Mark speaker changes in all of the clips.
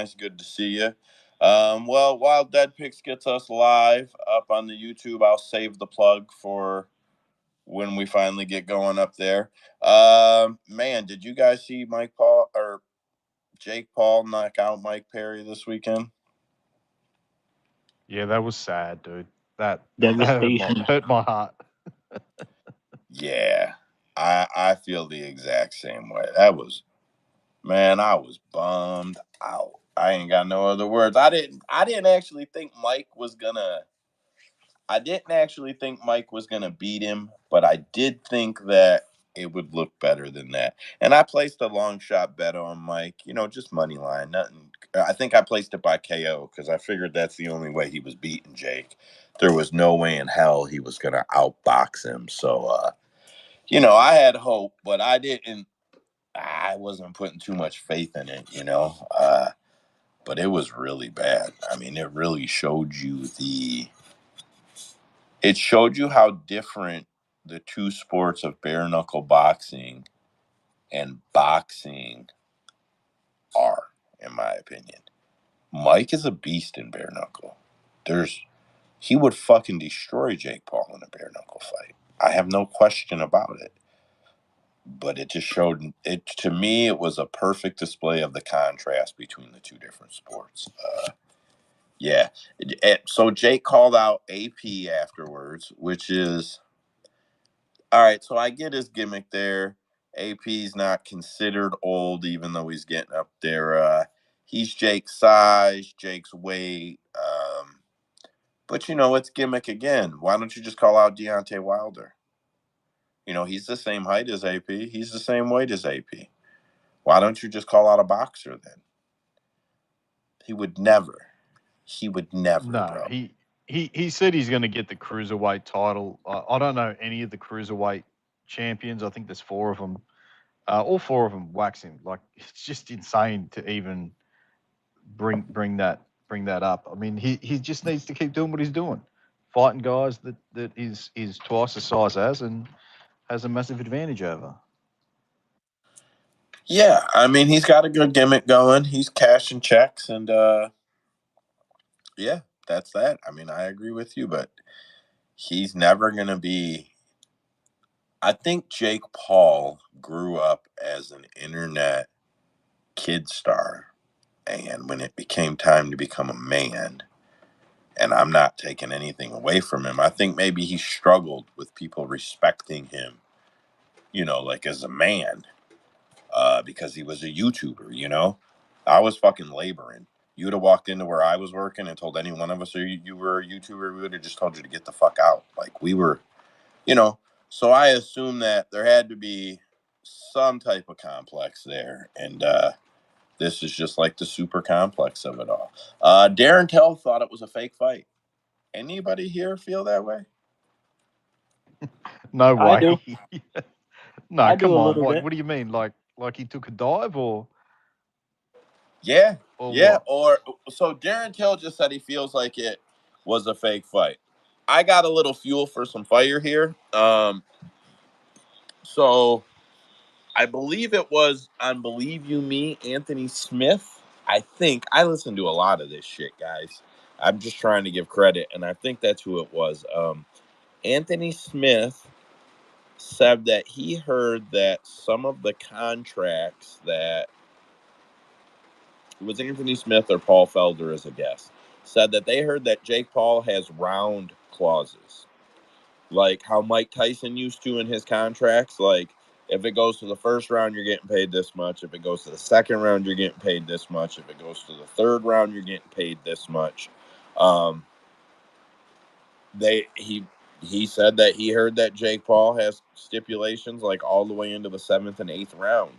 Speaker 1: nice. Good to see you. Well, while Dead Picks gets us live up on the YouTube, I'll save the plug for when we finally get going up there. Man, did you guys see Jake Paul knock out Mike Perry this weekend?
Speaker 2: Yeah, that was sad, dude. That
Speaker 3: Devastation.
Speaker 2: hurt my heart.
Speaker 1: Yeah, I feel the exact same way. I was bummed out. I ain't got no other words. I didn't actually think Mike was gonna beat him, but I did think that it would look better than that. And I placed a long shot bet on Mike, just money line. Nothing. I think I placed it by KO because I figured that's the only way he was beating Jake. There was no way in hell he was gonna outbox him. So I had hope, but I wasn't putting too much faith in it, but it was really bad. I mean, it really showed you how different the two sports of bare knuckle boxing and boxing are, in my opinion. Mike is a beast in bare knuckle. He would fucking destroy Jake Paul in a bare knuckle fight. I have no question about it. But it just showed it to me. It was a perfect display of the contrast between the two different sports. Yeah. So Jake called out AP afterwards, which is all right. So I get his gimmick there. AP's not considered old, even though he's getting up there. He's Jake's size, Jake's weight. But it's gimmick again. Why don't you just call out Deontay Wilder? He's the same height as AP. He's the same weight as AP. Why don't you just call out a boxer then? He would never.
Speaker 2: No,
Speaker 1: bro.
Speaker 2: he said he's going to get the cruiserweight title. I don't know any of the cruiserweight champions. I think there's 4 of them. All 4 of them wax him. Like, it's just insane to even bring that up. I mean, he just needs to keep doing what he's doing, fighting guys that is twice the size as and has a massive advantage over.
Speaker 1: Yeah, I mean, he's got a good gimmick going. He's cashing checks, and yeah, that's that. I mean, I agree with you, but he's never going to be. I think Jake Paul grew up as an internet kid star, and when it became time to become a man, and I'm not taking anything away from him, I think maybe he struggled with people respecting him, like as a man. Because he was a YouTuber, I was fucking laboring. You would have walked into where I was working and told any one of us you were a YouTuber, we would have just told you to get the fuck out. Like, we were, so I assume that there had to be some type of complex there. And this is just like the super complex of it all. Darren Till thought it was a fake fight. Anybody here feel that way?
Speaker 2: No way.
Speaker 3: I do.
Speaker 2: No,
Speaker 3: I
Speaker 2: come
Speaker 3: do a
Speaker 2: on.
Speaker 3: little bit.
Speaker 2: What do you mean? Like he took a dive or?
Speaker 1: Yeah.
Speaker 2: Or
Speaker 1: yeah.
Speaker 2: what?
Speaker 1: So Darren Till just said he feels like it was a fake fight. I got a little fuel for some fire here. So I believe it was on Believe You Me, Anthony Smith. I think I listen to a lot of this shit, guys. I'm just trying to give credit, and I think that's who it was. Anthony Smith said that he heard that some of the contracts that it was Anthony Smith or Paul Felder as a guest, said that they heard that Jake Paul has round clauses, like how Mike Tyson used to in his contracts. Like, if it goes to the first round, you're getting paid this much. If it goes to the second round, you're getting paid this much. If it goes to the third round, you're getting paid this much. He said that he heard that Jake Paul has stipulations like all the way into the 7th and 8th round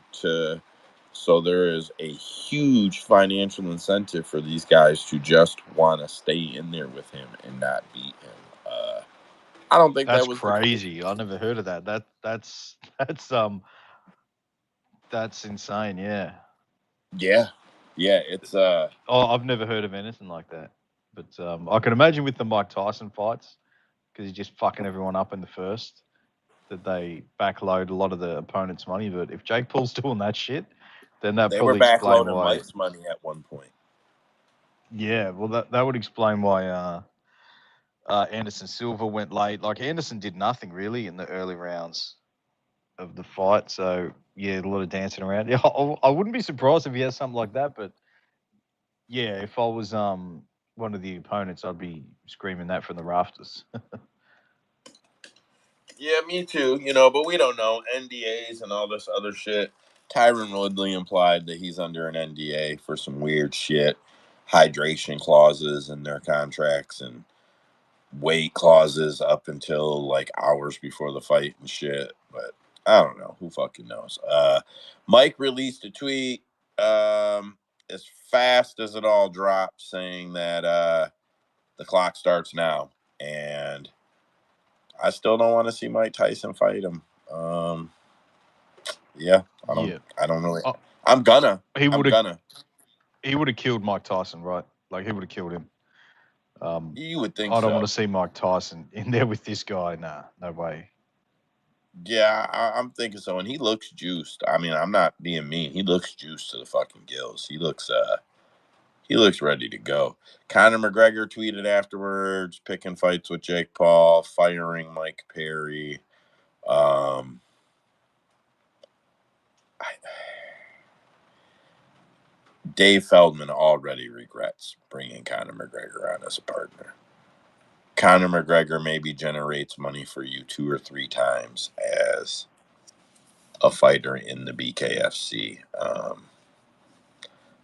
Speaker 1: so there is a huge financial incentive for these guys to just want to stay in there with him and not beat him. I don't think
Speaker 2: That's
Speaker 1: that was
Speaker 2: crazy. I never heard of that. That's insane. Yeah.
Speaker 1: Yeah. It's
Speaker 2: Oh, I've never heard of anything like that. But I can imagine with the Mike Tyson fights, because he's just fucking everyone up in the first, that they backload a lot of the opponent's money. But if Jake Paul's doing that shit, then that
Speaker 1: they were
Speaker 2: probably explain
Speaker 1: backloading
Speaker 2: why.
Speaker 1: Mike's money at one point.
Speaker 2: Yeah, well, that would explain why Anderson Silva went late. Like Anderson did nothing really in the early rounds of the fight. So yeah, a lot of dancing around. Yeah, I wouldn't be surprised if he has something like that. But yeah, if I was one of the opponents, I'd be screaming that from the rafters.
Speaker 1: Yeah, me too. But we don't know NDAs and all this other shit. Tyron Woodley implied that he's under an NDA for some weird shit, hydration clauses in their contracts and weight clauses up until like hours before the fight and shit. But I don't know. Who fucking knows? Mike released a tweet as fast as it all dropped saying that the clock starts now. And I still don't want to see Mike Tyson fight him. Yeah,
Speaker 2: Yeah,
Speaker 1: I don't really.
Speaker 2: oh,
Speaker 1: I'm gonna.
Speaker 2: he
Speaker 1: I'm
Speaker 2: would have
Speaker 1: gonna.
Speaker 2: he would have killed Mike Tyson, right? Like he would have killed him.
Speaker 1: You would think
Speaker 2: I don't want
Speaker 1: so.
Speaker 2: to see Mike Tyson in there with this guy. Nah, no way.
Speaker 1: Yeah, I'm thinking so. And he looks juiced. I mean, I'm not being mean. He looks juiced to the fucking gills. He looks ready to go. Conor McGregor tweeted afterwards, picking fights with Jake Paul, firing Mike Perry. Dave Feldman already regrets bringing Conor McGregor on as a partner. Conor McGregor maybe generates money for you 2 or 3 times as a fighter in the BKFC,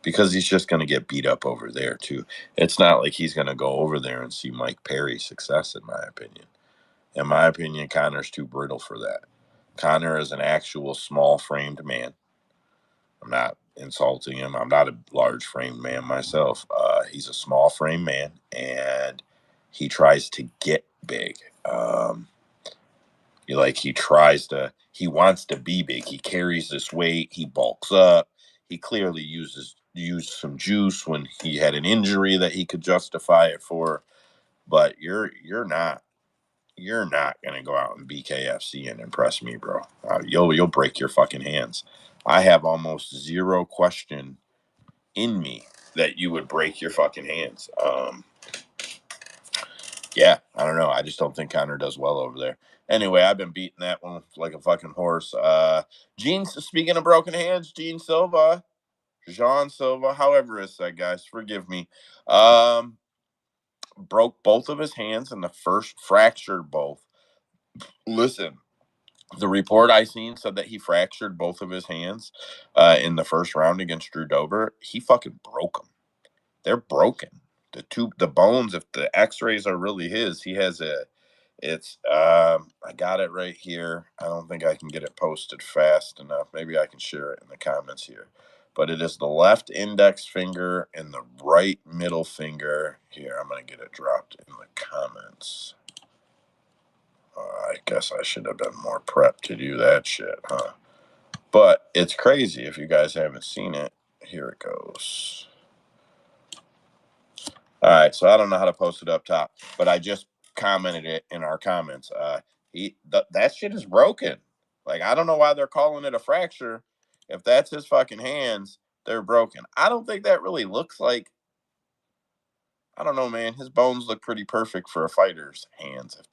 Speaker 1: because he's just going to get beat up over there too. It's not like he's going to go over there and see Mike Perry's success, in my opinion. In my opinion, Conor's too brittle for that. Conor is an actual small-framed man. I'm not insulting him. I'm not a large-framed man myself. He's a small-framed man, and he tries to get big. He wants to be big. He carries this weight. He bulks up. He clearly used some juice when he had an injury that he could justify it for. But you're not gonna go out in BKFC and impress me, bro. You'll break your fucking hands. I have almost zero question in me that you would break your fucking hands. Yeah, I don't know. I just don't think Conor does well over there. Anyway, I've been beating that one like a fucking horse. Speaking of broken hands, Jean Silva, however it's said, guys, forgive me. Broke both of his hands in the first, fractured both. Listen, the report I seen said that he fractured both of his hands in the first round against Drew Dober. He fucking broke them. They're broken. The bones, if the X-rays are really his, he has I got it right here. I don't think I can get it posted fast enough. Maybe I can share it in the comments here. But it is the left index finger and the right middle finger. Here, I'm going to get it dropped in the comments. I guess I should have been more prepped to do that shit, huh? But it's crazy if you guys haven't seen it. Here it goes. All right, so I don't know how to post it up top, but I just commented it in our comments. That shit is broken. Like, I don't know why they're calling it a fracture. If that's his fucking hands, they're broken. I don't think that really looks like. I don't know, man. His bones look pretty perfect for a fighter's hands. If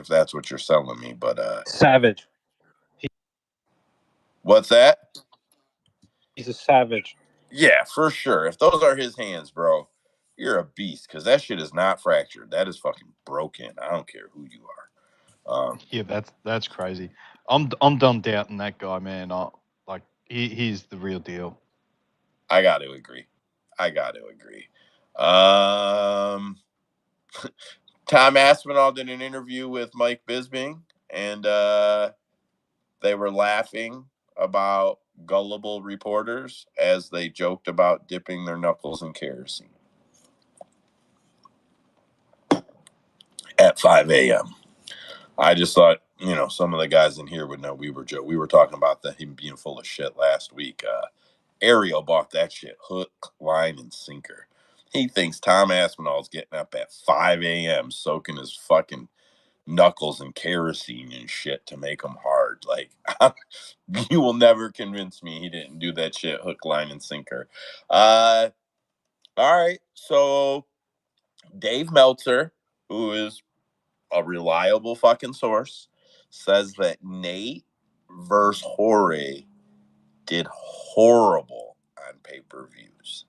Speaker 1: that's what you're selling me, but
Speaker 3: savage.
Speaker 1: What's that?
Speaker 3: He's a savage.
Speaker 1: Yeah, for sure. If those are his hands, bro, you're a beast because that shit is not fractured. That is fucking broken. I don't care who you are.
Speaker 2: Yeah, that's crazy. I'm done doubting that guy, man. He's the real deal.
Speaker 1: I got to agree. Tom Aspinall did an interview with Mike Bisping, and they were laughing about gullible reporters as they joked about dipping their knuckles in kerosene at 5 a.m. I just thought, some of the guys in here would know we were talking about him being full of shit last week. Ariel bought that shit hook, line, and sinker. He thinks Tom Aspinall's getting up at 5 a.m. soaking his fucking knuckles in kerosene and shit to make them hard. Like, you will never convince me he didn't do that shit hook, line, and sinker. All right. So Dave Meltzer, who is a reliable fucking source, says that Nate versus Jorge did horrible on pay-per-views.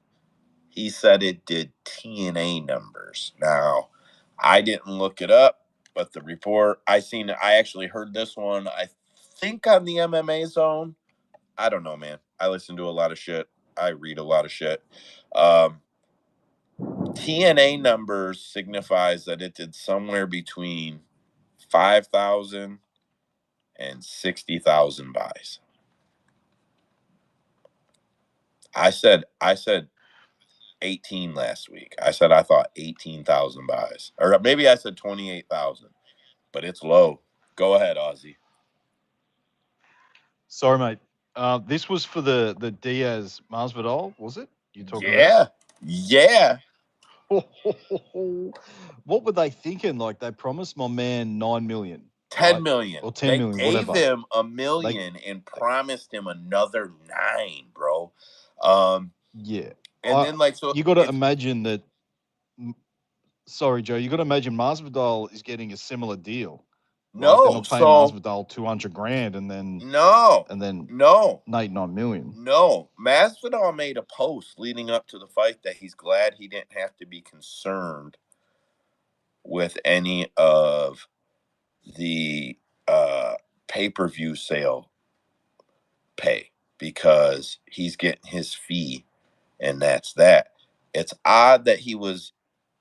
Speaker 1: He said it did TNA numbers. Now, I didn't look it up, but the report I actually heard this one, I think on the MMA Zone. I don't know, man. I listen to a lot of shit. I read a lot of shit. TNA numbers signifies that it did somewhere between 5,000 and 60,000 buys. I said 18 last week. I said I thought 18,000 buys. Or maybe I said 28,000. But it's low. Go ahead, Ozzy.
Speaker 2: Sorry, mate. This was for the Diaz Masvidal, was it? You talking
Speaker 1: about? Yeah.
Speaker 2: What were they thinking? Like, they promised my man 9 million.
Speaker 1: 10 million.
Speaker 2: Or 10 million,
Speaker 1: They gave
Speaker 2: whatever.
Speaker 1: him $1 million and promised him another 9, bro.
Speaker 2: Yeah.
Speaker 1: And then, like, so
Speaker 2: you got to imagine that. Sorry, Joe. You got to imagine Masvidal is getting a similar deal.
Speaker 1: No,
Speaker 2: right? They're not paying Masvidal 200 grand and then Nate 9 million.
Speaker 1: No, Masvidal made a post leading up to the fight that he's glad he didn't have to be concerned with any of the pay-per-view sale pay because he's getting his fee and that's that. It's odd that he was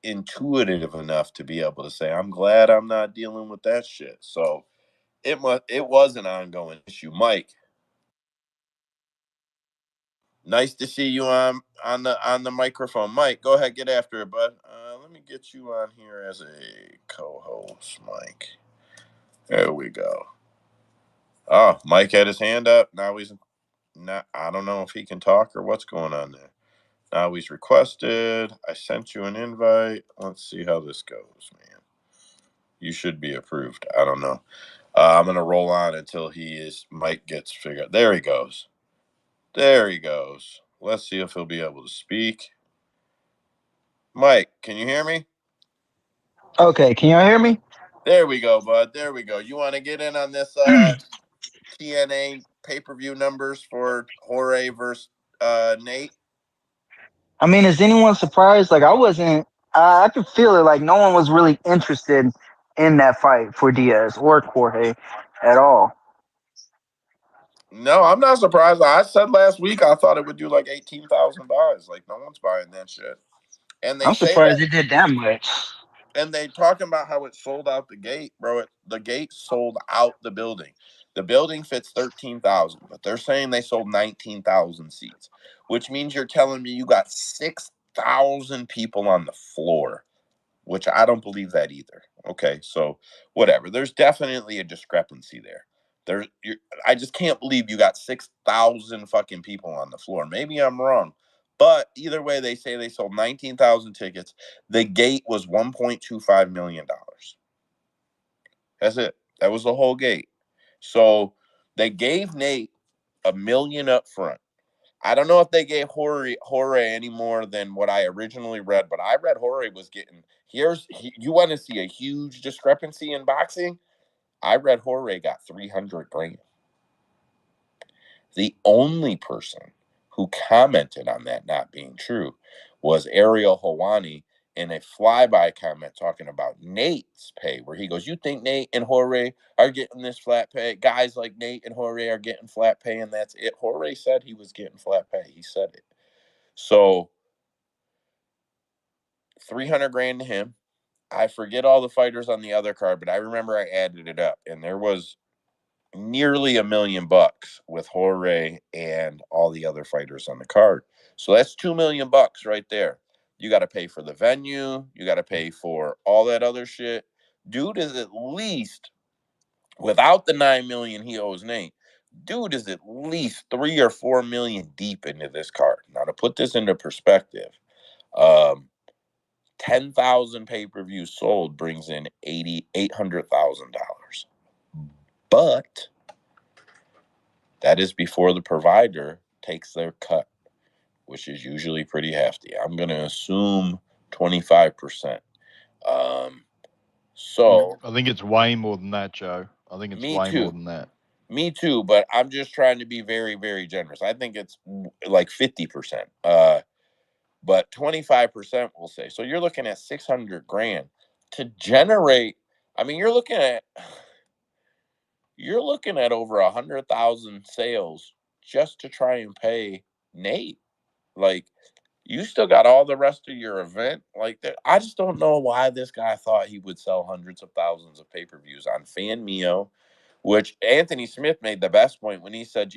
Speaker 1: intuitive enough to be able to say, I'm glad I'm not dealing with that shit. So it was an ongoing issue. Mike, nice to see you on the microphone. Mike, go ahead, get after it, bud. Let me get you on here as a co-host, Mike. There we go. Oh, Mike had his hand up. Now he's not. I don't know if he can talk or what's going on there. Now he's requested. I sent you an invite. Let's see how this goes, man. You should be approved. I don't know. I'm gonna roll on until Mike gets figured out. There he goes. There he goes. Let's see if he'll be able to speak. Mike, can you hear me?
Speaker 4: Okay, can y'all hear me?
Speaker 1: There we go, bud. There we go. You want to get in on this TNA pay-per-view numbers for Jorge versus Nate?
Speaker 4: I mean, is anyone surprised? Like, I could feel it. Like, no one was really interested in that fight for Diaz or Jorge at all.
Speaker 1: No, I'm not surprised. I said last week I thought it would do like 18,000 buys. Like, no one's buying that shit. And
Speaker 4: I'm surprised it did that much.
Speaker 1: And they talking about how it sold out the gate, bro. The gate sold out the building. The building fits 13,000, but they're saying they sold 19,000 seats, which means you're telling me you got 6,000 people on the floor, which I don't believe that either. Okay, so whatever. There's definitely a discrepancy there. I just can't believe you got 6,000 fucking people on the floor. Maybe I'm wrong. But either way, they say they sold 19,000 tickets. The gate was $1.25 million. That's it. That was the whole gate. So they gave Nate $1 million up front. I don't know if they gave Jorge any more than what I originally read, but I read Jorge was getting. You want to see a huge discrepancy in boxing? I read Jorge got 300 grand. The only person who commented on that not being true was Ariel Helwani in a flyby comment talking about Nate's pay, where he goes, you think Nate and Jorge are getting this flat pay? Guys like Nate and Jorge are getting flat pay, and that's it. Jorge said he was getting flat pay. He said it. So 300 grand to him. I forget all the fighters on the other card, but I remember I added it up, and there was nearly $1 million with Jorge and all the other fighters on the card. So that's $2 million right there. You got to pay for the venue. You got to pay for all that other shit. Dude is at least, without the $9 million he owes Nate, dude is at least $3 or $4 million deep into this card. Now, to put this into perspective, 10,000 pay-per-views sold brings in $800,000. But that is before the provider takes their cut, which is usually pretty hefty. I'm going to assume 25%. So
Speaker 2: I think it's way more than that, Joe. I think it's
Speaker 1: me
Speaker 2: way more
Speaker 1: too.
Speaker 2: than that.
Speaker 1: Me too, but I'm just trying to be very, very generous. I think it's like 50%. But 25% we'll say. So you're looking at $600,000 to generate. I mean, you're looking at over 100,000 sales just to try and pay Nate. Like, you still got all the rest of your event. Like, I just don't know why this guy thought he would sell hundreds of thousands of pay-per-views on FanMio, which Anthony Smith made the best point when he said,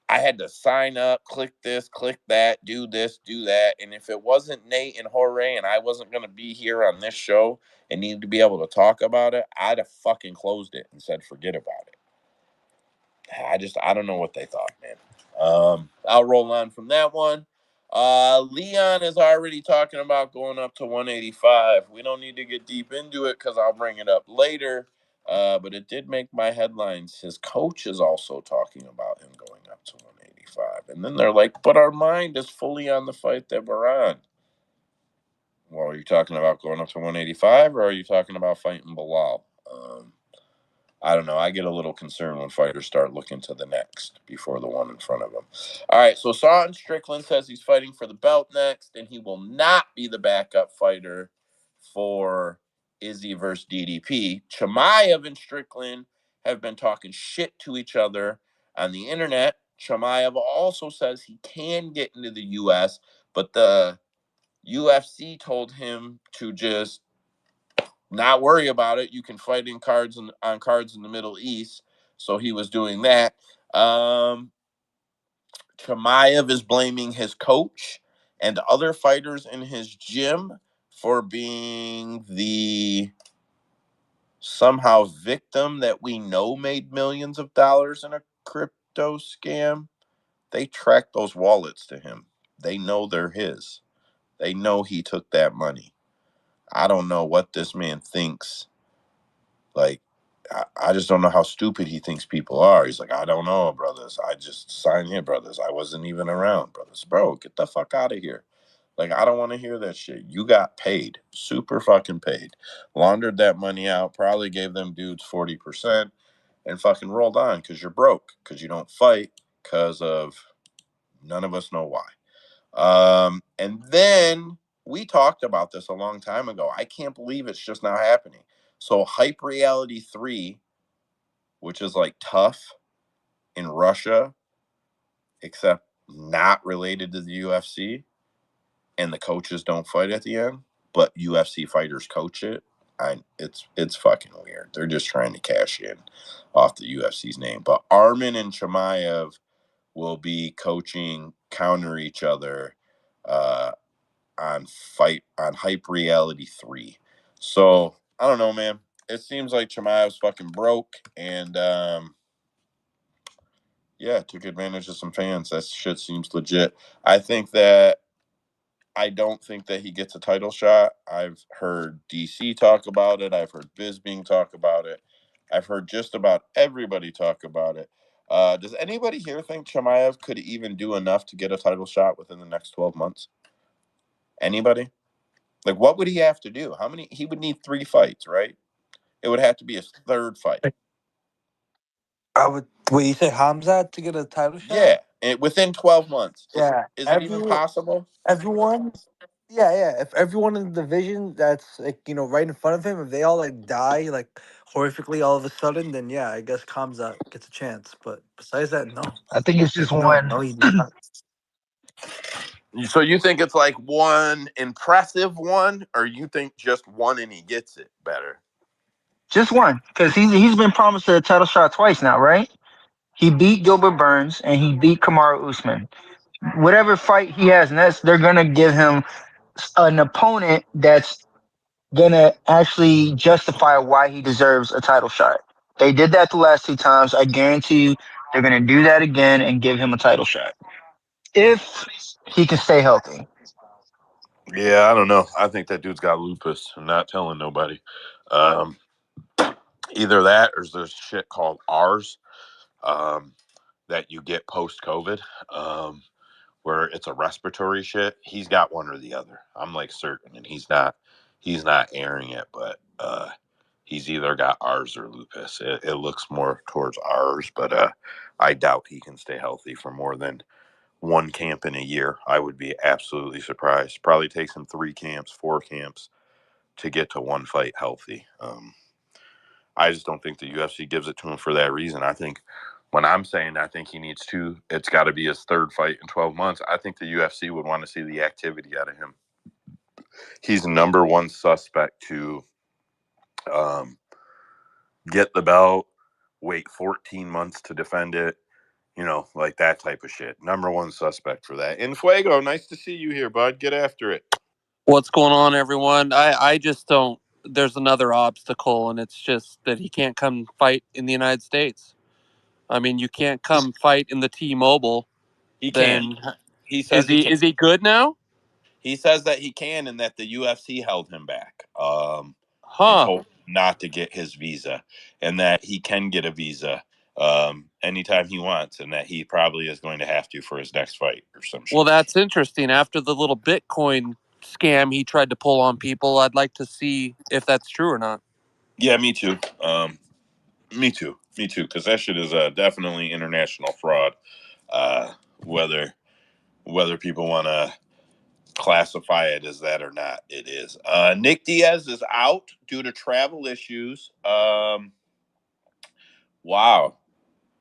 Speaker 1: I had to sign up, click this, click that, do this, do that. And if it wasn't Nate and Jorge and I wasn't going to be here on this show and needed to be able to talk about it, I'd have fucking closed it and said, forget about it. I don't know what they thought, man. I'll roll on from that one. Leon is already talking about going up to 185. We don't need to get deep into it because I'll bring it up later. But it did make my headlines. His coach is also talking about him going up to 185. And then they're like, but our mind is fully on the fight that we're on. Well, are you talking about going up to 185 or are you talking about fighting Belal? I don't know. I get a little concerned when fighters start looking to the next before the one in front of them. All right, so Sean Strickland says he's fighting for the belt next, and he will not be the backup fighter for Izzy versus DDP. Chimaev and Strickland have been talking shit to each other on the internet. Chimaev also says he can get into the U.S., but the UFC told him to just not worry about it. You can fight on cards in the Middle East. So he was doing that. Chimaev is blaming his coach and other fighters in his gym for being the somehow victim that we know made millions of dollars in a crypto scam. They tracked those wallets to him. They know they're his. They know he took that money. I don't know what this man thinks. Like, I just don't know how stupid he thinks people are. He's like, I don't know, brothers. I just signed here, brothers. I wasn't even around, brothers. Bro, get the fuck out of here. Like, I don't want to hear that shit. You got paid. Super fucking paid. Laundered that money out. Probably gave them dudes 40% and fucking rolled on because you're broke. Because you don't fight. Because of none of us know why. And then we talked about this a long time ago. I can't believe it's just now happening. So Hype Reality 3, which is like Tough in Russia, except not related to the UFC, and the coaches don't fight at the end, but UFC fighters coach it. It's fucking weird. They're just trying to cash in off the UFC's name. But Armin and Chimaev will be coaching counter each other on Hype Reality 3. So I don't know, man. It seems like Chimaev's fucking broke and took advantage of some fans. That shit seems legit. I don't think that he gets a title shot. I've heard DC talk about it. I've heard Bisping talk about it. I've heard just about everybody talk about it. Does anybody here think Chimaev could even do enough to get a title shot within the next 12 months? Anybody? Like, what would he have to do? He would need 3 fights, right? It would have to be his 3rd fight.
Speaker 5: Wait, you say Hamzat to get a title shot?
Speaker 1: Yeah, and within 12 months.
Speaker 5: Yeah.
Speaker 1: Is it even possible?
Speaker 5: Everyone. Yeah. If everyone in the division that's like right in front of him, if they all like die like horrifically all of a sudden, then yeah, I guess Hamzat gets a chance. But besides that, no.
Speaker 4: I think it's just
Speaker 5: No,
Speaker 4: one.
Speaker 5: no, he does not.
Speaker 1: So you think it's like one impressive one, or you think just one and he gets it better?
Speaker 4: Just one, because he's been promised a title shot twice now, right? He beat Gilbert Burns and he beat Kamaru Usman. Whatever fight he has next, they're gonna give him an opponent that's gonna actually justify why he deserves a title shot. They did that the last 2 times. I guarantee you they're gonna do that again and give him a title shot if he can stay healthy.
Speaker 1: Yeah, I don't know. I think that dude's got lupus. I'm not telling nobody. Either that or there's shit called R's that you get post-COVID, where it's a respiratory shit, he's got one or the other. I'm like certain, and he's not airing it, but he's either got ours or lupus. It looks more towards ours, but I doubt he can stay healthy for more than one camp in a year. I would be absolutely surprised. Probably takes him 3 camps, 4 camps to get to one fight healthy. I just don't think the UFC gives it to him for that reason. I think when I'm saying I think he needs 2, it's got to be his 3rd fight in 12 months. I think the UFC would want to see the activity out of him. He's number 1 suspect to get the belt, wait 14 months to defend it, like that type of shit. Number 1 suspect for that. In Fuego, nice to see you here, bud. Get after it.
Speaker 6: What's going on, everyone? I just don't. There's another obstacle, and it's just that he can't come fight in the United States. I mean, you can't come fight in the T-Mobile.
Speaker 1: He
Speaker 6: Then
Speaker 1: can. He says he can.
Speaker 6: Is he good now?
Speaker 1: He says that he can, and that the UFC held him back and
Speaker 6: Huh.
Speaker 1: told him not to get his visa, and that he can get a visa anytime he wants, and that he probably is going to have to for his next fight or some shit.
Speaker 6: Well, that's interesting. After the little Bitcoin scam he tried to pull on people, I'd like to see if that's true or not.
Speaker 1: Yeah, me too. Me too, because that shit is definitely international fraud. Whether people want to classify it as that or not, it is. Nick Diaz is out due to travel issues. Wow.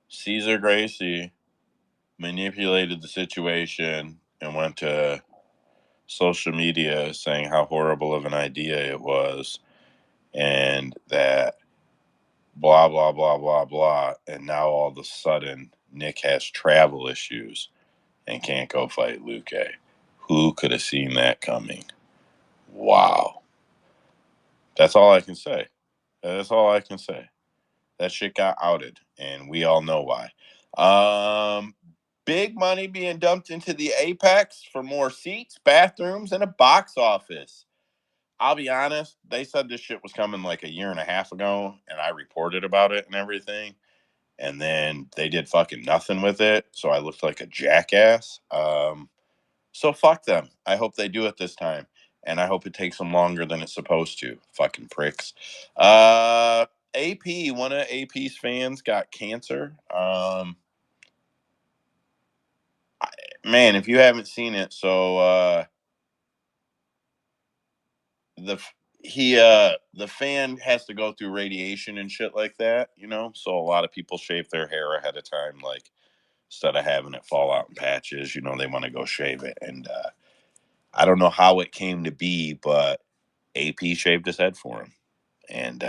Speaker 1: Cesar Gracie manipulated the situation and went to social media saying how horrible of an idea it was, and that blah, blah, blah, blah, blah. And now all of a sudden, Nick has travel issues and can't go fight Luque. Who could have seen that coming? Wow. That's all I can say. That's all I can say. That shit got outed, and we all know why. Big money being dumped into the Apex for more seats, bathrooms, and a box office. I'll be honest, they said this shit was coming like a year and a half ago, and I reported about it and everything. And then they did fucking nothing with it, so I looked like a jackass. So fuck them. I hope they do it this time. And I hope it takes them longer than it's supposed to. Fucking pricks. AP, one of AP's fans got cancer. Man, if you haven't seen it, so the fan has to go through radiation and shit like that, So a lot of people shave their hair ahead of time, like instead of having it fall out in patches, they want to go shave it. And I don't know how it came to be, but AP shaved his head for him and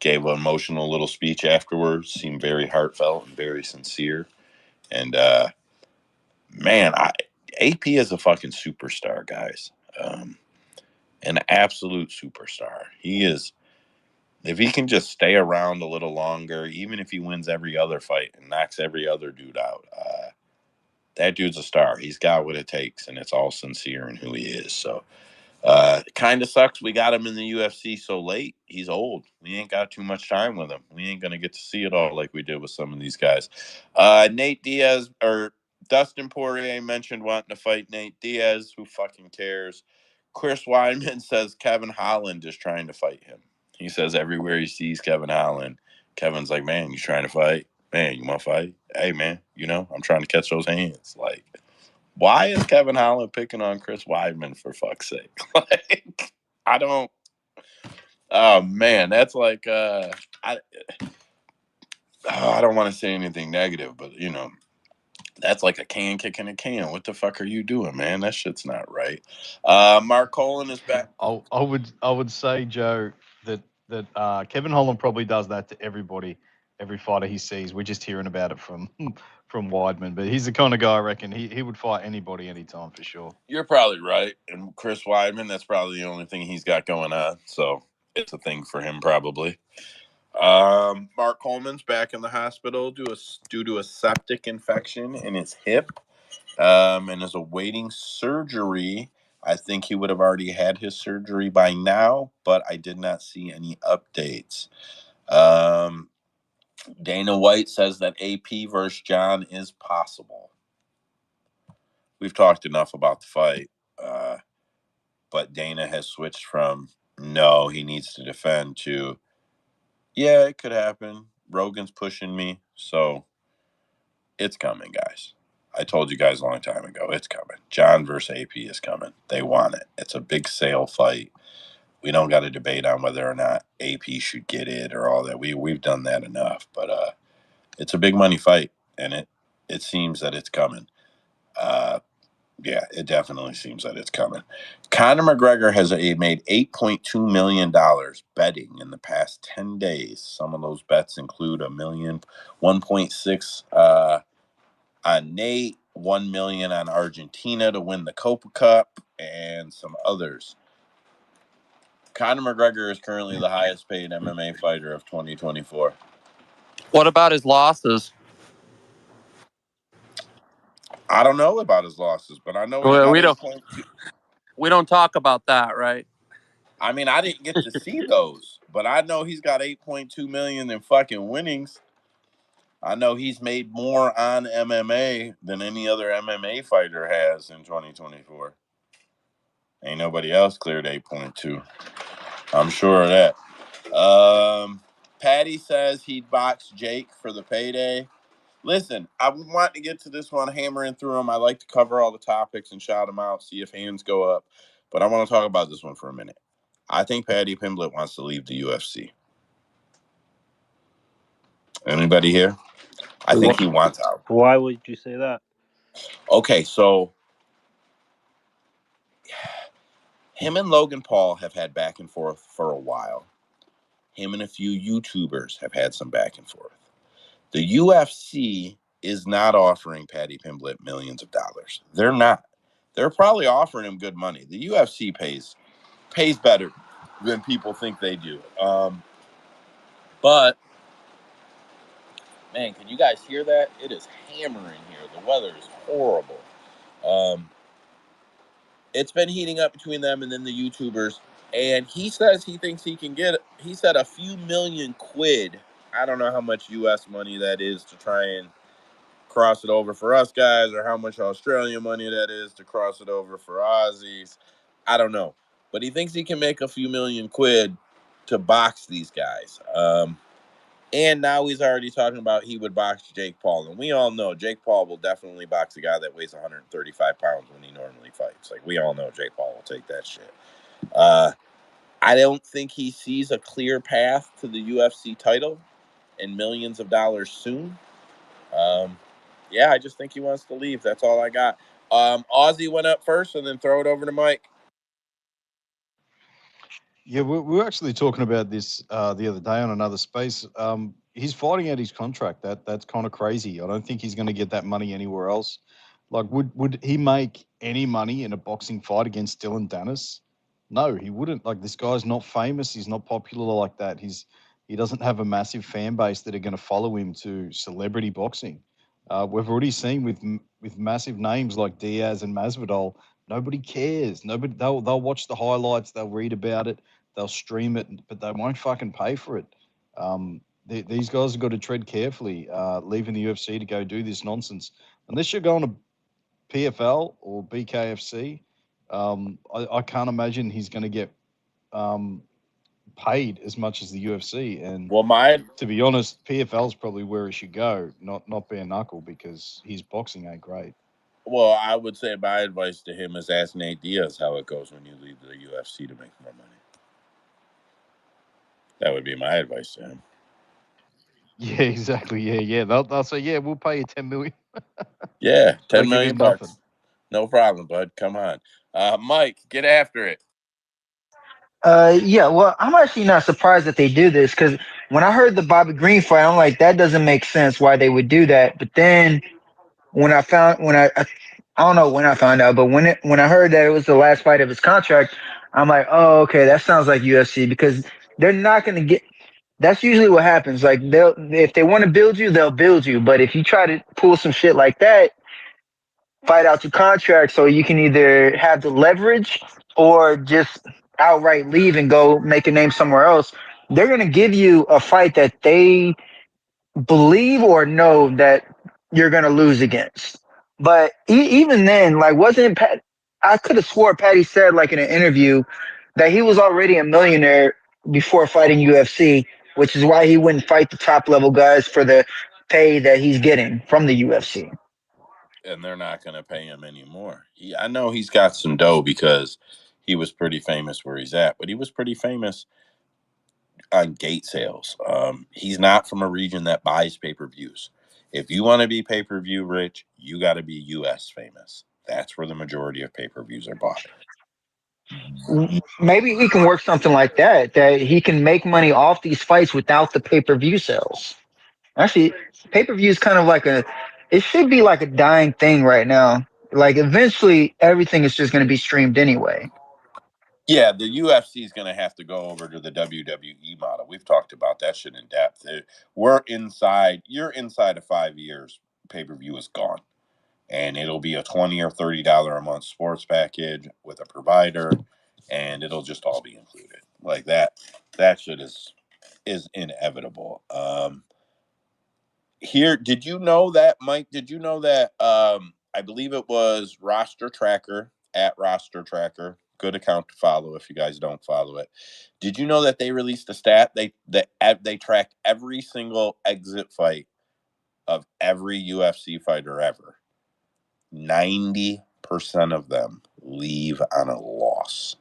Speaker 1: gave an emotional little speech afterwards. Seemed very heartfelt and very sincere. And man, AP is a fucking superstar, guys. An absolute superstar. He is. If he can just stay around a little longer, even if he wins every other fight and knocks every other dude out, that dude's a star. He's got what it takes, and it's all sincere in who he is. So kind of sucks we got him in the UFC so late. He's old. We ain't got too much time with him. We ain't going to get to see it all like we did with some of these guys. Nate Diaz, or Dustin Poirier mentioned wanting to fight Nate Diaz. Who fucking cares? Chris Weidman says Kevin Holland is trying to fight him. He says everywhere he sees Kevin Holland, Kevin's like, man, you trying to fight? Man, you want to fight? Hey, man, I'm trying to catch those hands. Like, why is Kevin Holland picking on Chris Weidman, for fuck's sake? Like, I don't. Oh man, that's like I don't want to say anything negative, but that's like a can kicking a can. What the fuck are you doing, man? That shit's not right. Mark Caolan is back.
Speaker 2: I would say, Joe, that Kevin Holland probably does that to everybody, every fighter he sees. We're just hearing about it from Weidman, but he's the kind of guy I reckon he would fight anybody anytime for sure.
Speaker 1: You're probably right. And Chris Weidman, that's probably the only thing he's got going on. So it's a thing for him, probably. Mark Coleman's back in the hospital due to a septic infection in his hip, and is awaiting surgery. I think he would have already had his surgery by now, but I did not see any updates. Dana White says that AP versus John is possible. we've talked enough about the fight. But Dana has switched from no, he needs to defend to yeah, it could happen. Rogan's pushing me, so it's coming, guys. I told you guys a long time ago, it's coming. John versus AP is coming. They want it. It's a big sale fight. We don't got to debate on whether or not AP should get it or all that. We've done that enough, but it's a big money fight, and it seems that it's coming. Yeah, it definitely seems that it's coming. Conor McGregor has made $8.2 million betting in the past 10 days. Some of those bets include $1 million, 1.6 on Nate, 1 million on Argentina to win the Copa Cup, and some others. Conor McGregor is currently the highest paid MMA fighter of 2024.
Speaker 6: What about his losses?
Speaker 1: I don't know about his losses, but I know he's got 8.2.
Speaker 6: We don't talk about that, right?
Speaker 1: I mean, I didn't get to see those, but I know he's got 8.2 million in fucking winnings. I know he's made more on MMA than any other MMA fighter has in 2024. Ain't nobody else cleared 8.2. I'm sure of that. Patty says he'd box Jake for the payday. Listen, I want to get to this one, hammering through them. I like to cover all the topics and shout them out, see if hands go up. But I want to talk about this one for a minute. I think Paddy Pimblett wants to leave the UFC. Anybody here? I think he wants out.
Speaker 3: Why would you say that?
Speaker 1: Okay, so him and Logan Paul have had back and forth for a while. Him and a few YouTubers have had some back and forth. The UFC is not offering Paddy Pimblett millions of dollars. They're not. They're probably offering him good money. The UFC pays better than people think they do. But man, can you guys hear that? It is hammering here. The weather is horrible. It's been heating up between them and then the YouTubers. And he says he thinks he can get, he said a few million quid. I don't know how much US money that is to try and cross it over for us guys, or how much Australian money that is to cross it over for Aussies. I don't know. But he thinks he can make a few million quid to box these guys. And now he's already talking about he would box Jake Paul. And we all know Jake Paul will definitely box a guy that weighs 135 pounds when he normally fights. Like, we all know Jake Paul will take that shit. I don't think he sees a clear path to the UFC title and millions of dollars soon. Yeah, I just think he wants to leave. That's all I got. Ozzy went up first, and then throw it over to Mike.
Speaker 2: Yeah, we were actually talking about this the other day on another space. He's fighting out his contract. That's kind of crazy. I don't think he's going to get that money anywhere else. Like, would he make any money in a boxing fight against Dylan Dennis? No, he wouldn't. Like, this guy's not famous. He's not popular like that. He doesn't have a massive fan base that are going to follow him to celebrity boxing. We've already seen with massive names like Diaz and Masvidal, nobody cares. Nobody they'll watch the highlights, they'll read about it, they'll stream it, but they won't fucking pay for it. These guys have got to tread carefully, leaving the UFC to go do this nonsense. Unless you're going to PFL or BKFC, I can't imagine he's going to get paid as much as the UFC. And to be honest, PFL is probably where he should go, not bare knuckle, because his boxing ain't great.
Speaker 1: Well, I would say my advice to him is ask Nate Diaz how it goes when you leave the UFC to make more money. That would be my advice to him.
Speaker 2: Yeah, exactly. Yeah. They'll say, yeah, we'll pay you $10 million.
Speaker 1: Yeah,
Speaker 2: They'll
Speaker 1: $10
Speaker 2: give you
Speaker 1: million
Speaker 2: nothing.
Speaker 1: bucks. No problem, bud. Come on. Mike, get after it.
Speaker 4: Yeah, well, I'm actually not surprised that they do this, because when I heard the Bobby Green fight, I'm like, that doesn't make sense why they would do that. But then when I don't know when I found out, but when I heard that it was the last fight of his contract, I'm like, oh, okay, that sounds like UFC, because they're not going to get. That's usually what happens. Like, if they want to build you, they'll build you. But if you try to pull some shit like that, fight out your contract, so you can either have the leverage or just outright leave and go make a name somewhere else. They're going to give you a fight that they believe or know that you're going to lose against. But even then, like, wasn't Pat? I could have swore Patty said, like, in an interview, that he was already a millionaire before fighting UFC, which is why he wouldn't fight the top level guys for the pay that he's getting from the UFC.
Speaker 1: And they're not going to pay him anymore. I know he's got some dough because he was pretty famous where he's at, but he was pretty famous on gate sales. He's not from a region that buys pay-per-views. If you want to be pay-per-view rich, you got to be U.S. famous. That's where the majority of pay-per-views are bought.
Speaker 4: Maybe he can work something like that he can make money off these fights without the pay-per-view sales. Actually, pay-per-view is kind of like it should be like a dying thing right now. Like, eventually everything is just going to be streamed anyway.
Speaker 1: Yeah, the UFC is going to have to go over to the WWE model. We've talked about that shit in depth. You're inside of 5 years, pay-per-view is gone. And it'll be a $20 or $30 a month sports package with a provider, and it'll just all be included. Like that shit is inevitable. Here, did you know that, Mike? Did you know that I believe it was Roster Tracker at Roster Tracker. Good account to follow if you guys don't follow it. Did you know that they released a stat? They track every single exit fight of every UFC fighter ever. 90% of them leave on a loss.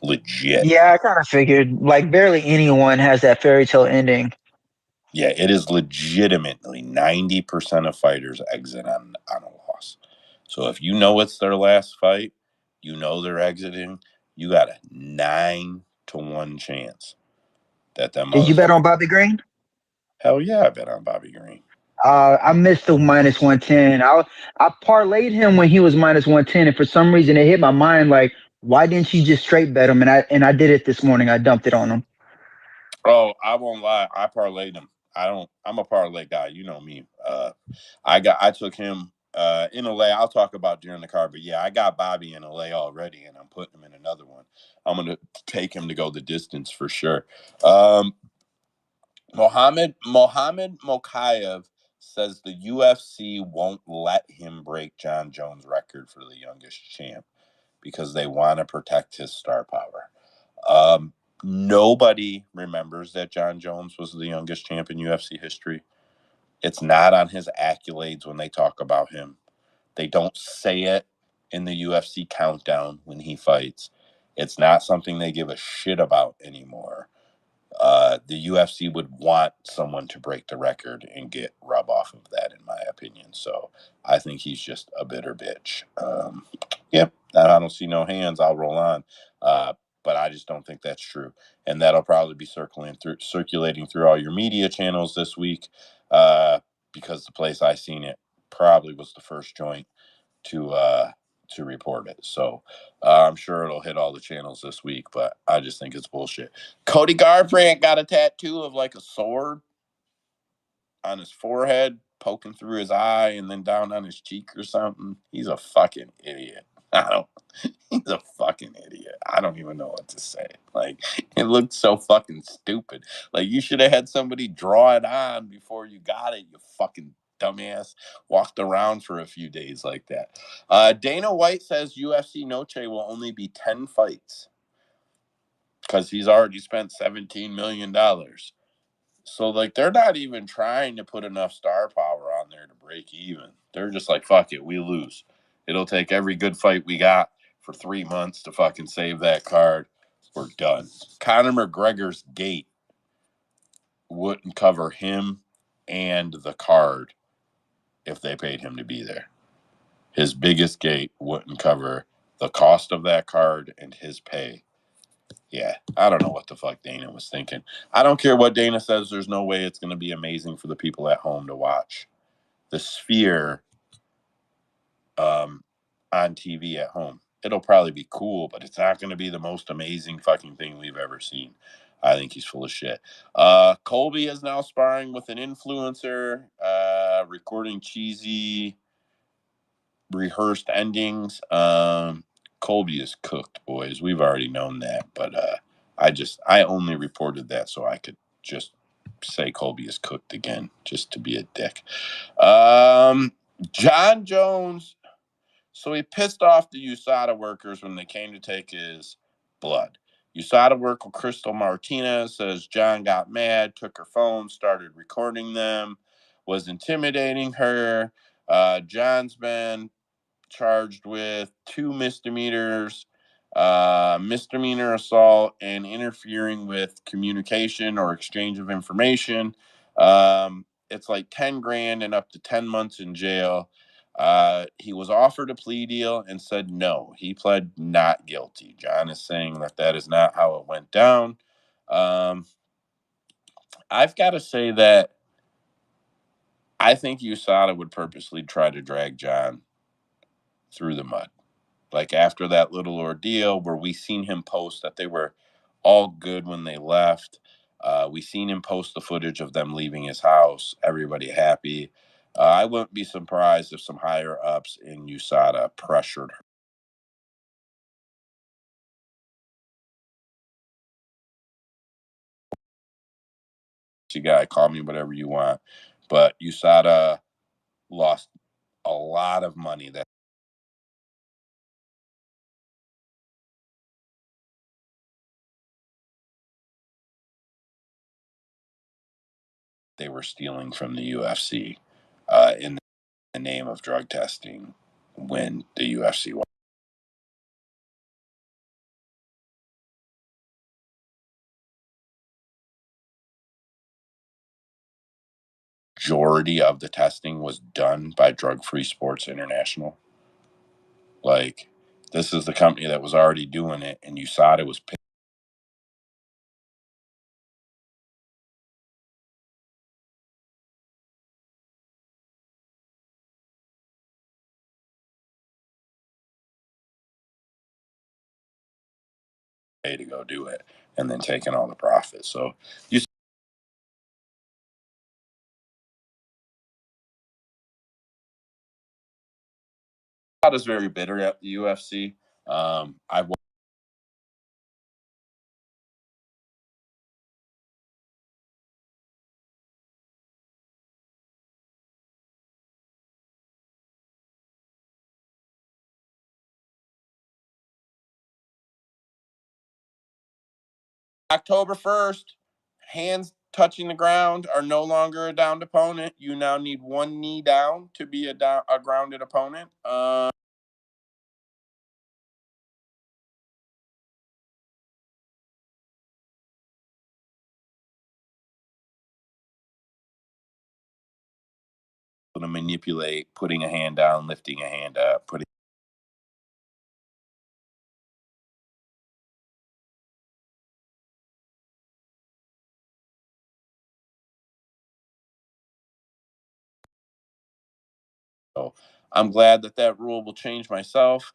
Speaker 1: Legit.
Speaker 4: Yeah, I kind of figured. Like, barely anyone has that fairy tale ending.
Speaker 1: Yeah, it is legitimately 90% of fighters exit on a loss. So if you know it's their last fight, you know they're exiting, you got a 9-1 chance that them
Speaker 4: Did you bet on
Speaker 1: motherfuckers.
Speaker 4: Bobby Green?
Speaker 1: Hell yeah, I bet on Bobby Green.
Speaker 4: I missed the minus 110. I parlayed him when he was minus 110, and for some reason it hit my mind like, why didn't you just straight bet him? And I did it this morning. I dumped it on him.
Speaker 1: Oh, I won't lie. I parlayed him. I'm a parlay guy. You know me. I took him in LA. I'll talk about during the card, but yeah, I got Bobby in LA already, and I'm putting him in another one. I'm gonna take him to go the distance for sure. Mokaev says the UFC won't let him break John Jones' record for the youngest champ because they want to protect his star power. Nobody remembers that John Jones was the youngest champ in UFC history. It's not on his accolades when they talk about him. They don't say it in the UFC countdown when he fights. It's not something they give a shit about anymore. The UFC would want someone to break the record and get rub off of that, in my opinion. So I think he's just a bitter bitch. Yeah, I don't see no hands. I'll roll on. But I just don't think that's true. And that'll probably be circulating through all your media channels this week because the place I seen it probably was the first joint to report it. So I'm sure it'll hit all the channels this week, but I just think it's bullshit. Cody Garbrandt got a tattoo of like a sword on his forehead, poking through his eye and then down on his cheek or something. He's a fucking idiot. He's a fucking idiot. I don't even know what to say. Like, it looked so fucking stupid. Like, you should have had somebody draw it on before you got it, you fucking dumbass. Walked around for a few days like that. Dana White says UFC Noche will only be 10 fights because he's already spent $17 million. So, like, they're not even trying to put enough star power on there to break even. They're just like, fuck it, we lose. It'll take every good fight we got for 3 months to fucking save that card. We're done. Conor McGregor's gate wouldn't cover him and the card if they paid him to be there. His biggest gate wouldn't cover the cost of that card and his pay. Yeah, I don't know what the fuck Dana was thinking. I don't care what Dana says. There's no way it's going to be amazing for the people at home to watch. The Sphere on TV at home. It'll probably be cool, but it's not going to be the most amazing fucking thing we've ever seen. I think he's full of shit. Colby is now sparring with an influencer, recording cheesy, rehearsed endings. Colby is cooked, boys. We've already known that, but I only reported that so I could just say Colby is cooked again, just to be a dick. John Jones. So he pissed off the USADA workers when they came to take his blood. USADA worker Crystal Martinez says John got mad, took her phone, started recording them, was intimidating her. John's been charged with 2 misdemeanors, misdemeanor assault, and interfering with communication or exchange of information. It's like 10 grand and up to 10 months in jail. He was offered a plea deal and said no. He pled not guilty. John is saying that is not how it went down. I've got to say that I think USADA would purposely try to drag John through the mud. Like after that little ordeal where we seen him post that they were all good when they left. We seen him post the footage of them leaving his house. Everybody happy. I wouldn't be surprised if some higher ups in USADA pressured her. You guy, call me whatever you want, but USADA lost a lot of money that they were stealing from the UFC in the name of drug testing when the UFC won. Majority of the testing was done by Drug Free Sports International. Like, this is the company that was already doing it, and USADA was paying to go do it, and then taking all the profits. So USADA's very bitter at the UFC. I've October 1st, hands touching the ground are no longer a downed opponent. You now need one knee down to be a grounded opponent. To manipulate, putting a hand down, lifting a hand up, putting. So I'm glad that rule will change myself.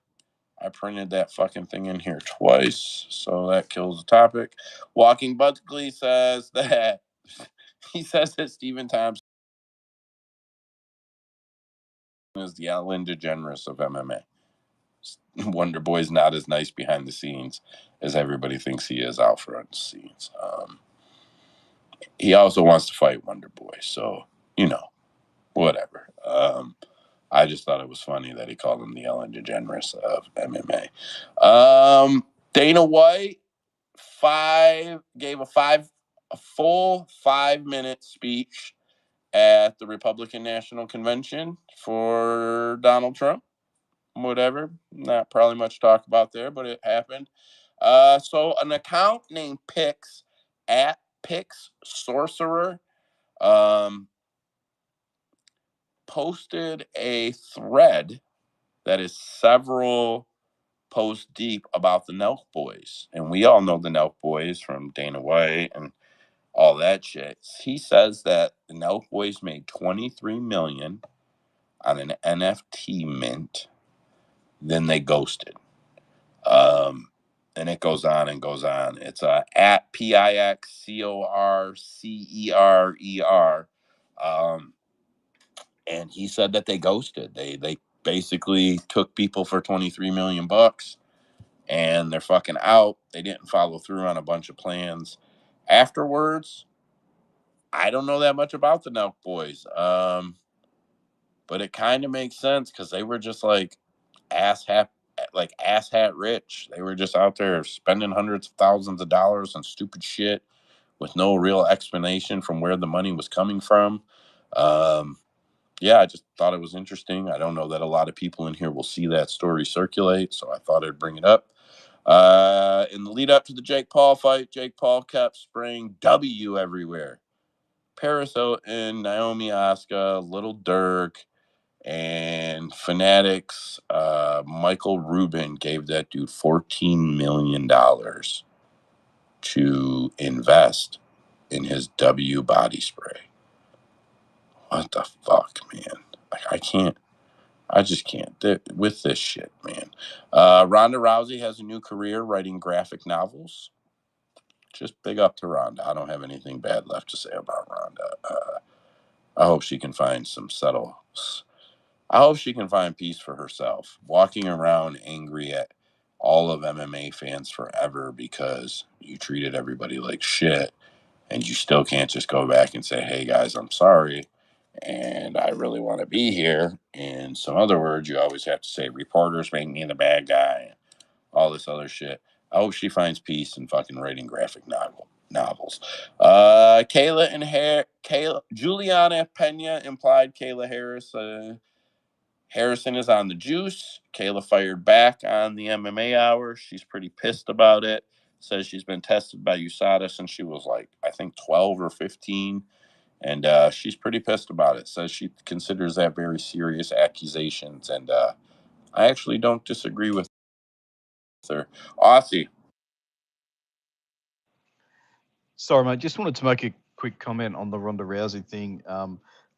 Speaker 1: I printed that fucking thing in here twice, so that kills the topic. Walking Buckley says that he says that Stephen Thompson is the Ellen DeGeneres of MMA. Wonder Boy's not as nice behind the scenes as everybody thinks he is out front the scenes. He also wants to fight Wonder Boy, so whatever. I just thought it was funny that he called him the Ellen DeGeneres of MMA. Dana White gave a full 5-minute speech at the Republican National Convention for Donald Trump. Whatever, not probably much to talk about there, but it happened. So an account named Pix at Pix Sorcerer posted a thread that is several posts deep about the Nelk Boys, and we all know the Nelk Boys from Dana White and all that shit. He says that the Nelk Boys made $23 million on an NFT mint, then they ghosted. And it goes on and goes on. It's at PIXCORCERER. And he said that they ghosted. They basically took people for $23 million and they're fucking out. They didn't follow through on a bunch of plans afterwards. I don't know that much about the Nelk Boys. But but it kind of makes sense because they were just like asshat rich. They were just out there spending hundreds of thousands of dollars on stupid shit with no real explanation from where the money was coming from. Yeah, I just thought it was interesting. I don't know that a lot of people in here will see that story circulate, so I thought I'd bring it up. In the lead up to the Jake Paul fight, Jake Paul kept spraying W everywhere. Paris Hilton, Naomi Osaka, Little Dirk, and Fanatics. Michael Rubin gave that dude $14 million to invest in his W body spray. What the fuck, man? I just can't with this shit, man. Ronda Rousey has a new career writing graphic novels. Just big up to Ronda. I don't have anything bad left to say about Ronda. I hope she can find I hope she can find peace for herself. Walking around angry at all of MMA fans forever because you treated everybody like shit, and you still can't just go back and say, hey guys, I'm sorry, and I really want to be here. In some other words, you always have to say reporters make me the bad guy, all this other shit. I hope she finds peace in fucking writing graphic novels. Juliana Pena implied Kayla Harrison is on the juice. Kayla fired back on the MMA Hour. She's pretty pissed about it. Says she's been tested by USADA since she was like, I think 12 or 15. And she's pretty pissed about it. Says she considers that very serious accusations. And I actually don't disagree with her. Aussie.
Speaker 2: Sorry, mate. Just wanted to make a quick comment on the Ronda Rousey thing.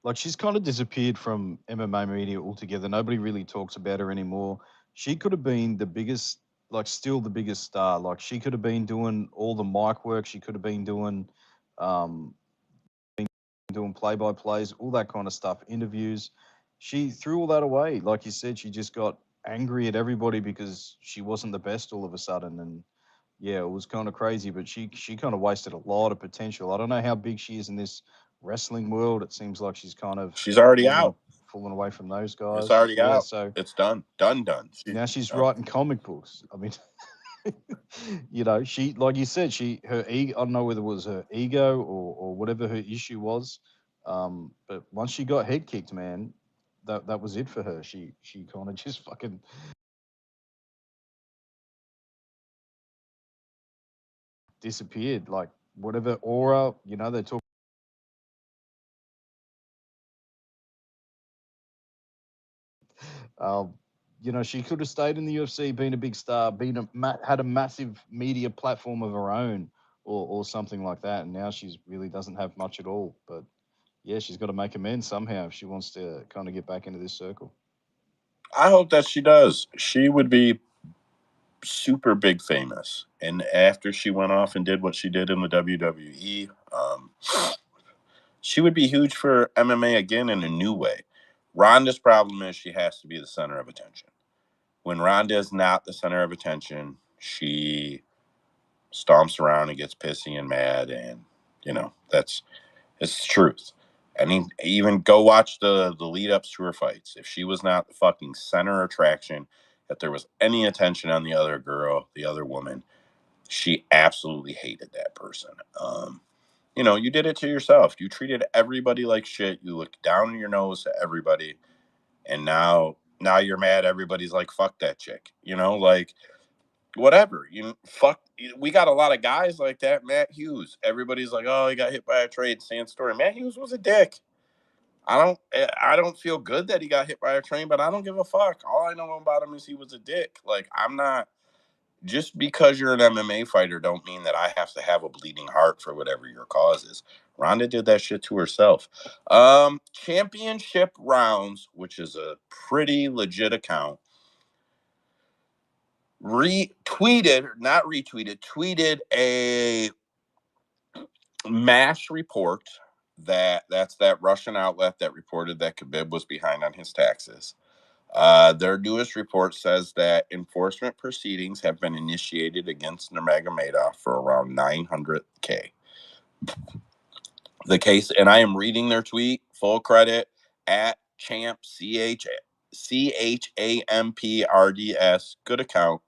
Speaker 2: Like, she's kind of disappeared from MMA media altogether. Nobody really talks about her anymore. She could have been the biggest, like, still the biggest star. Like, she could have been doing all the mic work. She could have been doing play-by-plays, all that kind of stuff, interviews. She threw all that away. Like you said, she just got angry at everybody because she wasn't the best all of a sudden. And yeah, it was kind of crazy, but she kind of wasted a lot of potential. I don't know how big she is in this wrestling world. It seems like she's
Speaker 1: already out.
Speaker 2: Falling away from those guys.
Speaker 1: It's already out.
Speaker 2: So
Speaker 1: it's done.
Speaker 2: Now she's writing comic books. I mean, you know, she, like you said, her ego. I don't know whether it was her ego or whatever her issue was. But once she got head kicked, man, that was it for her. She kind of just fucking disappeared. Like, whatever aura, you know, they talk. You know, she could have stayed in the UFC, been a big star, had a massive media platform of her own, or something like that. And now she's really doesn't have much at all. But yeah, she's got to make amends somehow if she wants to kind of get back into this circle.
Speaker 1: I hope that she does. She would be super big famous. And after she went off and did what she did in the WWE, she would be huge for MMA again in a new way. Ronda's problem is she has to be the center of attention. When Ronda is not the center of attention, she stomps around and gets pissy and mad, and you know it's the truth. I mean, even go watch the lead ups to her fights. If she was not the fucking center attraction, if there was any attention on the other girl, the other woman, she absolutely hated that person. You know, you did it to yourself. You treated everybody like shit. You looked down your nose to everybody, and now you're mad. Everybody's like, fuck that chick. You know, like whatever. Fuck. We got a lot of guys like that. Matt Hughes. Everybody's like, oh, he got hit by a trade. Sand story. Matt Hughes was a dick. I don't feel good that he got hit by a train, but I don't give a fuck. All I know about him is he was a dick. Like, I'm not. Just because you're an MMA fighter don't mean that I have to have a bleeding heart for whatever your cause is. Ronda did that shit to herself. Championship rounds, which is a pretty legit account, tweeted a MASH report that's that Russian outlet that reported that Khabib was behind on his taxes. Their newest report says that enforcement proceedings have been initiated against Nurmagomedov for around $900K. The case, and I am reading their tweet, full credit, at Champ, CHAMPRDS. Good account.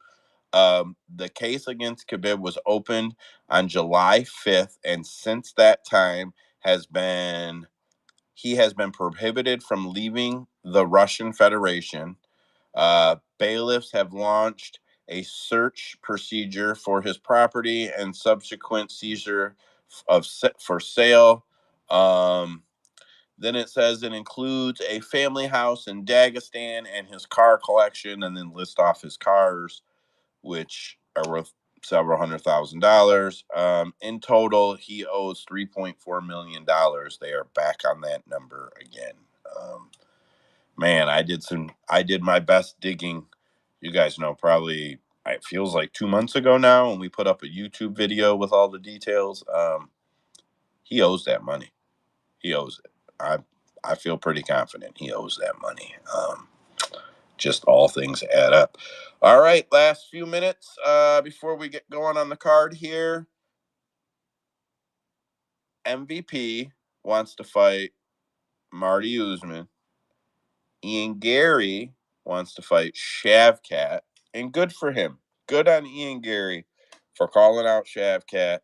Speaker 1: The case against Kape was opened on July 5th, and since that time he has been prohibited from leaving the Russian Federation. Bailiffs have launched a search procedure for his property and subsequent seizure for sale. Then it says it includes a family house in Dagestan and his car collection, and then list off his cars, which are worth several $100,000. In total, he owes $3.4 million. They are back on that number again. Man, I did my best digging. You guys know, probably it feels like 2 months ago now, when we put up a YouTube video with all the details. He owes that money. He owes it. I feel pretty confident he owes that money. Just all things add up. All right, last few minutes before we get going on the card here. MVP wants to fight Marty Usman. Ian Gary wants to fight Shavkat, and good for him. Good on Ian Gary for calling out Shavkat.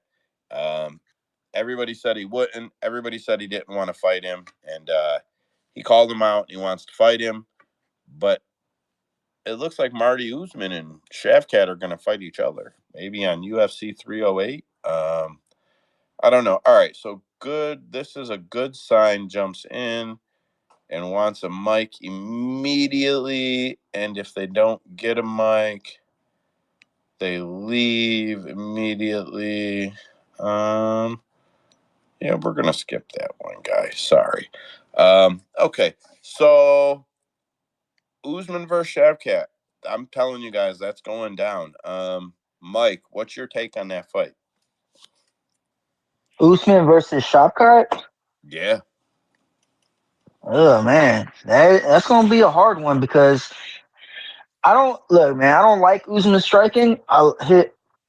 Speaker 1: Everybody said he wouldn't. Everybody said he didn't want to fight him, and he called him out. And he wants to fight him, but it looks like Marty Usman and Shavkat are going to fight each other, maybe on UFC 308. I don't know. All right, so good. This is a good sign. Jumps in and wants a mic immediately, and if they don't get a mic, they leave immediately. Yeah, we're gonna skip that one, guys. Sorry. Okay, so Usman versus Shavkat. I'm telling you guys, that's going down. Mike, what's your take on that fight?
Speaker 4: Usman versus Shavkat.
Speaker 1: Yeah.
Speaker 4: Oh man, that's gonna be a hard one because I don't like Usman striking.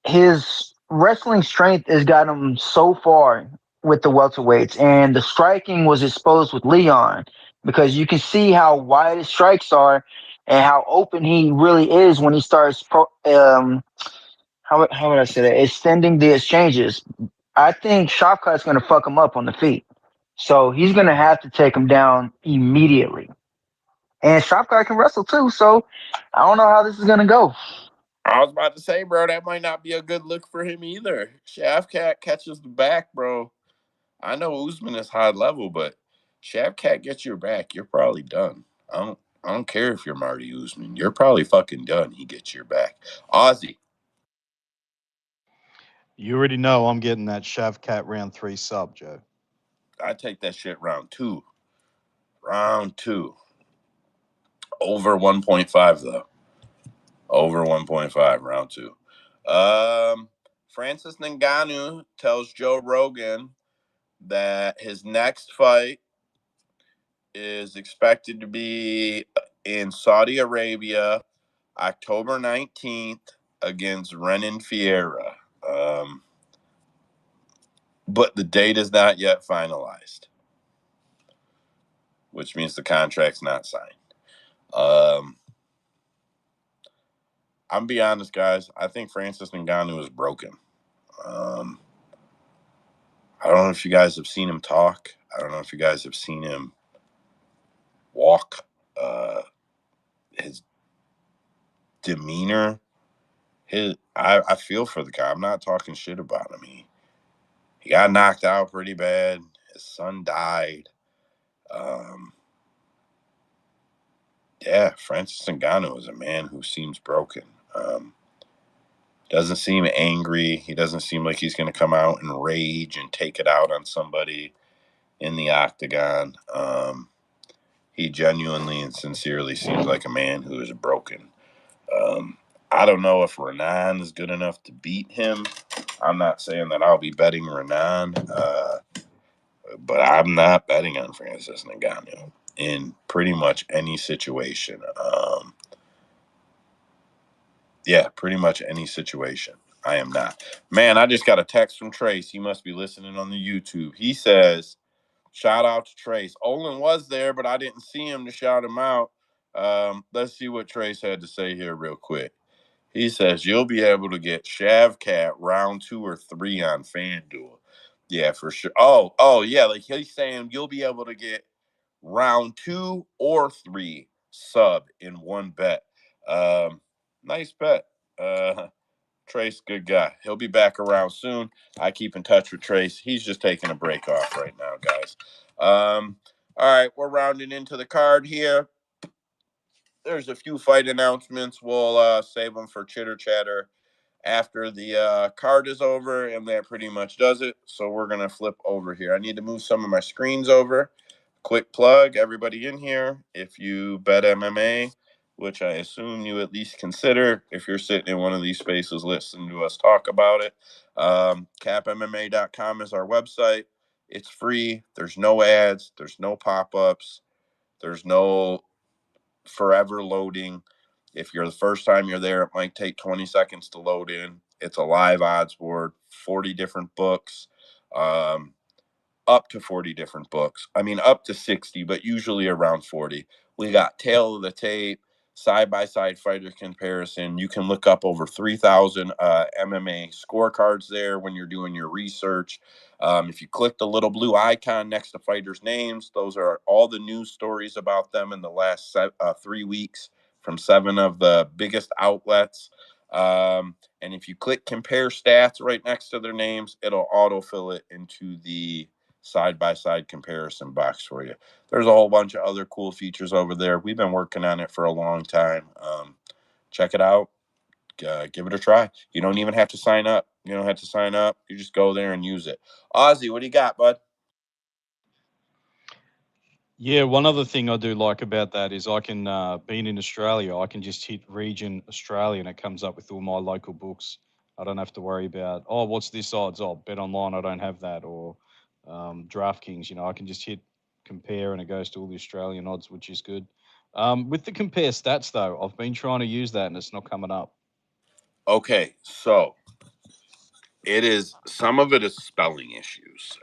Speaker 4: His wrestling strength has gotten him so far with the welterweights, and the striking was exposed with Leon because you can see how wide his strikes are and how open he really is when he starts how would I say that, extending the exchanges. I think Shavkat's going to fuck him up on the feet, so he's going to have to take him down immediately. And Shavkat can wrestle too, so I don't know how this is going to go.
Speaker 1: I was about to say, bro, that might not be a good look for him either. Shavkat catches the back, bro. I know Usman is high level, but Shavkat gets your back, you're probably done. I don't care if you're Marty Usman. You're probably fucking done. He gets your back. Ozzy.
Speaker 2: You already know I'm getting that Shavkat round 3 sub, Joe.
Speaker 1: I take that shit round 2. Round 2. Over 1.5 though. Over 1.5 round 2. Francis Ngannou tells Joe Rogan that his next fight is expected to be in Saudi Arabia, October 19th against Renan Fierra. But the date is not yet finalized, which means the contract's not signed. I'm gonna be honest, guys. I think Francis Ngannou is broken. I don't know if you guys have seen him talk. I don't know if you guys have seen him walk. His demeanor. I feel for the guy. I'm not talking shit about him. He got knocked out pretty bad. His son died. Yeah, Francis Ngannou is a man who seems broken. Doesn't seem angry. He doesn't seem like he's going to come out and rage and take it out on somebody in the octagon. He genuinely and sincerely seems like a man who is broken. I don't know if Renan is good enough to beat him. I'm not saying that I'll be betting Renan, but I'm not betting on Francis Ngannou in pretty much any situation. Yeah, pretty much any situation. I am not. Man, I just got a text from Trace. He must be listening on the YouTube. He says, Shout out to Trace. Olin was there, but I didn't see him to shout him out. Let's see what Trace had to say here real quick. He says you'll be able to get Shavkat round 2 or 3 on FanDuel. Yeah, for sure. Oh, yeah. Like he's saying you'll be able to get round 2 or 3 sub in one bet. Nice bet. Trace, good guy. He'll be back around soon. I keep in touch with Trace. He's just taking a break off right now, guys. All right, we're rounding into the card here. There's a few fight announcements. We'll save them for chitter chatter after the card is over, and that pretty much does it. So we're going to flip over here. I need to move some of my screens over. Quick plug, everybody in here, if you bet MMA, which I assume you at least consider if you're sitting in one of these spaces listening to us talk about it, capmma.com is our website. It's free. There's no ads. There's no pop-ups. There's no forever loading. If you're the first time you're there, it might take 20 seconds to load in. It's a live odds board, 40 different books, up to 40 different books. I mean, up to 60, but usually around 40. We got tail of the tape, side-by-side fighter comparison. You can look up over 3,000 MMA scorecards there when you're doing your research. If you click the little blue icon next to fighters' names, those are all the news stories about them in the last 3 weeks from 7 of the biggest outlets. And if you click compare stats right next to their names, it'll autofill it into the side-by-side comparison box for you. There's a whole bunch of other cool features over there. We've been working on it for a long time. Check it out. Give it a try. You don't even have to sign up. You don't have to sign up. You just go there and use it. Ozzy, what do you got, bud?
Speaker 2: Yeah, one other thing I do like about that is I can, being in Australia, I can just hit region Australia and it comes up with all my local books. I don't have to worry about, oh, what's this odds? Oh, Bet Online, I don't have that. Or DraftKings, I can just hit compare and it goes to all the Australian odds, which is good. With the compare stats, though, I've been trying to use that and it's not coming up.
Speaker 1: Okay, so some of it is spelling issues.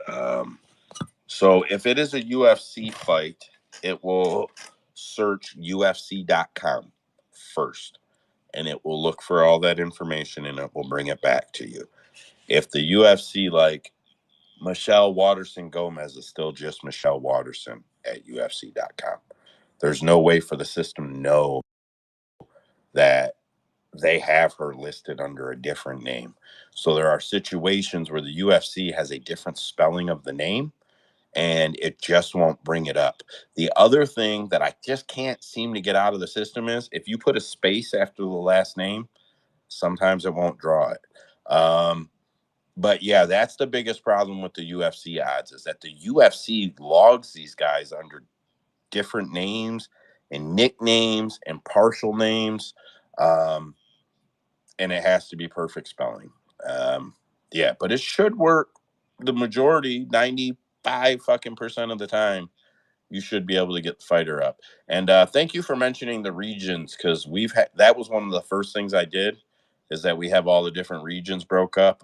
Speaker 1: So if it is a UFC fight, it will search UFC.com first, and it will look for all that information, and it will bring it back to you. If the UFC, like Michelle Waterson Gomez, is still just Michelle Waterson at UFC.com, there's no way for the system to know that they have her listed under a different name. So there are situations where the UFC has a different spelling of the name, and it just won't bring it up. The other thing that I just can't seem to get out of the system is if you put a space after the last name, sometimes it won't draw it. But yeah, that's the biggest problem with the UFC odds, is that the UFC logs these guys under different names and nicknames and partial names. And it has to be perfect spelling. Yeah, but it should work the majority, 95% of the time. You should be able to get the fighter up. And thank you for mentioning the regions, because that was one of the first things I did, is that we have all the different regions broke up.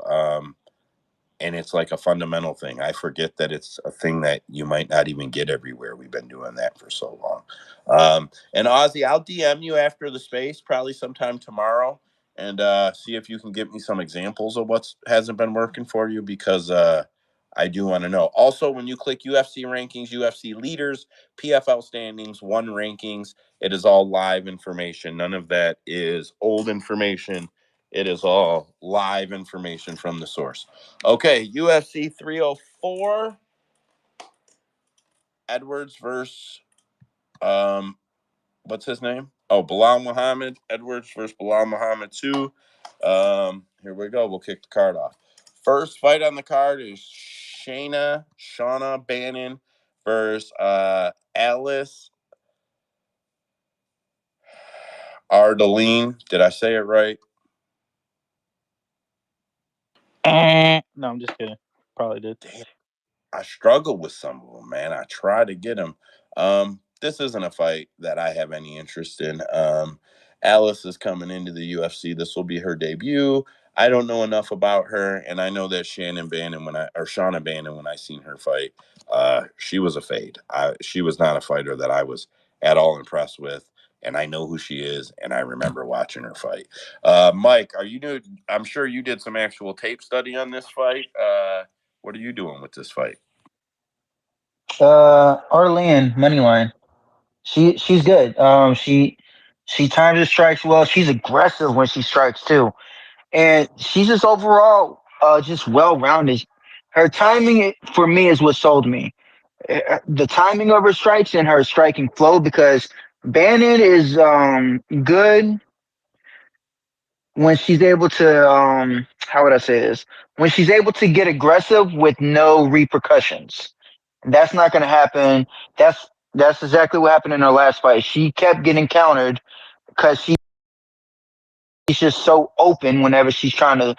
Speaker 1: And it's like a fundamental thing. I forget that it's a thing that you might not even get everywhere. We've been doing that for so long. And Ozzy, I'll DM you after the space, probably sometime tomorrow, and see if you can give me some examples of what hasn't been working for you, because I do want to know. Also, when you click UFC rankings, UFC leaders, PFL standings, one rankings, it is all live information. None of that is old information. It is all live information from the source. Okay, UFC 304. Edwards versus what's his name? Oh, Belal Muhammad. Edwards versus Belal Muhammad 2. Here we go. We'll kick the card off. First fight on the card is Shauna Bannon versus Alice Ardeline. Did I say it right?
Speaker 3: No, I'm just kidding. Probably did.
Speaker 1: Damn. I struggle with some of them, man. I try to get them. This isn't a fight that I have any interest in. Alice is coming into the UFC. This will be her debut. I don't know enough about her, and I know that Shauna Bannon, when I seen her fight, she was a fade. She was not a fighter that I was at all impressed with, and I know who she is, and I remember watching her fight. Mike, are you new? I'm sure you did some actual tape study on this fight. What are you doing with this fight?
Speaker 4: Arlene moneyline. She's good. She times her strikes well. She's aggressive when she strikes too, and she's just overall just well rounded. Her timing for me is what sold me. The timing of her strikes and her striking flow, because Bannon is good when she's able to how would I say this? When she's able to get aggressive with no repercussions. That's not going to happen. That's exactly what happened in her last fight. She kept getting countered because she's just so open whenever she's trying to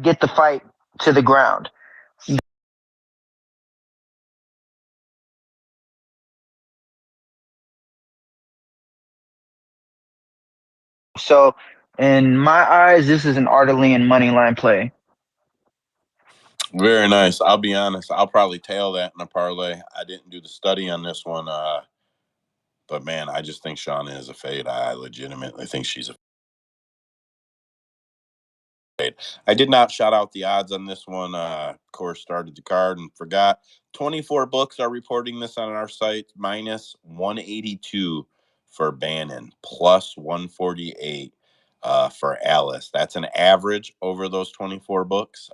Speaker 4: get the fight to the ground. So, in my eyes, this is an Artelian money line play.
Speaker 1: Very nice. I'll be honest. I'll probably tail that in a parlay. I didn't do the study on this one, but man, I just think Shauna is a fade. I legitimately think she's a fade. I did not shout out the odds on this one. Of course, started the card and forgot. 24 books are reporting this on our site. Minus 182 for Bannon, plus 148 for Alice. That's an average over those 24 books.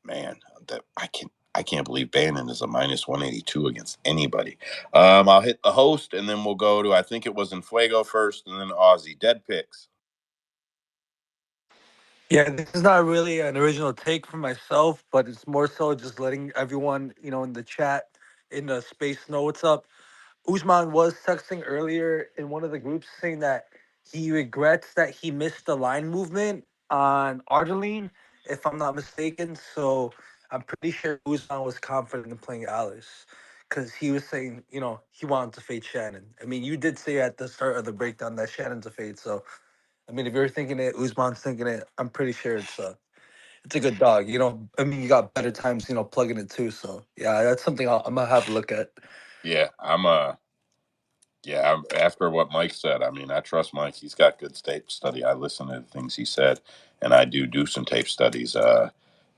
Speaker 1: Man, that I can't believe Bannon is a minus 182 against anybody. I'll hit the host, and then we'll go to, I think it was in Fuego first, and then Aussie. Dead picks.
Speaker 5: Yeah, this is not really an original take from myself, but it's more so just letting everyone, in the chat, in the space know what's up. Usman was texting earlier in one of the groups saying that he regrets that he missed the line movement on Ardeline, if I'm not mistaken. So I'm pretty sure Usman was confident in playing Alice because he was saying, he wanted to fade Shannon. I mean, you did say at the start of the breakdown that Shannon's a fade. So, I mean, if you're thinking it, Usman's thinking it, I'm pretty sure it's a good dog. I mean, you got better times, plugging it too. So, yeah, that's something I'm going to have a look at.
Speaker 1: Yeah, after what Mike said, I mean, I trust Mike. He's got good tape study. I listen to the things he said, and I do some tape studies.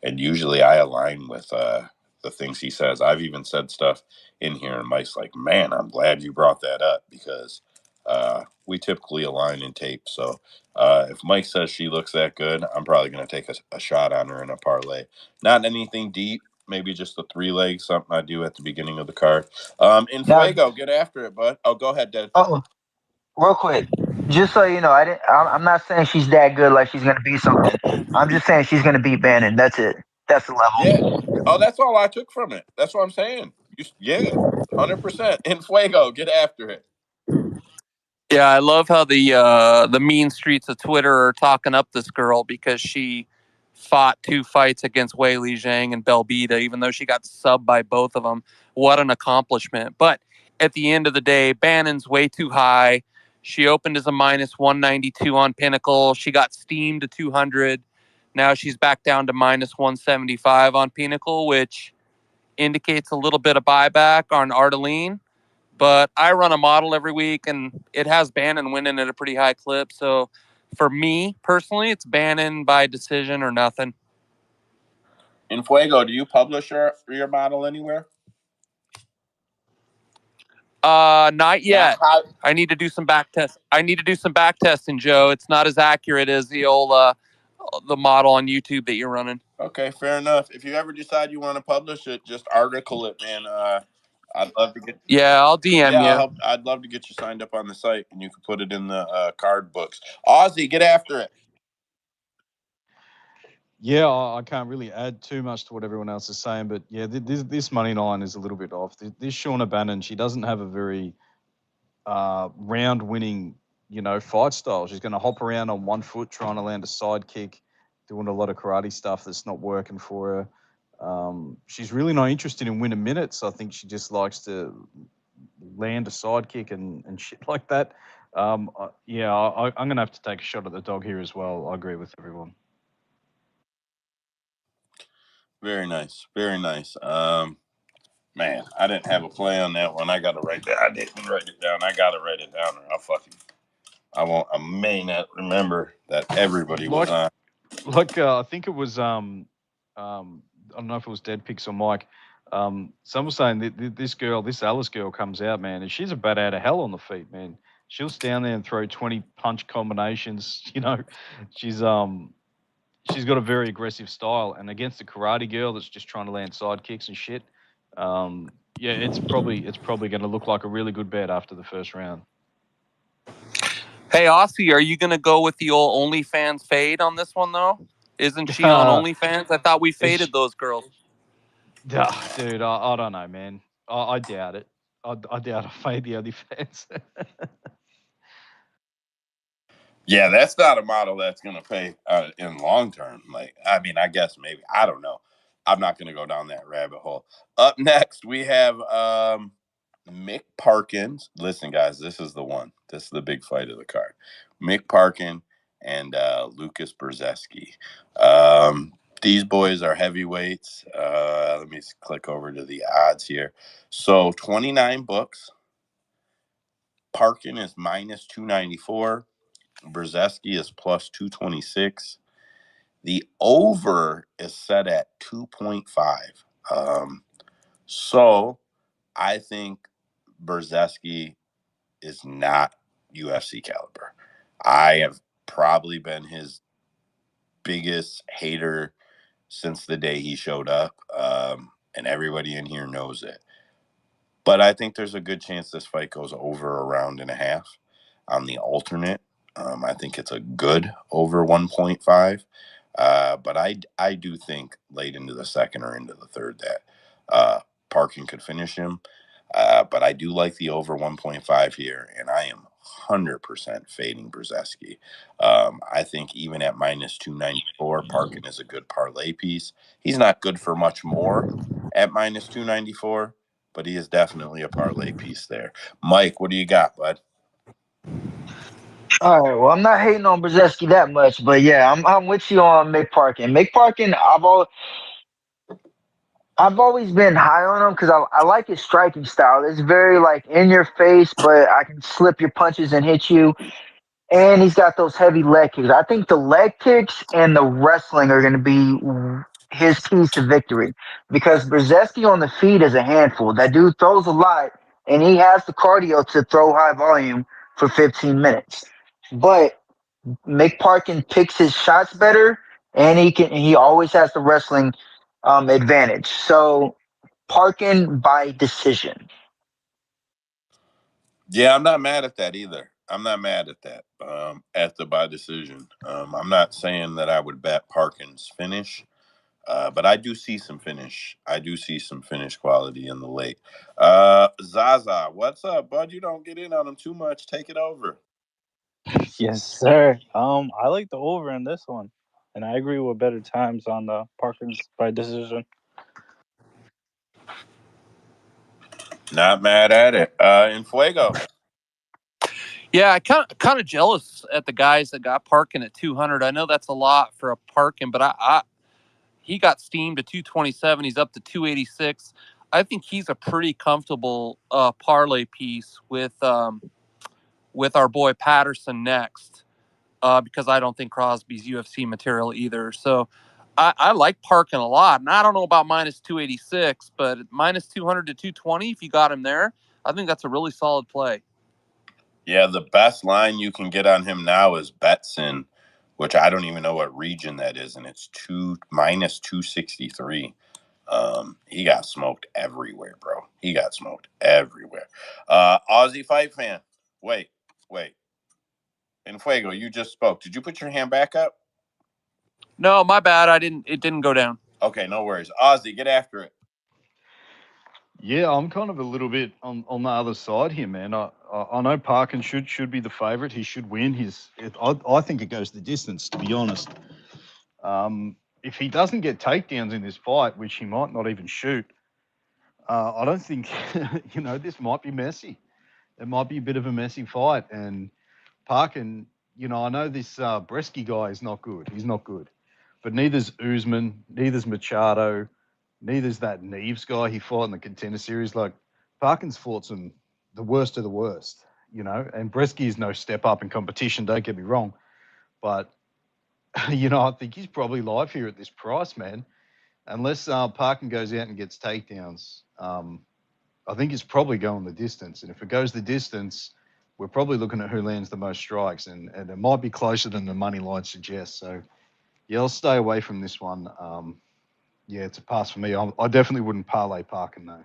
Speaker 1: And usually I align with the things he says. I've even said stuff in here, and Mike's like, "Man, I'm glad you brought that up because we typically align in tape." So if Mike says she looks that good, I'm probably going to take a shot on her in a parlay. Not anything deep. Maybe just a 3-leg, something I do at the beginning of the card. In
Speaker 4: Now,
Speaker 1: Fuego, get after it, bud. Oh, go ahead, Dad.
Speaker 4: oh, real quick, just so you know, I'm not saying she's that good, like she's gonna beat something. I'm just saying she's gonna beat Bannon. That's it. That's the
Speaker 1: Yeah.
Speaker 4: level.
Speaker 1: Oh, that's all I took from it. That's what I'm saying. Yeah, 100%. In Fuego, get after it.
Speaker 6: Yeah, I love how the mean streets of Twitter are talking up this girl because she fought 2 fights against Wei Li Zhang and Belbita, even though she got subbed by both of them. What an accomplishment! But at the end of the day, Bannon's way too high. She opened as a minus 192 on Pinnacle. She got steamed to 200. Now she's back down to minus 175 on Pinnacle, which indicates a little bit of buyback on Ardeline. But I run a model every week, and it has Bannon winning at a pretty high clip. So for me personally, it's Bannon by decision or nothing.
Speaker 1: In Fuego, do you publish your model anywhere?
Speaker 6: Not yet. I need to do some back test. I need to do some back testing, Joe. It's not as accurate as the old the model on YouTube that you're running.
Speaker 1: Okay, fair enough. If you ever decide you want to publish it, just article it, man. I'd love to get.
Speaker 6: Yeah, I'll DM you.
Speaker 1: I'd love to get you signed up on the site, and you can put it in the card books. Aussie, get after it.
Speaker 2: Yeah, I can't really add too much to what everyone else is saying, but yeah, this money line is a little bit off. This Shauna Bannon, she doesn't have a very round-winning, fight style. She's going to hop around on one foot, trying to land a side kick, doing a lot of karate stuff that's not working for her. She's really not interested in winning minutes. I think she just likes to land a side kick and shit like that. I'm going to have to take a shot at the dog here as well. I agree with everyone.
Speaker 1: Very nice. Very nice. Man, I didn't have a play on that one. I got to write that. I didn't write it down. I got to write it down, or I may not remember that everybody was on.
Speaker 2: I think it was I don't know if it was Dead Picks or Mike. Some was saying that this Alice girl comes out, man, and she's a bat out of hell on the feet, man. She'll stand there and throw 20 punch combinations. She's got a very aggressive style, and against a karate girl that's just trying to land side kicks and shit, it's probably going to look like a really good bet after the first round.
Speaker 6: Hey, Aussie, are you going to go with the old OnlyFans fade on this one, though? Isn't she on OnlyFans? I thought we faded those girls.
Speaker 2: Dude, I don't know, man. I doubt it. I doubt I fade the OnlyFans.
Speaker 1: Yeah, that's not a model that's going to pay in long term. I guess maybe. I don't know. I'm not going to go down that rabbit hole. Up next, we have Mick Parkin. Listen, guys, this is the one. This is the big fight of the card. Mick Parkin and Lukasz Brzeski. These boys are heavyweights. Let me click over to the odds here. So 29 books. Parkin is minus 294. Brzeski is plus 226. The over is set at 2.5. So I think Brzeski is not UFC caliber. I have probably been his biggest hater since the day he showed up, and everybody in here knows it. But I think there's a good chance this fight goes over a round and a half. On the alternate, I think it's a good over 1.5. But I do think late into the second or into the third that Parkin could finish him. But I do like the over 1.5 here, and I am 100% fading Brzeski. I think even at minus 294, Parkin is a good parlay piece. He's not good for much more at minus 294, but he is definitely a parlay piece there. Mike, what do you got, bud?
Speaker 4: All right. Well, I'm not hating on Brzeski that much, but yeah, I'm with you on Mick Parkin. Mick Parkin, I've always been high on him because I like his striking style. It's very like in your face, but I can slip your punches and hit you. And he's got those heavy leg kicks. I think the leg kicks and the wrestling are going to be his keys to victory because Brzeski on the feet is a handful. That dude throws a lot, and he has the cardio to throw high volume for 15 minutes. But Mick Parkin picks his shots better, and he always has the wrestling advantage. So Parkin by decision.
Speaker 1: Yeah, I'm not mad at that either. I'm not mad at that at the by decision. I'm not saying that I would bet Parkin's finish, but I do see some finish. I do see some finish quality in the late. Zaza, what's up, bud? You don't get in on him too much. Take it over.
Speaker 3: Yes, sir. I like the over in this one, and I agree with better times on the Parkins by decision.
Speaker 1: Not mad at it. In Fuego.
Speaker 6: Yeah, I kind of jealous at the guys that got Parkin at 200. I know that's a lot for a Parkin, but he got steamed to 227. He's up to 286. I think he's a pretty comfortable parlay piece with our boy Patterson next, because I don't think Crosby's UFC material either. So I like Parkin a lot, and I don't know about minus 286, but minus 200 to 220, if you got him there, I think that's a really solid play.
Speaker 1: Yeah, the best line you can get on him now is Betson, which I don't even know what region that is, and it's minus 263. He got smoked everywhere, bro. He got smoked everywhere. Aussie fight fan. Wait. In Fuego, you just spoke. Did you put your hand back up?
Speaker 6: No, my bad. It didn't go down.
Speaker 1: Okay, no worries. Aussie, get after it.
Speaker 2: Yeah, I'm kind of a little bit on the other side here, man. I know Parkin should be the favourite. He should win. I think it goes the distance, to be honest. If he doesn't get takedowns in this fight, which he might not even shoot, I don't think this might be messy. It might be a bit of a messy fight, and Parkin, I know this Brzeski guy is not good. He's not good. But neither's Usman, neither's Machado, neither's that Neves guy he fought in the Contender Series. Like, Parkin's fought the worst of the worst, and Brzeski is no step up in competition, don't get me wrong. But, I think he's probably live here at this price, man. Unless Parkin goes out and gets takedowns, I think it's probably going the distance. And if it goes the distance, we're probably looking at who lands the most strikes. And it might be closer than the money line suggests. So, yeah, I'll stay away from this one. Yeah, it's a pass for me. I definitely wouldn't parlay Parkin, though.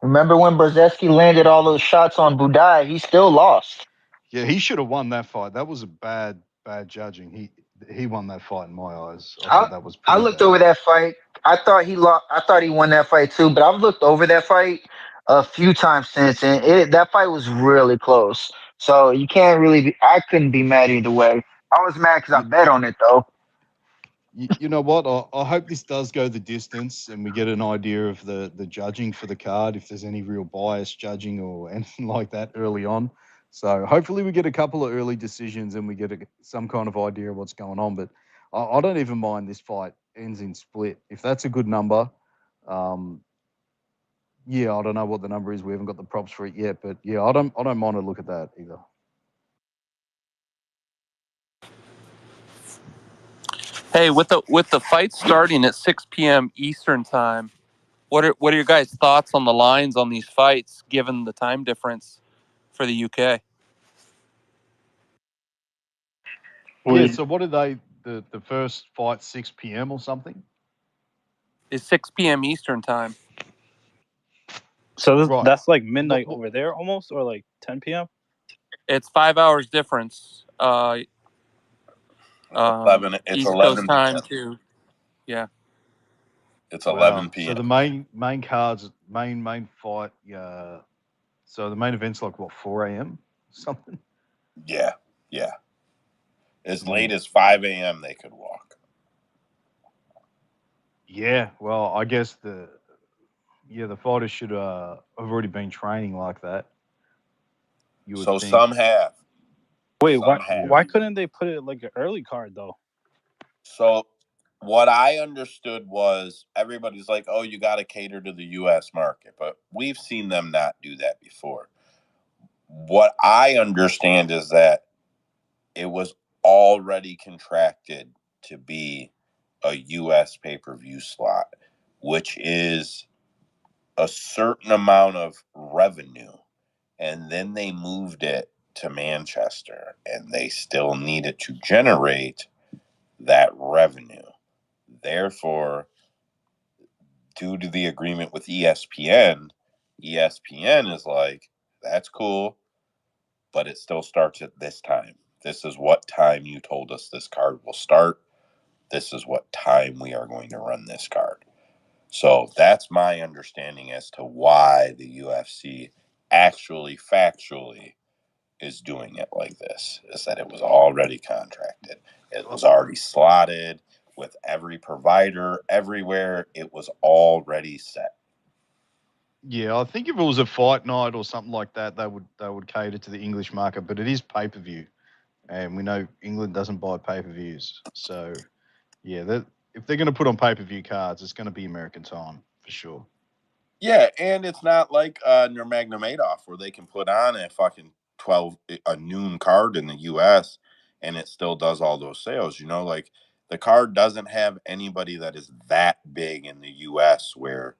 Speaker 4: Remember when Brzeski landed all those shots on Budai? He still lost.
Speaker 2: Yeah, he should have won that fight. That was a bad judging. He won that fight in my eyes. I thought that was
Speaker 4: I
Speaker 2: pretty
Speaker 4: looked
Speaker 2: bad.
Speaker 4: over that fight. I thought he lost. I thought he won that fight too. But I've looked over that fight a few times since, and that fight was really close. So you can't really. I couldn't be mad either way. I was mad because I bet on it though.
Speaker 2: You know what? I hope this does go the distance and we get an idea of the judging for the card, if there's any real bias judging or anything like that early on. So hopefully we get a couple of early decisions and we get some kind of idea of what's going on. But I don't even mind this fight ends in split. If that's a good number, yeah, I don't know what the number is. We haven't got the props for it yet. But yeah, I don't mind a look at that either.
Speaker 6: Hey, with the fight starting at 6 p.m. Eastern time, what are your guys' thoughts on the lines on these fights, given the time difference for the UK?
Speaker 2: Yeah. So what are they? The first fight 6 p.m. or something?
Speaker 6: It's 6 p.m. Eastern time.
Speaker 3: So
Speaker 2: Right.
Speaker 3: that's like midnight over there almost, or like 10 p.m.?
Speaker 6: It's 5 hours difference.
Speaker 1: 11. It's
Speaker 6: East
Speaker 1: 11
Speaker 6: Coast time
Speaker 1: p.m.
Speaker 6: too. Yeah.
Speaker 1: It's 11 p.m.
Speaker 2: So the main cards, main fight. So the main event's like what, 4 a.m. something?
Speaker 1: Yeah. As late as 5 a.m. they could walk.
Speaker 2: Yeah. Well, I guess the fighters should have already been training like that. You would think.
Speaker 1: Some have.
Speaker 3: Wait,
Speaker 1: Some have.
Speaker 3: why couldn't they put it like an early card though?
Speaker 1: So what I understood was everybody's like, oh, you got to cater to the U.S. market. But we've seen them not do that before. What I understand is that it was already contracted to be a U.S. pay-per-view slot, which is a certain amount of revenue. And then they moved it to Manchester, and they still needed to generate that revenue. Therefore, due to the agreement with ESPN is like, that's cool, but it still starts at this time. This is what time you told us this card will start. This is what time we are going to run this card. So that's my understanding as to why the UFC actually factually is doing it like this, is that it was already contracted. It was already slotted with every provider everywhere. It was already set.
Speaker 2: Yeah, I think if it was a fight night or something like that, they would cater to the English market. But it is pay-per-view, and we know England doesn't buy pay-per-views. So yeah, if they're going to put on pay-per-view cards, it's going to be American time for sure.
Speaker 1: Yeah, and it's not like Nurmagomedov where they can put on a noon card in the U.S. and it still does all those sales. Like the card doesn't have anybody that is that big in the U.S. where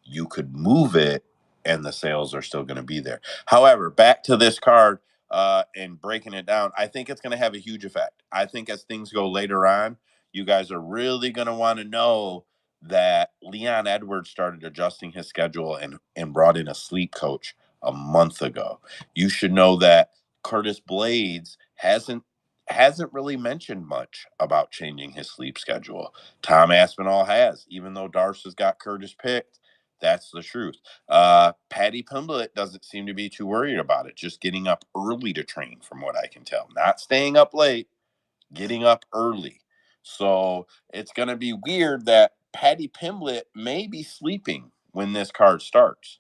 Speaker 1: you could move it and the sales are still going to be there. However, back to this card and breaking it down, I think it's going to have a huge effect. I think as things go later on, you guys are really going to want to know that Leon Edwards started adjusting his schedule and brought in a sleep coach a month ago. You should know that Curtis Blaydes hasn't really mentioned much about changing his sleep schedule. Tom Aspinall has, even though Darce has got Curtis picked. That's the truth. Paddy Pimblett doesn't seem to be too worried about it, just getting up early to train, from what I can tell. Not staying up late, getting up early. So it's going to be weird that Paddy Pimblett may be sleeping when this card starts.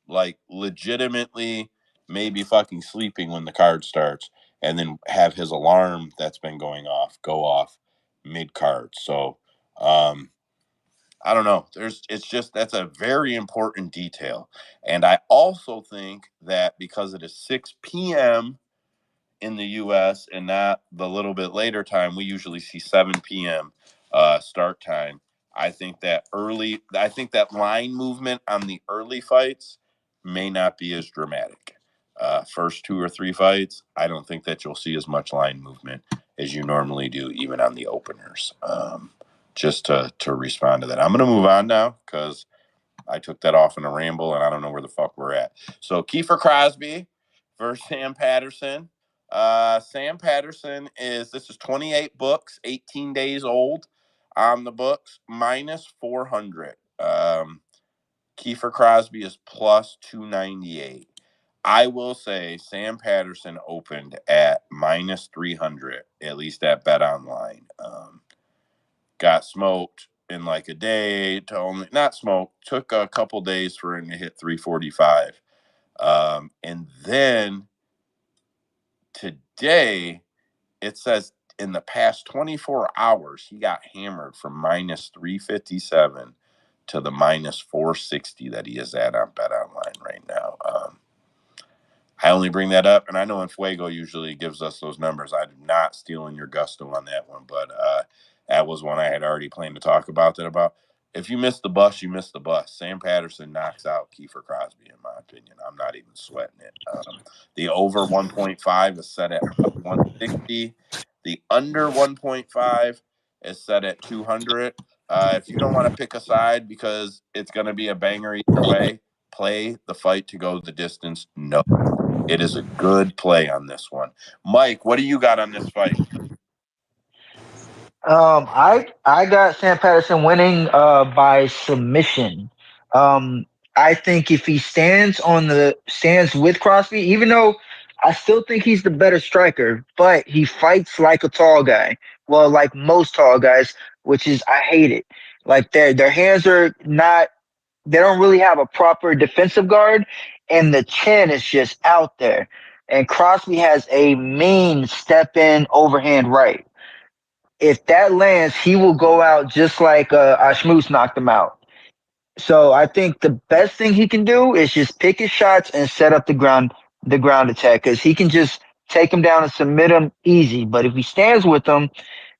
Speaker 1: Like legitimately maybe fucking sleeping when the card starts, and then have his alarm that's been going off go off mid card. So I don't know. That's a very important detail. And I also think that because it is 6 p.m. in the U.S. and not the little bit later time, we usually see 7 p.m. Start time. I think that line movement on the early fights may not be as dramatic. First 2 or 3 fights, I don't think that you'll see as much line movement as you normally do, even on the openers. Just to respond to that, I'm going to move on now because I took that off in a ramble and I don't know where the fuck we're at. So Kiefer Crosbie versus Sam Patterson. Sam Patterson this is 28 books, 18 days old on the books, minus 400. Kiefer Crosbie is plus 298. I will say Sam Patterson opened at minus 300, at least at Bet Online. Got smoked in like a day to only, not smoked, took a couple days for him to hit 345. And then today, it says in the past 24 hours, he got hammered from minus 357 to the minus 460 that he is at on Bet Online right now. I only bring that up, and I know Enfuego usually gives us those numbers. I'm not stealing your gusto on that one, but that was one I had already planned to talk about. If you miss the bus, you miss the bus. Sam Patterson knocks out Kiefer Crosbie, in my opinion. I'm not even sweating it. The over 1.5 is set at 160. The under 1.5 is set at 200. If you don't want to pick a side because it's going to be a banger either way, play the fight to go the distance. No. It is a good play on this one. Mike, what do you got on this fight?
Speaker 4: I got Sam Patterson winning by submission. I think if he stands with Crosby, even though I still think he's the better striker, but he fights like a tall guy. Well, like most tall guys, which is I hate it. Like their hands are not, they don't really have a proper defensive guard, and the chin is just out there. And Crosby has a mean step in overhand right. If that lands, he will go out just like Ashmoose knocked him out. So I think the best thing he can do is just pick his shots and set up the ground attack, because he can just take him down and submit him easy. But if he stands with him,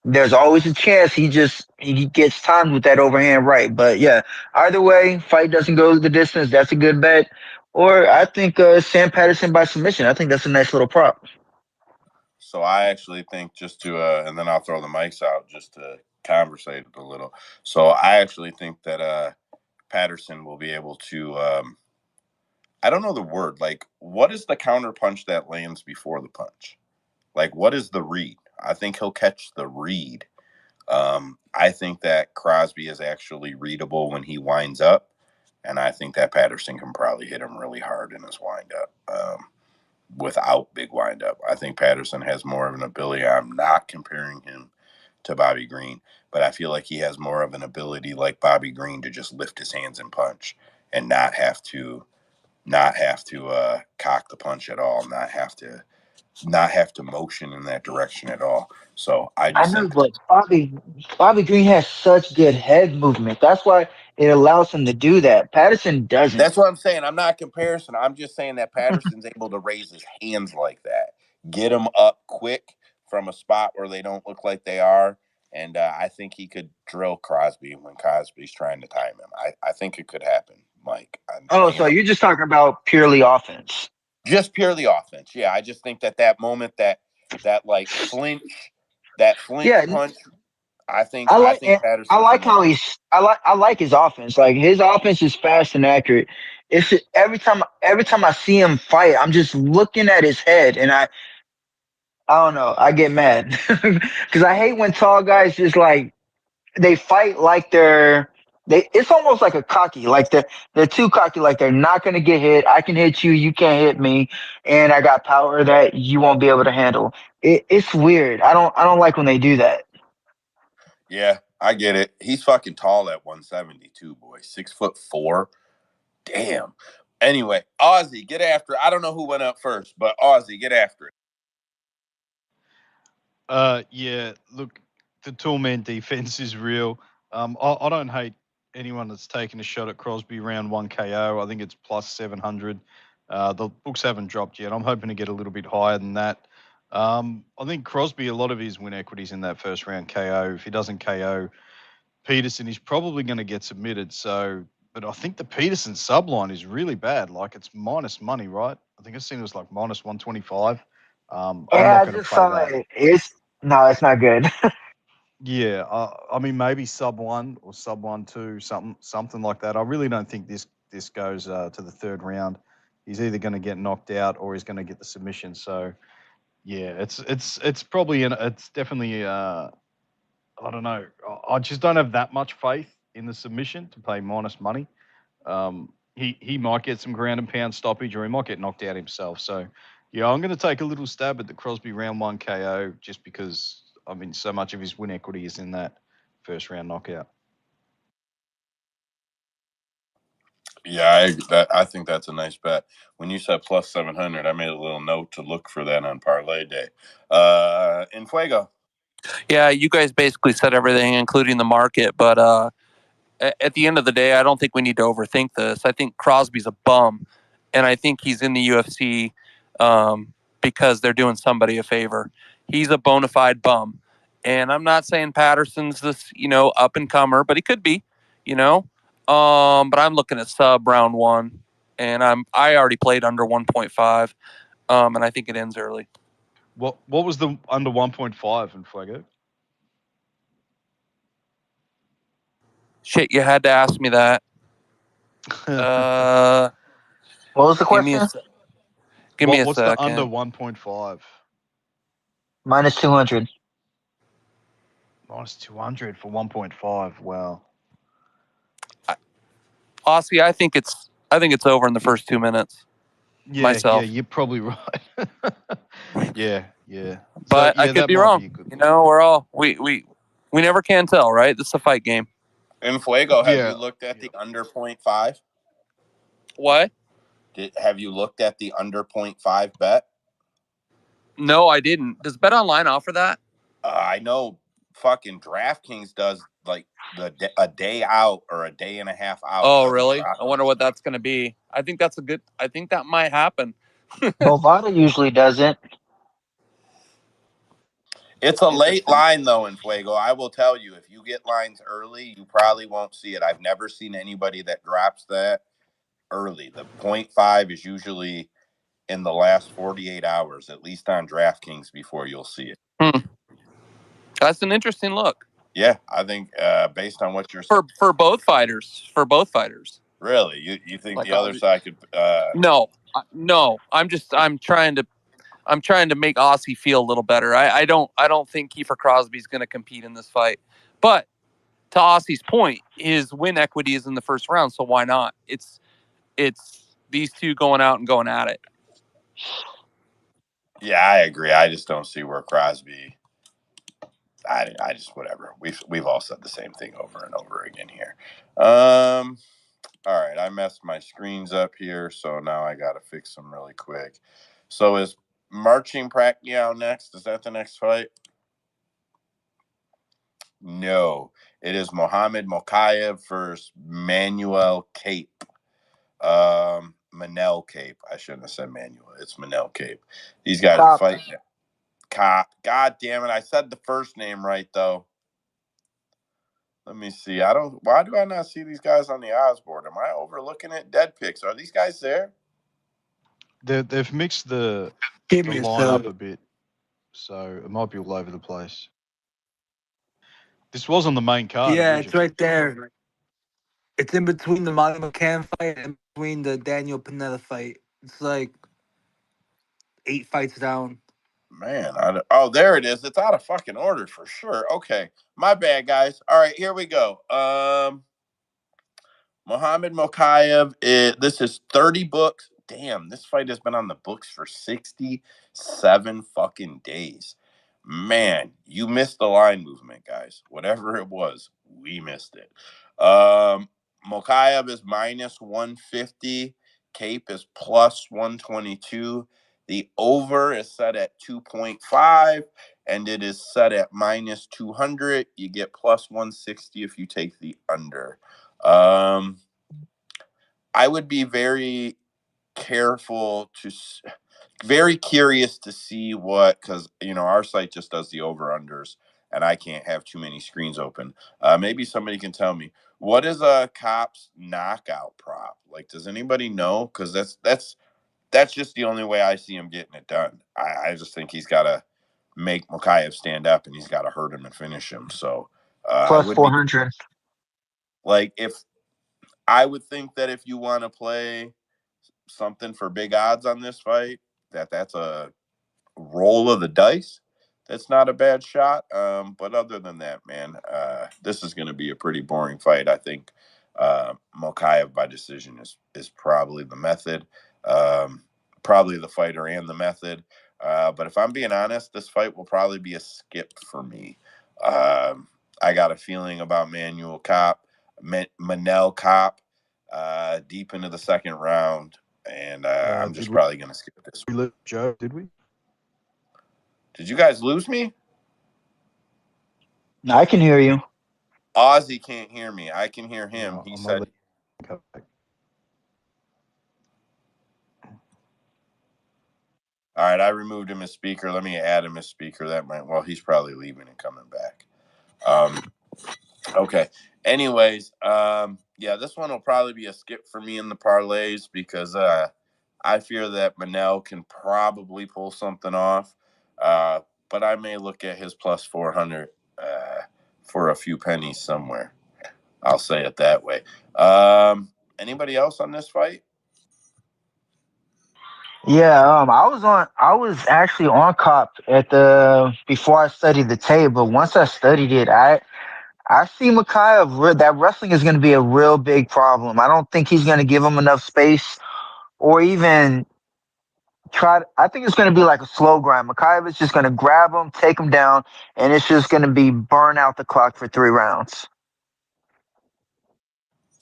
Speaker 4: there's always a chance he gets timed with that overhand right. But yeah, either way, fight doesn't go the distance. That's a good bet. Or I think Sam Patterson by submission. I think that's a nice little prop.
Speaker 1: So I actually think and then I'll throw the mics out just to conversate a little. So I actually think that Patterson will be able to, I don't know the word. Like, what is the counter punch that lands before the punch? Like, what is the read? I think he'll catch the read. I think that Crosby is actually readable when he winds up. And I think that Patterson can probably hit him really hard in his windup without big windup. I think Patterson has more of an ability. I'm not comparing him to Bobby Green, but I feel like he has more of an ability like Bobby Green to just lift his hands and punch and not have to cock the punch at all, not have to motion in that direction at all. So I
Speaker 4: I
Speaker 1: just
Speaker 4: know,
Speaker 1: think
Speaker 4: but Bobby Green has such good head movement. That's why it allows him to do that. Patterson doesn't.
Speaker 1: that's what I'm saying. I'm not comparison. I'm just saying that Patterson's able to raise his hands like that, get them up quick from a spot where they don't look like they are. And I think he could drill Crosby when Crosby's trying to time him. I think it could happen, Mike.
Speaker 4: Oh, so you're just talking about purely offense.
Speaker 1: Just purely offense. Yeah, I just think that moment that like flinch
Speaker 4: Yeah,
Speaker 1: punch.
Speaker 4: I
Speaker 1: I
Speaker 4: like
Speaker 1: think
Speaker 4: I
Speaker 1: Patterson
Speaker 4: like
Speaker 1: can win.
Speaker 4: how I like his offense. Like his offense is fast and accurate. It's just, every time I see him fight, I'm just looking at his head, and I don't know. I get mad because I hate when tall guys just like they fight like it's almost like a cocky, like they're too cocky, like they're not gonna get hit. I can hit you, you can't hit me, and I got power that you won't be able to handle. It's weird. I don't like when they do that.
Speaker 1: Yeah, I get it. He's fucking tall at 172, boy. 6'4". Damn. Anyway, Aussie, get after it. I don't know who went up first, but Aussie, get after it.
Speaker 2: Yeah, look, the two-man defense is real. I don't hate anyone that's taken a shot at Crosbie round 1 KO. I think it's plus 700. The books haven't dropped yet. I'm hoping to get a little bit higher than that. I think Crosbie, a lot of his win equities in that first round KO. If he doesn't KO Peterson, he's probably going to get submitted. So, but I think the Peterson subline is really bad. Like it's minus money, right? I think I've seen it was like minus 125. I'm
Speaker 4: Yeah,
Speaker 2: not
Speaker 4: I
Speaker 2: going to
Speaker 4: just
Speaker 2: play
Speaker 4: saw
Speaker 2: that.
Speaker 4: it. It's not good.
Speaker 2: Yeah, I mean maybe sub 1 or sub 1-2, something like that. I really don't think this goes to the third round. He's either going to get knocked out or he's going to get the submission. So yeah, it's probably it's definitely I don't know. I just don't have that much faith in the submission to pay minus money. He might get some ground and pound stoppage or he might get knocked out himself. So yeah, I'm going to take a little stab at the Crosbie round 1 KO just because I mean so much of his win equity is in that first round knockout.
Speaker 1: Yeah, I think that's a nice bet. When you said plus 700, I made a little note to look for that on parlay day. In Fuego.
Speaker 6: Yeah, you guys basically said everything, including the market. But at the end of the day, I don't think we need to overthink this. I think Crosby's a bum, and I think he's in the UFC because they're doing somebody a favor. He's a bona fide bum, and I'm not saying Patterson's this up and comer, but he could be, you know. But I'm looking at sub round 1, and I already played under 1.5, and I think it ends early.
Speaker 2: What was the under 1.5 in Fuego?
Speaker 6: Shit, you had to ask me that.
Speaker 4: What was the
Speaker 6: Give me a
Speaker 4: question?
Speaker 6: give me a
Speaker 2: What's the under
Speaker 6: second.
Speaker 2: 1.5?
Speaker 4: Minus 200.
Speaker 2: Minus 200 for 1.5. Wow.
Speaker 6: Aussie, I think it's over in the first 2 minutes.
Speaker 2: Yeah,
Speaker 6: myself.
Speaker 2: you're probably right. yeah.
Speaker 6: But
Speaker 2: So
Speaker 6: I
Speaker 2: yeah,
Speaker 6: could
Speaker 2: that
Speaker 6: be
Speaker 2: might
Speaker 6: wrong.
Speaker 2: be a good.
Speaker 6: We're all we never can tell, right? This is a fight game.
Speaker 1: In Fuego, have
Speaker 2: Yeah.
Speaker 1: you looked at the under 0.5?
Speaker 6: What?
Speaker 1: Have you looked at the under 0.5 bet?
Speaker 6: No, I didn't. Does Bet Online offer that?
Speaker 1: I know fucking DraftKings does like a day out or a day and a half out.
Speaker 6: Oh,
Speaker 1: They'll be
Speaker 6: really? I
Speaker 1: dropping
Speaker 6: wonder
Speaker 1: it.
Speaker 6: what that's going to be. I think that might happen.
Speaker 4: Bovada usually doesn't.
Speaker 1: It's a late
Speaker 6: Interesting.
Speaker 1: line though in Fuego. I will tell you, if you get lines early, you probably won't see it. I've never seen anybody that drops that early. The 0.5 is usually in the last 48 hours, at least on DraftKings, before you'll see it.
Speaker 6: That's an interesting look.
Speaker 1: Yeah, I think based on what you're
Speaker 6: saying. For both fighters.
Speaker 1: Really? You think like the other side could
Speaker 6: No. I'm trying to make Aussie feel a little better. I don't think Kiefer Crosby's going to compete in this fight. But to Aussie's point, his win equity is in the first round, so why not? It's these two going out and going at it.
Speaker 1: Yeah, I agree. I just don't see where Crosby. I just whatever. We've all said the same thing over and over again here. All right, I messed my screens up here, so now I got to fix them really quick. So is Marching Pacquiao next? Is that the next fight? No, it is Mohamed Mokaev versus Manuel Kape. Manel Kape. I shouldn't have said Manuel. It's Manel Kape. These guys are fighting. God damn it! I said the first name right though. Let me see. Why do I not see these guys on the odds board? Am I overlooking it? Dead picks. Are these guys there?
Speaker 2: They've mixed the line up a bit, so it might be all over the place. This was on the main card.
Speaker 5: Yeah,
Speaker 2: originally.
Speaker 5: it's right there. It's in between the Molly McCann fight and between the Daniel Pineda fight. It's like 8 fights down.
Speaker 1: Man, there it is. It's out of fucking order for sure. Okay, my bad, guys. All right, here we go. Mohamed Mokaev. This is 30 books. Damn, this fight has been on the books for 67 fucking days. Man, you missed the line movement, guys. Whatever it was, we missed it. Mokaev is minus 150. Kape is plus 122. The over is set at 2.5, and it is set at minus 200. You get plus 160 if you take the under. I would be very very curious to see what, because our site just does the over unders, and I can't have too many screens open. Maybe somebody can tell me what is a Cop's knockout prop. Like, does anybody know? Because that's just the only way I see him getting it done. I just think he's got to make Mokaev stand up, and he's got to hurt him and finish him. So I
Speaker 4: Plus
Speaker 1: would be
Speaker 4: 400.
Speaker 1: like, I would think that if you want to play something for big odds on this fight, that's a roll of the dice. That's not a bad shot. But other than that, man, this is going to be a pretty boring fight. I think Mokaev by decision is probably the method, probably the fighter and the method. But if I'm being honest, this fight will probably be a skip for me. I got a feeling about Manel Kape deep into the second round, and I'm just probably going to skip this.
Speaker 2: We lose Joe, did we?
Speaker 1: Did you guys lose me?
Speaker 4: No, I can hear you.
Speaker 1: Ozzy can't hear me. I can hear him.
Speaker 2: No,
Speaker 1: He
Speaker 2: I'm
Speaker 1: said,
Speaker 2: not
Speaker 1: all right, I removed him as speaker. Let me add him as speaker. He's probably leaving and coming back. Okay. Anyways, yeah, this one will probably be a skip for me in the parlays because I fear that Manel can probably pull something off. But I may look at his plus 400 for a few pennies somewhere. I'll say it that way. Anybody else on this fight?
Speaker 4: Yeah, I was actually on Cop before I studied the tape, but once I studied it, I see Mokaev. That wrestling is going to be a real big problem. I don't think he's going to give him enough space or even try. I think it's going to be like a slow grind. Mokaev is just going to grab him, take him down, and it's just going to be burn out the clock for 3 rounds.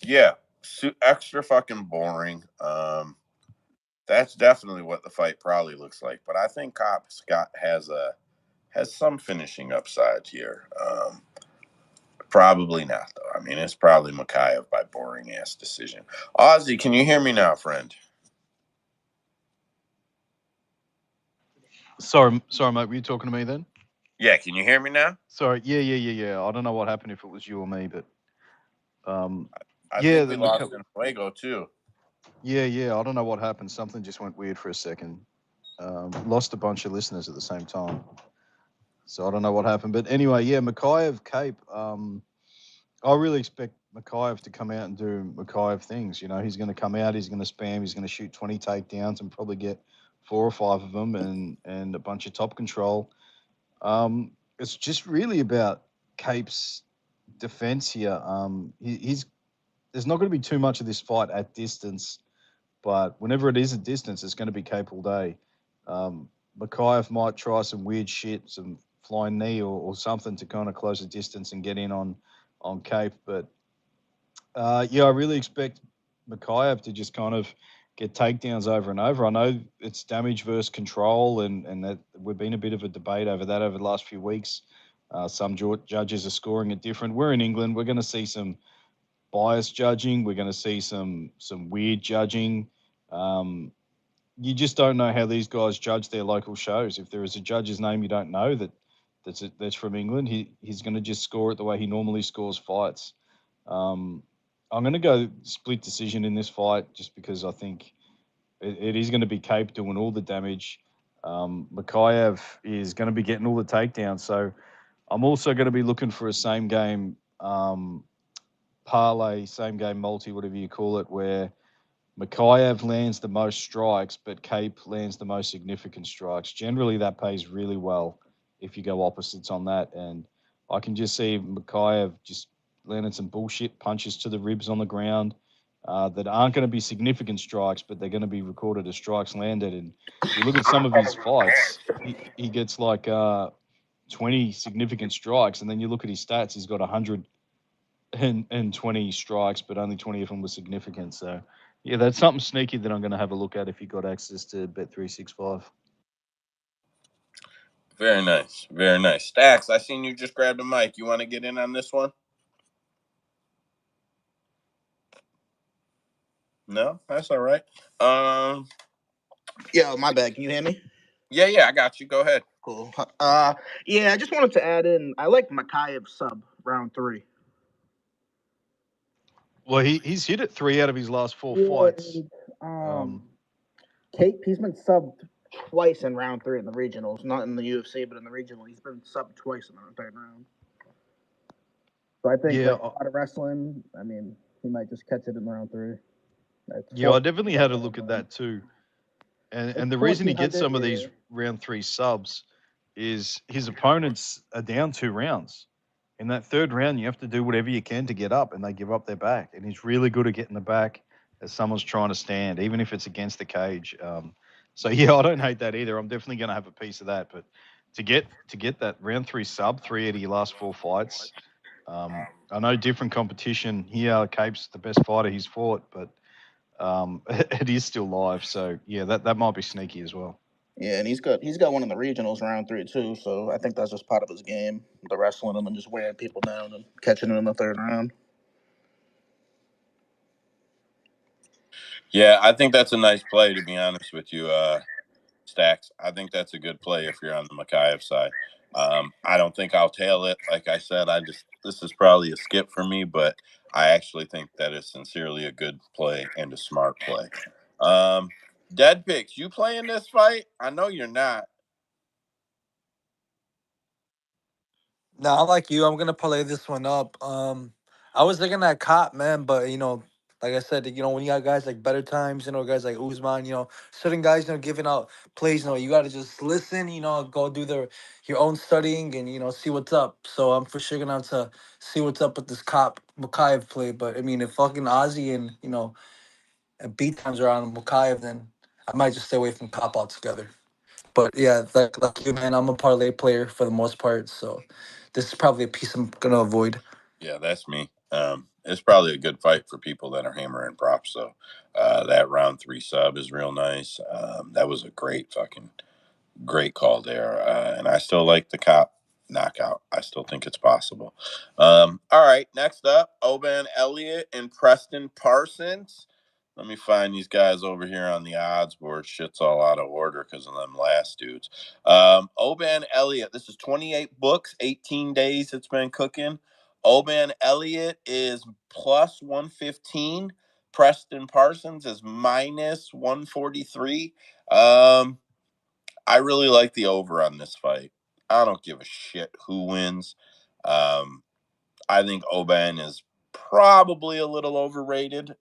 Speaker 1: Yeah, extra fucking boring. That's definitely what the fight probably looks like. But I think Scott has some finishing upside here. Probably not though. I mean, it's probably Mokaev by boring ass decision. Ozzy, can you hear me now, friend?
Speaker 2: Sorry, mate. Were you talking to me then?
Speaker 1: Yeah, can you hear me now?
Speaker 2: Sorry. Yeah. I don't know what happened if it was you or me, but
Speaker 1: I think we lost in Fuego too.
Speaker 2: Yeah. I don't know what happened. Something just went weird for a second. Lost a bunch of listeners at the same time. So I don't know what happened. But anyway, yeah, Mokaev, Cape. I really expect Mokaev to come out and do Mokaev things. He's going to come out, he's going to spam, he's going to shoot 20 takedowns and probably get 4 or 5 of them and a bunch of top control. It's just really about Cape's defense here. There's not going to be too much of this fight at distance, but whenever it is at distance, it's going to be Cape all day. Mokaev might try some weird shit, some flying knee or something to kind of close the distance and get in on Cape. But yeah, I really expect Mokaev to just kind of get takedowns over and over. I know it's damage versus control, and that we've been a bit of a debate over that over the last few weeks. Some judges are scoring it different. We're in England. We're going to see some biased judging. We're going to see some weird judging. You just don't know how these guys judge their local shows. If there is a judge's name you don't know that's from England, he's going to just score it the way he normally scores fights. I'm going to go split decision in this fight just because I think it is going to be Cape doing all the damage. Mokaev is going to be getting all the takedowns. So I'm also going to be looking for a same game parlay, same game multi, whatever you call it, where Mokaev lands the most strikes, but Cape lands the most significant strikes. Generally, that pays really well if you go opposites on that. And I can just see Mokaev just landing some bullshit punches to the ribs on the ground that aren't going to be significant strikes, but they're going to be recorded as strikes landed. And you look at some of his fights, he gets like 20 significant strikes, and then you look at his stats, he's got 120 strikes, but only 20 of them were significant. So Yeah, that's something sneaky that I'm going to have a look at if you got access to Bet365.
Speaker 1: Very nice. Very nice. Stacks, I seen you just grabbed a mic. You want to get in on this one? No? That's all right.
Speaker 7: Yeah, my bad. Can you hear me?
Speaker 1: Yeah, I got you. Go ahead.
Speaker 7: Cool. Yeah, I just wanted to add in. I like Mokaev sub round 3.
Speaker 2: Well, he's hit it 3 out of his last 4
Speaker 7: Yeah,
Speaker 2: fights.
Speaker 7: and Cape, he's been subbed twice in round 3 in the regionals, not in the UFC, but in the regional, he's been subbed twice in the third round. So I think
Speaker 2: Yeah,
Speaker 7: like a lot of wrestling. I mean, he might just catch it in round 3.
Speaker 2: yeah, I definitely had a look at that too. And the reason he gets some of these round 3 subs is his opponents are down 2 rounds. In that third round, you have to do whatever you can to get up, and they give up their back. And he's really good at getting the back as someone's trying to stand, even if it's against the cage. So yeah, I don't hate that either. I'm definitely going to have a piece of that. But to get that round 3 sub, 3 out of your last 4 fights. I know different competition here. Cape's the best fighter he's fought, but it is still live. So yeah, that might be sneaky as well.
Speaker 7: Yeah, and he's got one in the regionals round 3 too. So I think that's just part of his game, the wrestling them and just wearing people down and catching them in the third round.
Speaker 1: Yeah, I think that's a nice play, to be honest with you, Stacks. I think that's a good play if you're on the Mokaev side. I don't think I'll tail it. Like I said, this is probably a skip for me, but I actually think that is sincerely a good play and a smart play. Dead Picks, you playing this fight? I know you're not.
Speaker 5: No, I'm like you. I'm gonna parlay this one up. I was looking at Cop, man, but like I said, when you got guys like Better Times, guys like Usman, certain guys, giving out plays, you gotta just listen, go do your own studying and see what's up. So I'm for sure gonna have to see what's up with this Cop Mokaev play. But I mean, if fucking Ozzy and and beat times are on Mokaev, then I might just stay away from Cop altogether. But yeah, like you, man, I'm a parlay player for the most part, so this is probably a piece I'm gonna avoid.
Speaker 1: Yeah, that's me. It's probably a good fight for people that are hammering props. So that round 3 sub is real nice. That was a great call there. And I still like the Cop knockout. I still think it's possible. All right, next up, Oban Elliott and Preston Parsons. Let me find these guys over here on the odds board. Shit's all out of order because of them last dudes. Oban Elliott, this is 28 books, 18 days it's been cooking. Oban Elliott is plus 115. Preston Parsons is minus 143. I really like the over on this fight. I don't give a shit who wins. I think Oban is probably a little overrated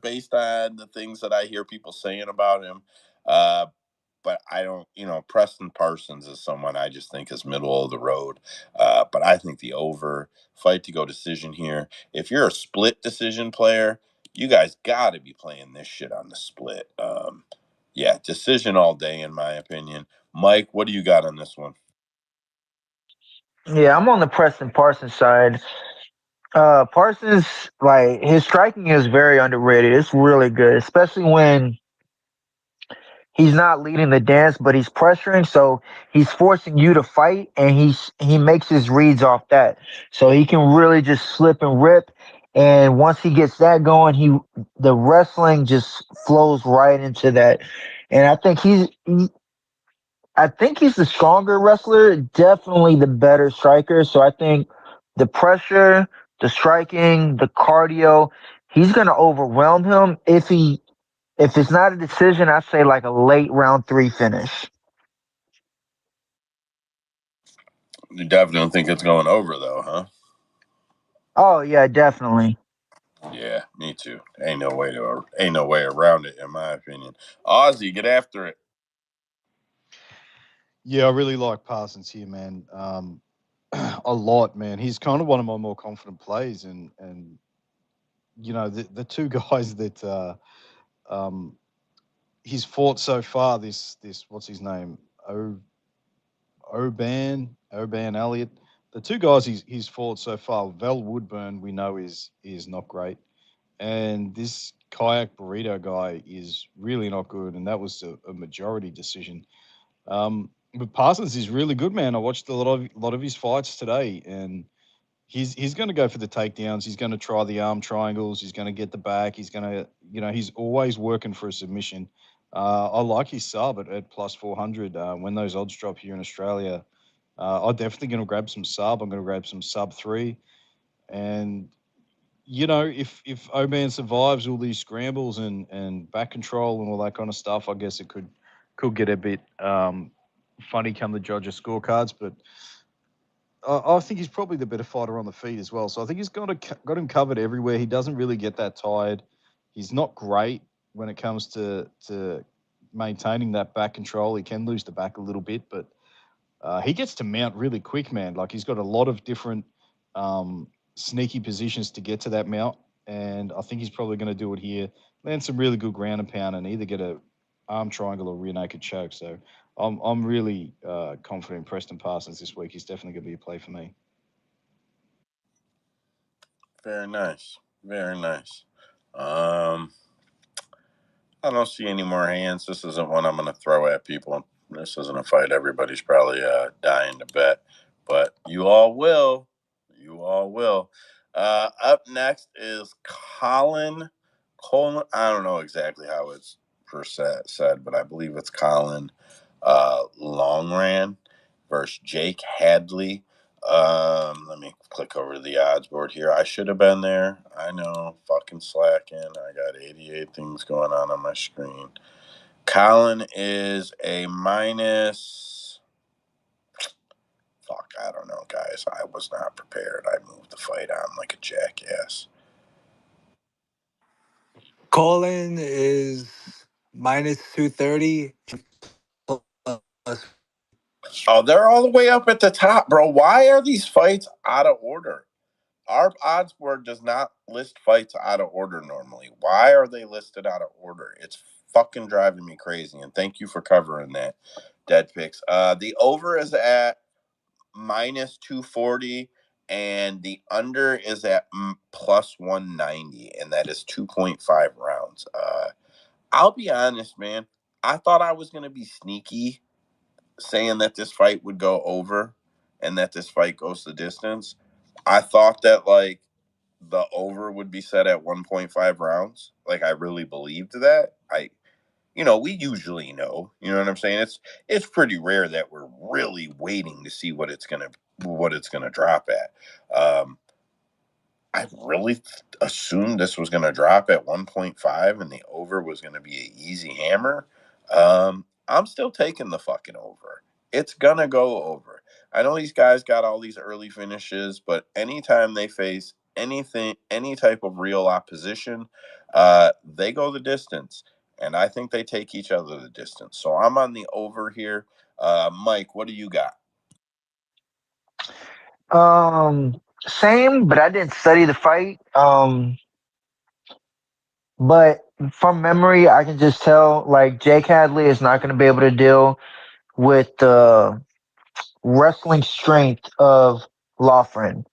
Speaker 1: based on the things that I hear people saying about him. But I don't, Preston Parsons is someone I just think is middle of the road. But I think the over fight to go decision here. If you're a split decision player, you guys got to be playing this shit on the split. Yeah, decision all day, in my opinion. Mike, what do you got on this one?
Speaker 4: Yeah, I'm on the Preston Parsons side. Parsons, like his striking is very underrated. It's really good, especially when he's not leading the dance, but he's pressuring, so he's forcing you to fight, and he makes his reads off that, so he can really just slip and rip. And once he gets that going, the wrestling just flows right into that. And I think he's the stronger wrestler, definitely the better striker. So I think the pressure, the striking, the cardio, he's gonna overwhelm him if it's not a decision. I say like a late round 3 finish.
Speaker 1: You definitely think it's going over, though, huh?
Speaker 4: Oh yeah, definitely.
Speaker 1: Yeah, me too. Ain't no way around it, in my opinion. Ozzy, get after it.
Speaker 2: Yeah, I really like Parsons here, man. A lot, man. He's kind of one of my more confident plays, and the two guys that he's fought so far. This what's his name? Oban Elliott. The two guys he's fought so far. Val Woodburn, we know is not great, and this kayak burrito guy is really not good, and that was a majority decision. But Parsons is really good, man. I watched a lot of his fights today, and he's going to go for the takedowns. He's going to try the arm triangles. He's going to get the back. He's going to, he's always working for a submission. I like his sub at plus 400. When those odds drop here in Australia, I'm definitely going to grab some sub. I'm going to grab some sub 3. And, if Oban survives all these scrambles and back control and all that kind of stuff, I guess it could get a bit funny come the judge of scorecards. But I think he's probably the better fighter on the feet as well. So I think he's got him covered everywhere. He doesn't really get that tired. He's not great when it comes to maintaining that back control. He can lose the back a little bit, but he gets to mount really quick, man. Like he's got a lot of different sneaky positions to get to that mount, and I think he's probably going to do it here. Land some really good ground and pound, and either get a arm triangle or rear naked choke. So I'm really confident in Preston Parsons this week. He's definitely going to be a play for me.
Speaker 1: Very nice. Very nice. I don't see any more hands. This isn't one I'm going to throw at people. This isn't a fight everybody's probably dying to bet, but you all will. You all will. Up next is Caolan. I don't know exactly how it's said, but I believe it's Caolan Loughran versus Jake Hadley. Let me click over to the odds board here. I should have been there. I know, fucking slacking. I got 88 things going on my screen. Caolan is a minus. Fuck, I don't know, guys. I was not prepared. I moved the fight on like a jackass.
Speaker 5: Caolan is minus 230.
Speaker 1: Oh, they're all the way up at the top, bro. Why are these fights out of order? Our odds board does not list fights out of order normally. Why are they listed out of order? It's fucking driving me crazy. And thank you for covering that, Dead Picks. The over is at minus 240, and the under is at plus 190, and that is 2.5 rounds. I'll be honest, man. I thought I was going to be sneaky saying that this fight would go over and that this fight goes the distance. I thought that like the over would be set at 1.5 rounds. Like I really believed that. We usually know. You know what I'm saying? It's pretty rare that we're really waiting to see what it's gonna drop at. I really assumed this was gonna drop at 1.5 and the over was gonna be an easy hammer. I'm still taking the fucking over. It's gonna go over. I know these guys got all these early finishes, but anytime they face any type of real opposition, they go the distance. And I think they take each other the distance. So I'm on the over here. Mike, what do you got?
Speaker 4: Same, but I didn't study the fight. But from memory, I can just tell like Jake Hadley is not going to be able to deal with the wrestling strength of Loughran.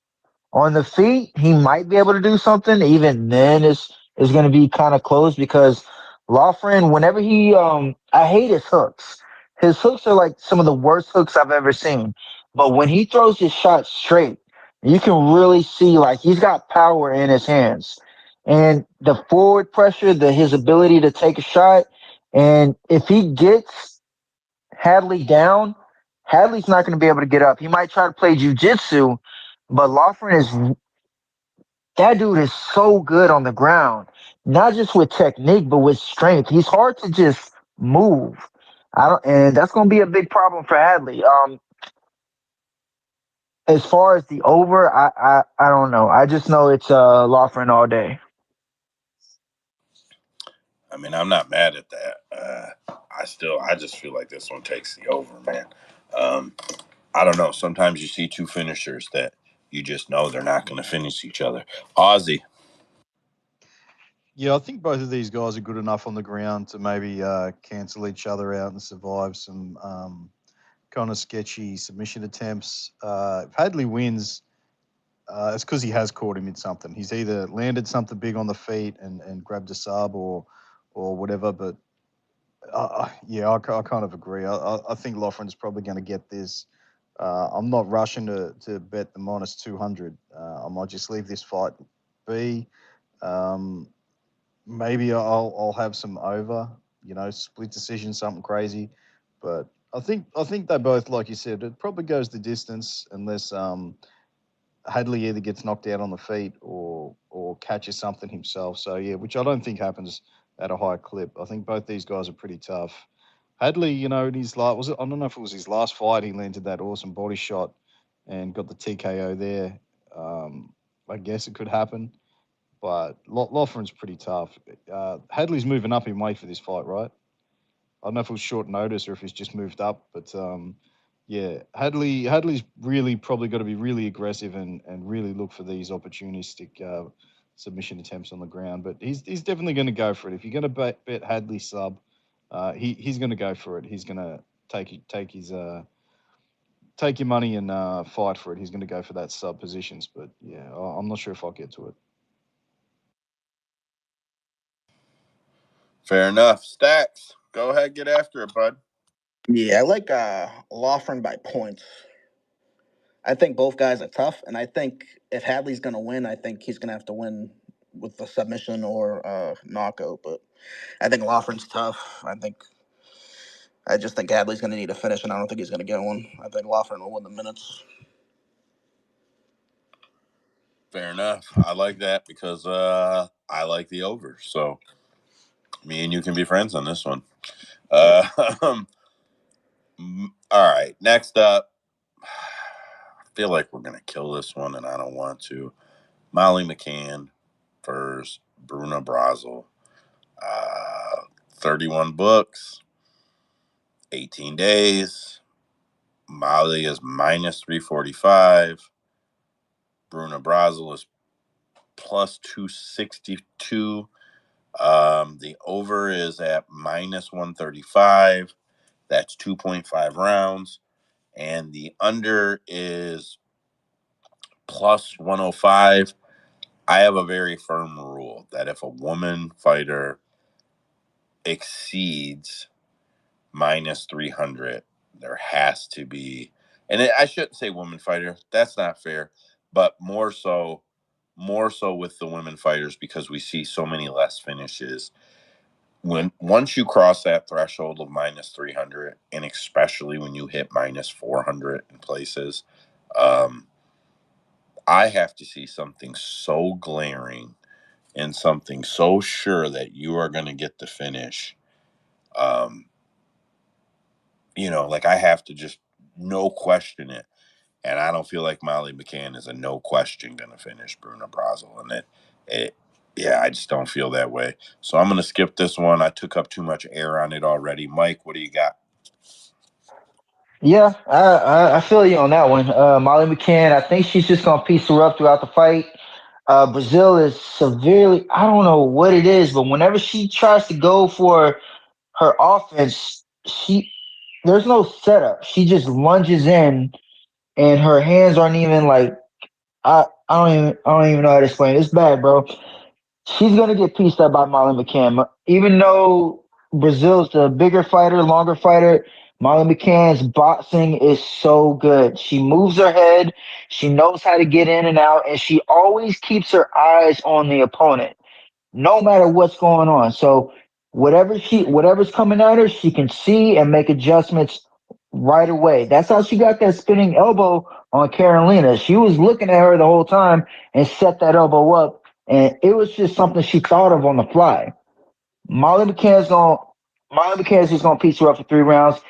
Speaker 4: On the feet, he might be able to do something. Even then, is going to be kind of close because Loughran, whenever I hate his hooks. His hooks are like some of the worst hooks I've ever seen. But when he throws his shot straight, you can really see like he's got power in his hands, and the forward pressure, his ability to take a shot, and if he gets Hadley down, Hadley's not going to be able to get up. He might try to play jujitsu, but Loughran that dude is so good on the ground, not just with technique, but with strength. He's hard to just move. And that's going to be a big problem for Hadley. As far as the over, I don't know. I just know it's Loughran all day.
Speaker 1: I mean, I'm not mad at that. I just feel like this one takes the over, man. I don't know. Sometimes you see two finishers that you just know they're not going to finish each other. Aussie.
Speaker 2: Yeah, I think both of these guys are good enough on the ground to maybe cancel each other out and survive some kind of sketchy submission attempts. If Hadley wins, it's because he has caught him in something. He's either landed something big on the feet and grabbed a sub or whatever. But yeah, I kind of agree. I think Loughran's probably going to get this. I'm not rushing to bet the minus 200. I might just leave this fight be. Maybe I'll have some over, split decision, something crazy. But I think they both, like you said, it probably goes the distance unless Hadley either gets knocked out on the feet or catches something himself. So yeah, which I don't think happens at a high clip. I think both these guys are pretty tough. Hadley, in his I don't know if it was his last fight, he landed that awesome body shot and got the TKO there. I guess it could happen, but Loughran's pretty tough. Hadley's moving up in weight for this fight, right? I don't know if it was short notice or if he's just moved up, but yeah, Hadley's really probably got to be really aggressive and really look for these opportunistic submission attempts on the ground. But he's definitely going to go for it. If you're going to bet Hadley sub, he's going to go for it. He's going to take his take your money and fight for it. He's going to go for that sub positions. But yeah, I'm not sure if I'll get to it.
Speaker 1: Fair enough. Stacks, go ahead, get after it, bud.
Speaker 7: Yeah, I like Loughran by points. I think both guys are tough, and I think if Hadley's going to win, I think he's going to have to win with the submission or knockout. But I think Loughran's tough. I just think Hadley's going to need a finish, and I don't think he's going to get one. I think Loughran will win the minutes.
Speaker 1: Fair enough. I like that because I like the over. So me and you can be friends on this one. All right. Next up, I feel like we're gonna kill this one, and I don't want to. Molly McCann versus Bruna Brasil. 31 books, 18 days. Molly is minus 345. Bruna Brasil is plus 262. The over is at minus 135. That's 2.5 rounds. And the under is plus 105. I have a very firm rule that if a woman fighter exceeds minus 300, there has to be, and I shouldn't say woman fighter, that's not fair, but more so with the women fighters because we see so many less finishes. Once you cross that threshold of minus 300, and especially when you hit minus 400 in places, I have to see something so glaring and something so sure that you are going to get the finish. Like I have to just no question it. And I don't feel like Molly McCann is a no question going to finish Bruna Brasil. And yeah, I just don't feel that way. So I'm going to skip this one. I took up too much air on it already. Mike, what do you got?
Speaker 4: Yeah, I feel you on that one. Molly McCann, I think she's just gonna piece her up throughout the fight. Brazil is severely, I don't know what it is, but whenever she tries to go for her offense, there's no setup. She just lunges in, and her hands aren't even like I don't even know how to explain it. It's bad, bro. She's gonna get pieced up by Molly McCann. Even though Brazil's the bigger fighter, longer fighter, Molly McCann's boxing is so good. She moves her head, she knows how to get in and out, and she always keeps her eyes on the opponent, no matter what's going on. So whatever's coming at her, she can see and make adjustments right away. That's how she got that spinning elbow on Carolina. She was looking at her the whole time and set that elbow up, and it was just something she thought of on the fly. Molly McCann's gonna Molly McCann's just gonna piece her up for 3 rounds,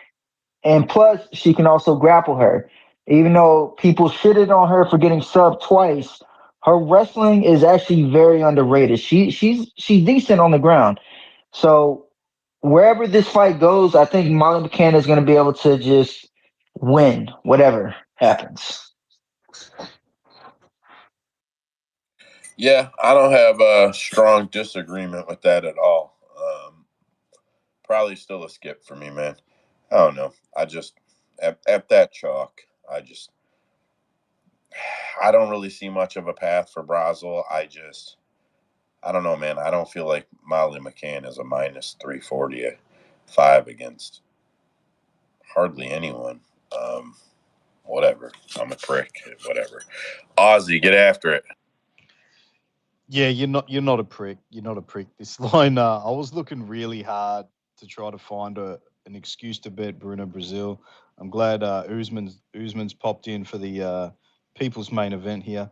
Speaker 4: and plus she can also grapple her. Even though people shitted on her for getting subbed twice, her wrestling is actually very underrated. She's decent on the ground. So wherever this fight goes, I think Molly McCann is going to be able to just win whatever happens.
Speaker 1: Yeah, I don't have a strong disagreement with that at all. Probably still a skip for me, man. I don't know. I just at that chalk, I don't really see much of a path for Brasil. I don't know, man. I don't feel like Molly McCann is a minus 345 against hardly anyone. Whatever. I'm a prick. Whatever. Aussie, get after it.
Speaker 2: Yeah, you're not a prick. You're not a prick. This line, I was looking really hard to try to find an excuse to bet Bruna Brazil. I'm glad Usman's popped in for the people's main event here.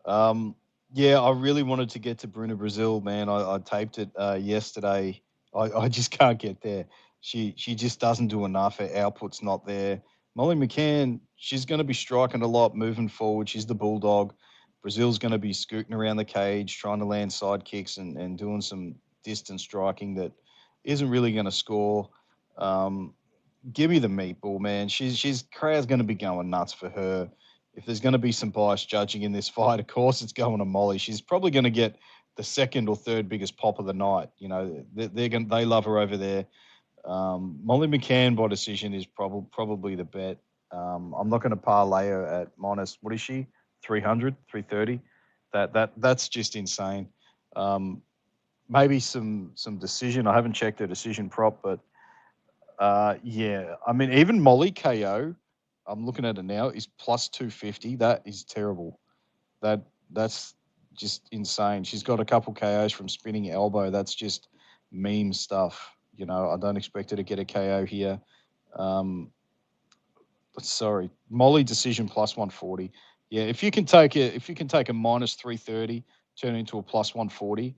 Speaker 2: Yeah, I really wanted to get to Bruna Brazil, man. I taped it yesterday. I just can't get there. She just doesn't do enough. Her output's not there. Molly McCann, she's going to be striking a lot moving forward. She's the bulldog. Brazil's going to be scooting around the cage, trying to land side kicks and doing some distance striking that isn't really going to score. Give me the meatball, man. She's crowd's going to be going nuts for her. If there's going to be some bias judging in this fight, of course it's going to Molly. She's probably going to get the second or third biggest pop of the night. You know, they love her over there. Molly McCann by decision is probably the bet. I'm not going to parlay her at minus, what is she? 300, 330. That's just insane. Maybe some decision. I haven't checked her decision prop, but yeah. I mean, even Molly KO, I'm looking at it now, is plus 250. That is terrible. That's just insane. She's got a couple KOs from spinning elbow. That's just meme stuff. You know, I don't expect her to get a KO here. Sorry, Molly decision plus 140. Yeah, if you can take a minus 330, turn it into a plus 140,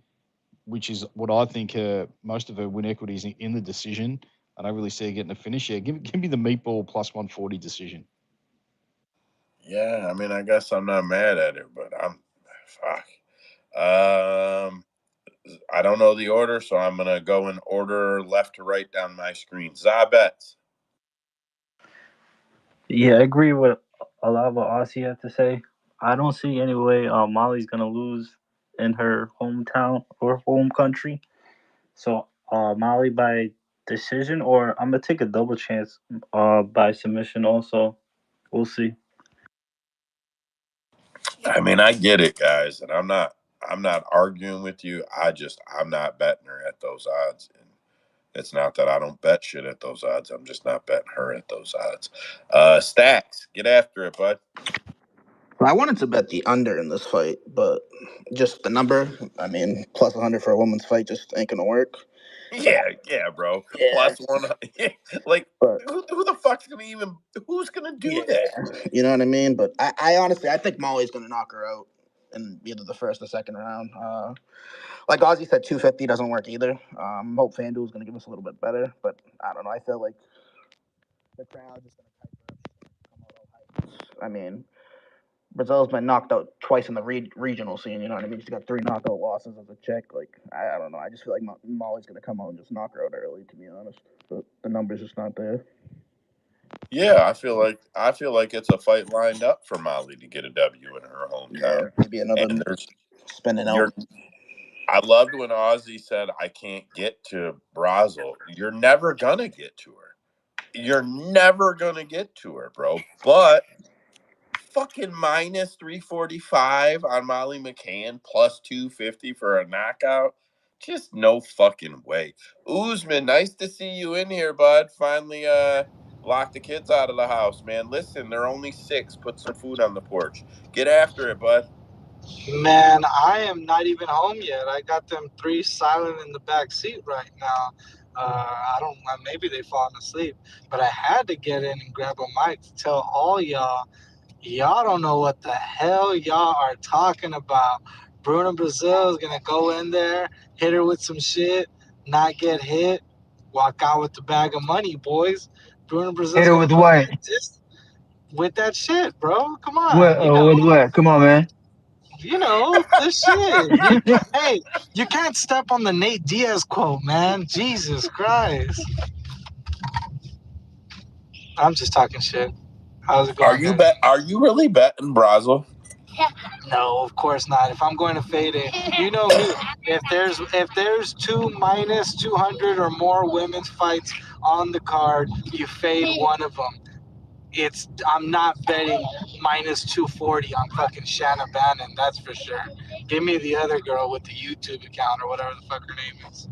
Speaker 2: which is what I think most of her win equity is in the decision. I don't really see her getting a finish. Yeah, give me the meatball plus 140 decision.
Speaker 1: Yeah, I mean, I guess I'm not mad at it, but fuck. I don't know the order, so I'm gonna go in order left to right down my screen. Zabets.
Speaker 3: Yeah, I agree with a lot of what Aussie had to say. I don't see any way Molly's gonna lose in her hometown or home country. So Molly by decision, or I'm gonna take a double chance by submission. Also, we'll see.
Speaker 1: I mean, I get it, guys, and I'm not arguing with you. I'm not betting her at those odds. And it's not that I don't bet shit at those odds. I'm just not betting her at those odds. Stacks, get after it, bud.
Speaker 7: I wanted to bet the under in this fight, but just the number, I mean, plus 100 for a women's fight just ain't going to work.
Speaker 1: Yeah, bro.
Speaker 7: Yeah.
Speaker 1: Plus one. Like,
Speaker 7: But,
Speaker 1: who the fuck's going to even, who's going to do that?
Speaker 7: You know what I mean? But I honestly, I think Molly's going to knock her out in either the first or second round. Like Ozzy said, 250 doesn't work either. Hope FanDuel's going to give us a little bit better, but I don't know. I feel like the crowd just going to come out all hyped. I mean, Brazil's been knocked out twice in the regional scene. You know what I mean? She's got 3 knockout losses as a chick. Like I don't know. I just feel like Molly's going to come out and just knock her out early. To be honest, but the numbers just not there.
Speaker 1: Yeah, I feel like it's a fight lined up for Molly to get a W in her hometown.
Speaker 7: Yeah, maybe another spinning out.
Speaker 1: I loved when Ozzy said, "I can't get to Brasil." You're never gonna get to her. You're never gonna get to her, bro. But fucking minus 345 on Molly McCann, plus 250 for a knockout. Just no fucking way. Usman, nice to see you in here, bud. Finally locked the kids out of the house, man. Listen, they're only 6. Put some food on the porch. Get after it, bud.
Speaker 8: Man, I am not even home yet. I got them 3 silent in the back seat right now. I don't know, maybe they've fallen asleep, but I had to get in and grab a mic to tell all y'all don't know what the hell y'all are talking about. Bruna Brazil is going to go in there, hit her with some shit, not get hit, walk out with the bag of money, boys. Bruna Brazil
Speaker 4: Hit her with what?
Speaker 8: With that shit, bro. Come on.
Speaker 4: With what? Come on, man.
Speaker 8: You know, this shit. Hey, you can't step on the Nate Diaz quote, man. Jesus Christ. I'm just talking shit. How's it going?
Speaker 1: Are you really betting Brasil?
Speaker 8: No, of course not. If I'm going to fade it, you know me. If there's 2 minus 200 or more women's fights on the card, you fade one of them. I'm not betting minus 240 on fucking Shauna Bannon, that's for sure. Give me the other girl with the YouTube account or whatever the fuck her name is.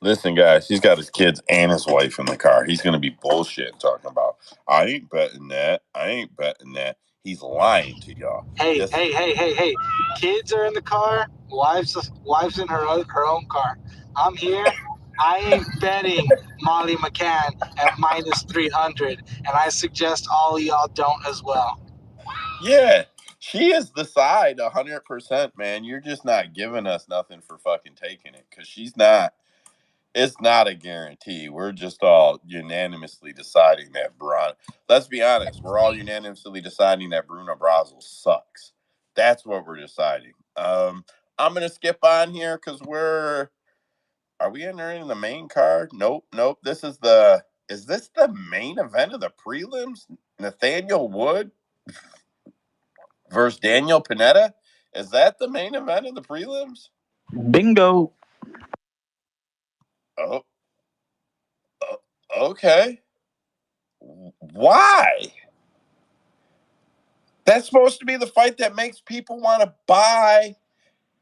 Speaker 1: Listen, guys, he's got his kids and his wife in the car. He's going to be bullshit talking about, I ain't betting that. I ain't betting that. He's lying to y'all.
Speaker 8: Hey. Kids are in the car. Wife's in her own car. I'm here. I ain't betting Molly McCann at minus 300, and I suggest all of y'all don't as well.
Speaker 1: Yeah, she is the side 100%, man. You're just not giving us nothing for fucking taking it because she's not. It's not a guarantee. We're just all unanimously deciding that Bruna. Let's be honest. We're all unanimously deciding that Bruna Brasil sucks. That's what we're deciding. I'm gonna skip on here because are we entering the main card? Nope. Is this the main event of the prelims? Nathaniel Wood versus Daniel Pineda? Is that the main event of the prelims?
Speaker 3: Bingo.
Speaker 1: Oh, okay. Why? That's supposed to be the fight that makes people want to buy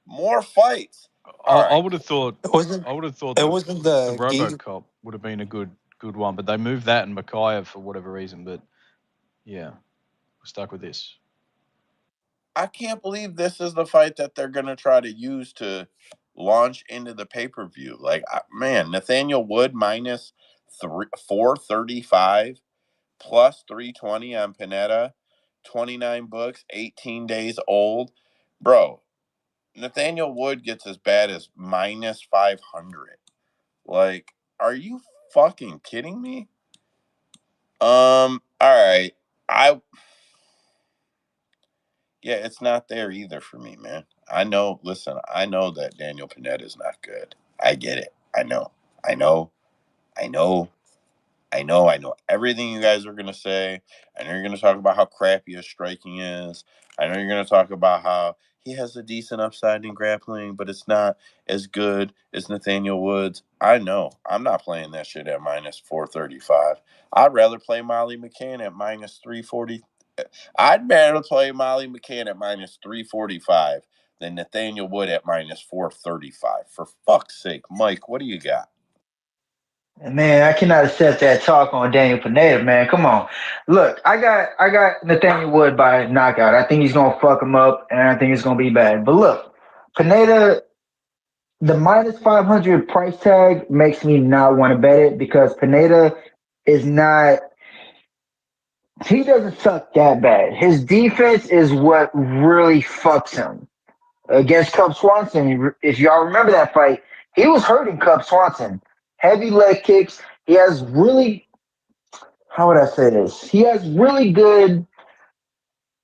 Speaker 1: more fights.
Speaker 2: I would have thought.
Speaker 5: It wasn't.
Speaker 2: The RoboCop would have been a good one, but they moved that and Mokaev for whatever reason. But yeah, we're stuck with this.
Speaker 1: I can't believe this is the fight that they're going to try to use to launch into the pay-per-view. Like, man, Nathaniel Wood minus 435 plus 320 on Pineda, 29 books, 18 days old. Bro, Nathaniel Wood gets as bad as minus 500. Like, are you fucking kidding me? All right. Yeah, it's not there either for me, man. I know that Daniel Pineda is not good. I get it. I know everything you guys are going to say. I know you're going to talk about how crappy his striking is. I know you're going to talk about how he has a decent upside in grappling, but it's not as good as Nathaniel Woods. I know. I'm not playing that shit at minus 435. I'd rather play Molly McCann at minus 340. I'd rather play Molly McCann at minus 345 than Nathaniel Wood at minus 435. For fuck's sake, Mike, what do you got?
Speaker 4: Man, I cannot accept that talk on Daniel Pineda, man. Come on. Look, I got Nathaniel Wood by knockout. I think he's gonna fuck him up and I think it's gonna be bad. But look, Pineda, the minus 500 price tag makes me not want to bet it because Pineda is not, he doesn't suck that bad. His defense is what really fucks him. Against Cub Swanson, if y'all remember that fight, he was hurting Cub Swanson. Heavy leg kicks. He has really, how would I say this? He has really good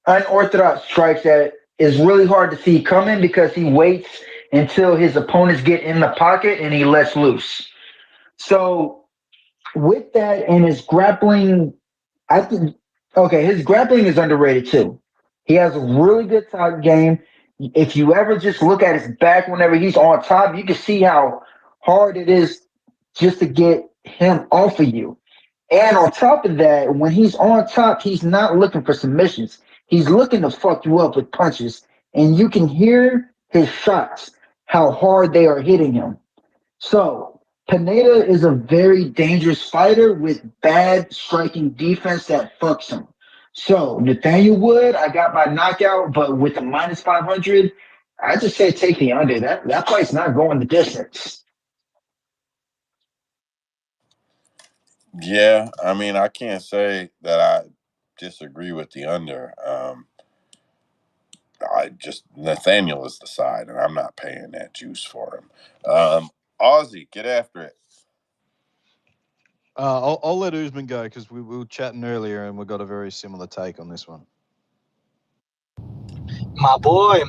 Speaker 4: unorthodox strikes that is really hard to see coming because he waits until his opponents get in the pocket and he lets loose. So with that and his grappling, I think, okay, his grappling is underrated too. He has a really good top game. If you ever just look at his back whenever he's on top, you can see how hard it is just to get him off of you. And on top of that, when he's on top, he's not looking for submissions. He's looking to fuck you up with punches. And you can hear his shots, how hard they are hitting him. So Pineda is a very dangerous fighter with bad striking defense that fucks him. So Nathaniel Wood, I got my knockout, but with the minus 500, I just say take the under. That fight's not going the distance.
Speaker 1: Yeah, I mean, I can't say that I disagree with the under. Nathaniel is the side, and I'm not paying that juice for him. Aussie, get after it.
Speaker 2: I'll let Usman go because we were chatting earlier and we got a very similar take on this one.
Speaker 8: My boy.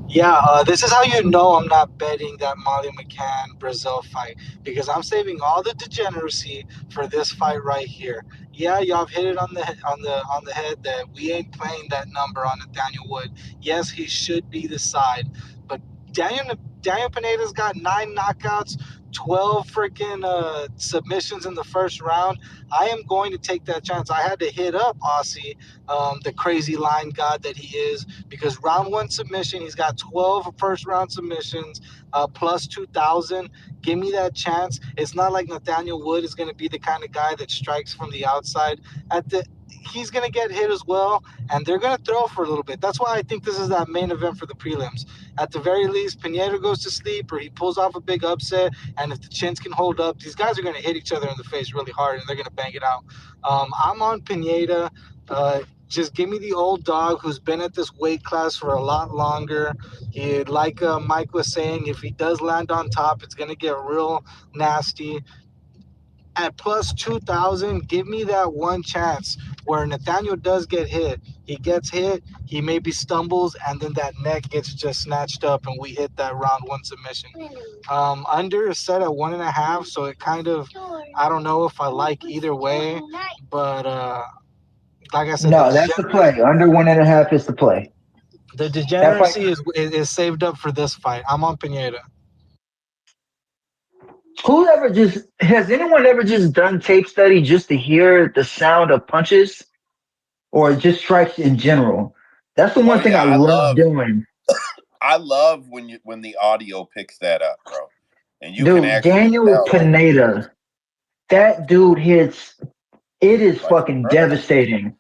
Speaker 8: Yeah, this is how you know I'm not betting that Molly McCann Brazil fight because I'm saving all the degeneracy for this fight right here. Yeah, y'all have hit it on the head that we ain't playing that number on Nathaniel Wood. Yes, he should be the side, but Daniel Pineda's got 9 knockouts, 12 freaking submissions in the first round, I am going to take that chance. I had to hit up Aussie, the crazy line god that he is, because round one submission, he's got 12 first round submissions, plus 2,000. Give me that chance. It's not like Nathaniel Wood is going to be the kind of guy that strikes from the outside. He's going to get hit as well, and they're going to throw for a little bit. That's why I think this is that main event for the prelims. At the very least, Pineda goes to sleep or he pulls off a big upset, and if the chins can hold up, these guys are going to hit each other in the face really hard, and they're going to bang it out. I'm on Pineda. Just give me the old dog who's been at this weight class for a lot longer. Like Mike was saying, if he does land on top, it's going to get real nasty. At plus 2,000, give me that one chance where Nathaniel does get hit. He gets hit, he maybe stumbles, and then that neck gets just snatched up, and we hit that round one submission. Under is set at 1.5, so it kind of, I don't know if I like either way, but like I said,
Speaker 4: No, that's the play. Under 1.5 is the play.
Speaker 8: The degeneracy is saved up for this fight. I'm on Pineda.
Speaker 4: Has anyone ever just done tape study just to hear the sound of punches or just strikes in general? That's the
Speaker 1: Oh
Speaker 4: one thing
Speaker 1: yeah,
Speaker 4: I love doing.
Speaker 1: I love when the audio picks that up, bro, and you can
Speaker 4: Dude,
Speaker 1: actually
Speaker 4: Daniel
Speaker 1: tell
Speaker 4: Pineda, that dude hits, it is
Speaker 1: like
Speaker 4: fucking
Speaker 1: a truck,
Speaker 4: devastating.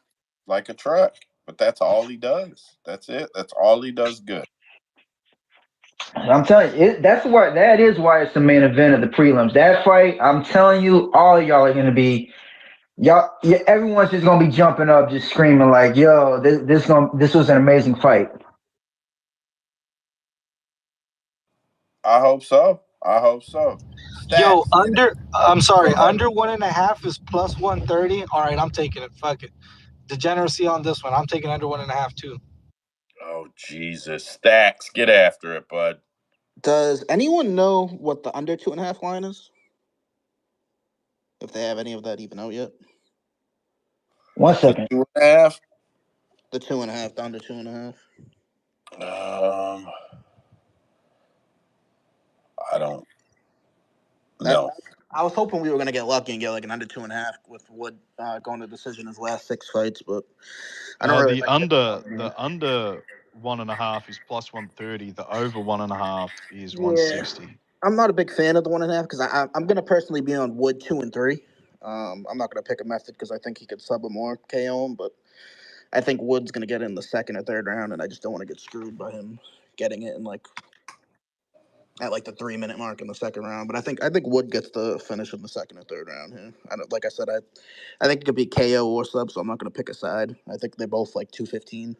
Speaker 1: like a truck. But that's all he does. That's it. That's all he does good.
Speaker 4: I'm telling you, that is why it's the main event of the prelims. That fight, I'm telling you, all of y'all are gonna be everyone's just gonna be jumping up, just screaming like, "Yo, this was an amazing fight."
Speaker 1: I hope so. I hope so.
Speaker 8: Yo,
Speaker 1: Stats.
Speaker 8: I'm sorry,
Speaker 1: Go ahead.
Speaker 8: under 1.5 is plus 130. All right, I'm taking it. Fuck it. Degeneracy on this one. I'm taking under 1.5 too.
Speaker 1: Oh Jesus, Stacks, get after it, bud.
Speaker 7: Does anyone know what the under 2.5 line is? If they have any of that even out yet?
Speaker 4: 1 second.
Speaker 1: 2.5.
Speaker 7: The 2.5, the under 2.5.
Speaker 1: I don't
Speaker 7: That
Speaker 1: know.
Speaker 7: I was hoping we were gonna get lucky and get like an under 2.5 with Wood going to decision his last 6 fights, but I don't really
Speaker 2: The
Speaker 7: like
Speaker 2: under 1.5 is plus 130. The over 1.5 is
Speaker 7: Yeah,
Speaker 2: 160.
Speaker 7: I'm not a big fan of the 1.5 because I'm gonna personally be on Wood 2 and 3. I'm not gonna pick a method because I think he could sub him or KO him, but I think Wood's gonna get it in the second or third round, and I just don't want to get screwed by him getting it in like at like the 3-minute mark in the second round. But I think Wood gets the finish in the second or third round here. Like I said, I think it could be KO or sub, so I'm not gonna pick a side. I think they're both like 215.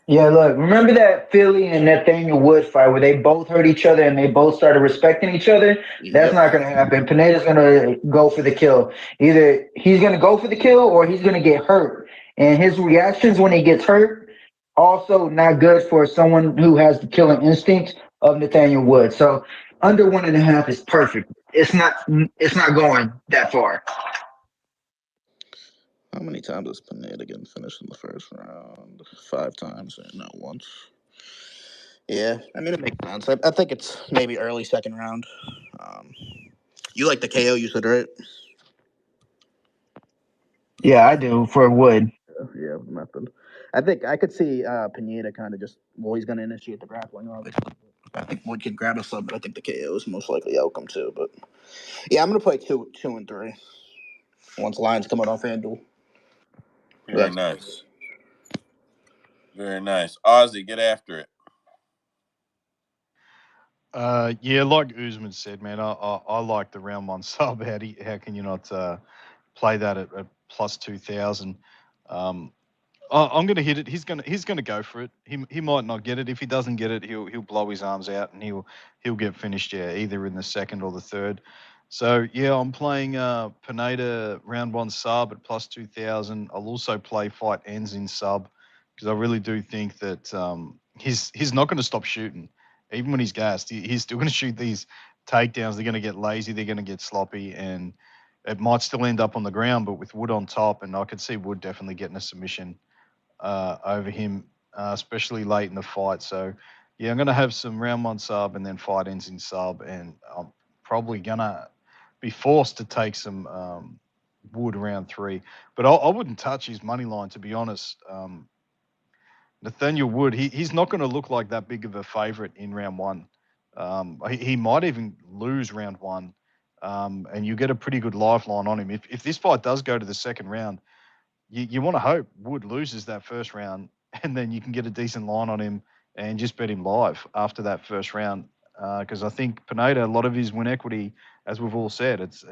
Speaker 4: Yeah, look, remember that Philly and Nathaniel Wood fight where they both hurt each other and they both started respecting each other? That's
Speaker 7: Yep.
Speaker 4: not going to happen. Pineda's going to go for the kill. Either he's going to go for the kill or he's going to get hurt. And his reactions when he gets hurt, also not good for someone who has the killing instinct of Nathaniel Wood. So under 1.5 is perfect. It's not going that far.
Speaker 7: How many times has Pineda getting finished in the first round? 5 times, not once. Yeah, I mean it makes sense. I think it's maybe early second round. Um, you like the KO? You said right?
Speaker 4: Yeah, I do for Wood.
Speaker 7: Yeah, method. I think I could see Pineda kind of just he's going to initiate the grappling. Obviously, I think Wood could grab a sub, but I think the KO is most likely outcome too. But yeah, I'm going to play 2 and 3 once lines come out on FanDuel.
Speaker 1: Very nice. Very nice. Ozzy, get after it.
Speaker 2: Yeah, like Usman said, man, I like the round one sub. How can you not play that at plus 2,000? I'm going to hit it. He's going to go for it. He might not get it. If he doesn't get it, he'll blow his arms out and he'll get finished. Yeah, either in the second or the third. So yeah, I'm playing Pineda round one sub at plus 2,000. I'll also play fight ends in sub because I really do think that he's not going to stop shooting even when he's gassed. He's still going to shoot these takedowns. They're going to get lazy. They're going to get sloppy and it might still end up on the ground, but with Wood on top, and I could see Wood definitely getting a submission over him, especially late in the fight. So, yeah, I'm going to have some round one sub and then fight ends in sub. And probably gonna be forced to take some Wood round 3. But I wouldn't touch his money line, to be honest. Nathaniel Wood, he's not going to look like that big of a favourite in round 1. He might even lose round 1, and you get a pretty good lifeline on him. If this fight does go to the second round, you want to hope Wood loses that first round, and then you can get a decent line on him and just bet him live after that first round. Because I think Pineda, a lot of his win equity, as we've all said, it's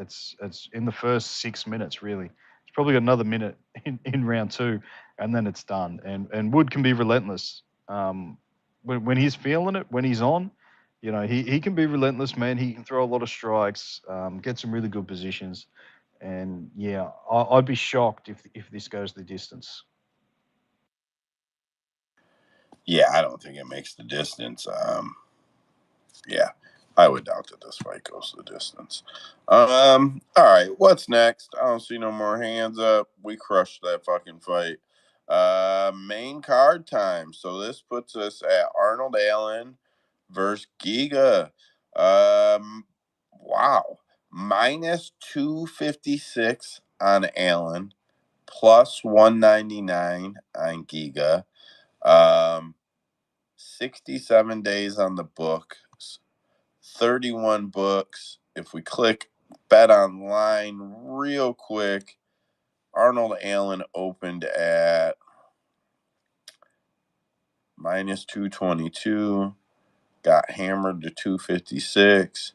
Speaker 2: in the first 6 minutes, really. It's probably got another minute in round 2, and then it's done. And Wood can be relentless. When he's feeling it, when he's on, he can be relentless, man. He can throw a lot of strikes, get some really good positions. And yeah, I'd be shocked if this goes the distance.
Speaker 1: Yeah, I don't think it makes the distance. Yeah, I would doubt that this fight goes the distance. All right, what's next? I don't see no more hands up. We crushed that fucking fight. Main card time. So this puts us at Arnold Allen versus Giga. Wow. Minus 256 on Allen, plus 199 on Giga. 67 days on the books, 31 books. If we click bet online real quick, Arnold Allen opened at minus 222, got hammered to 256.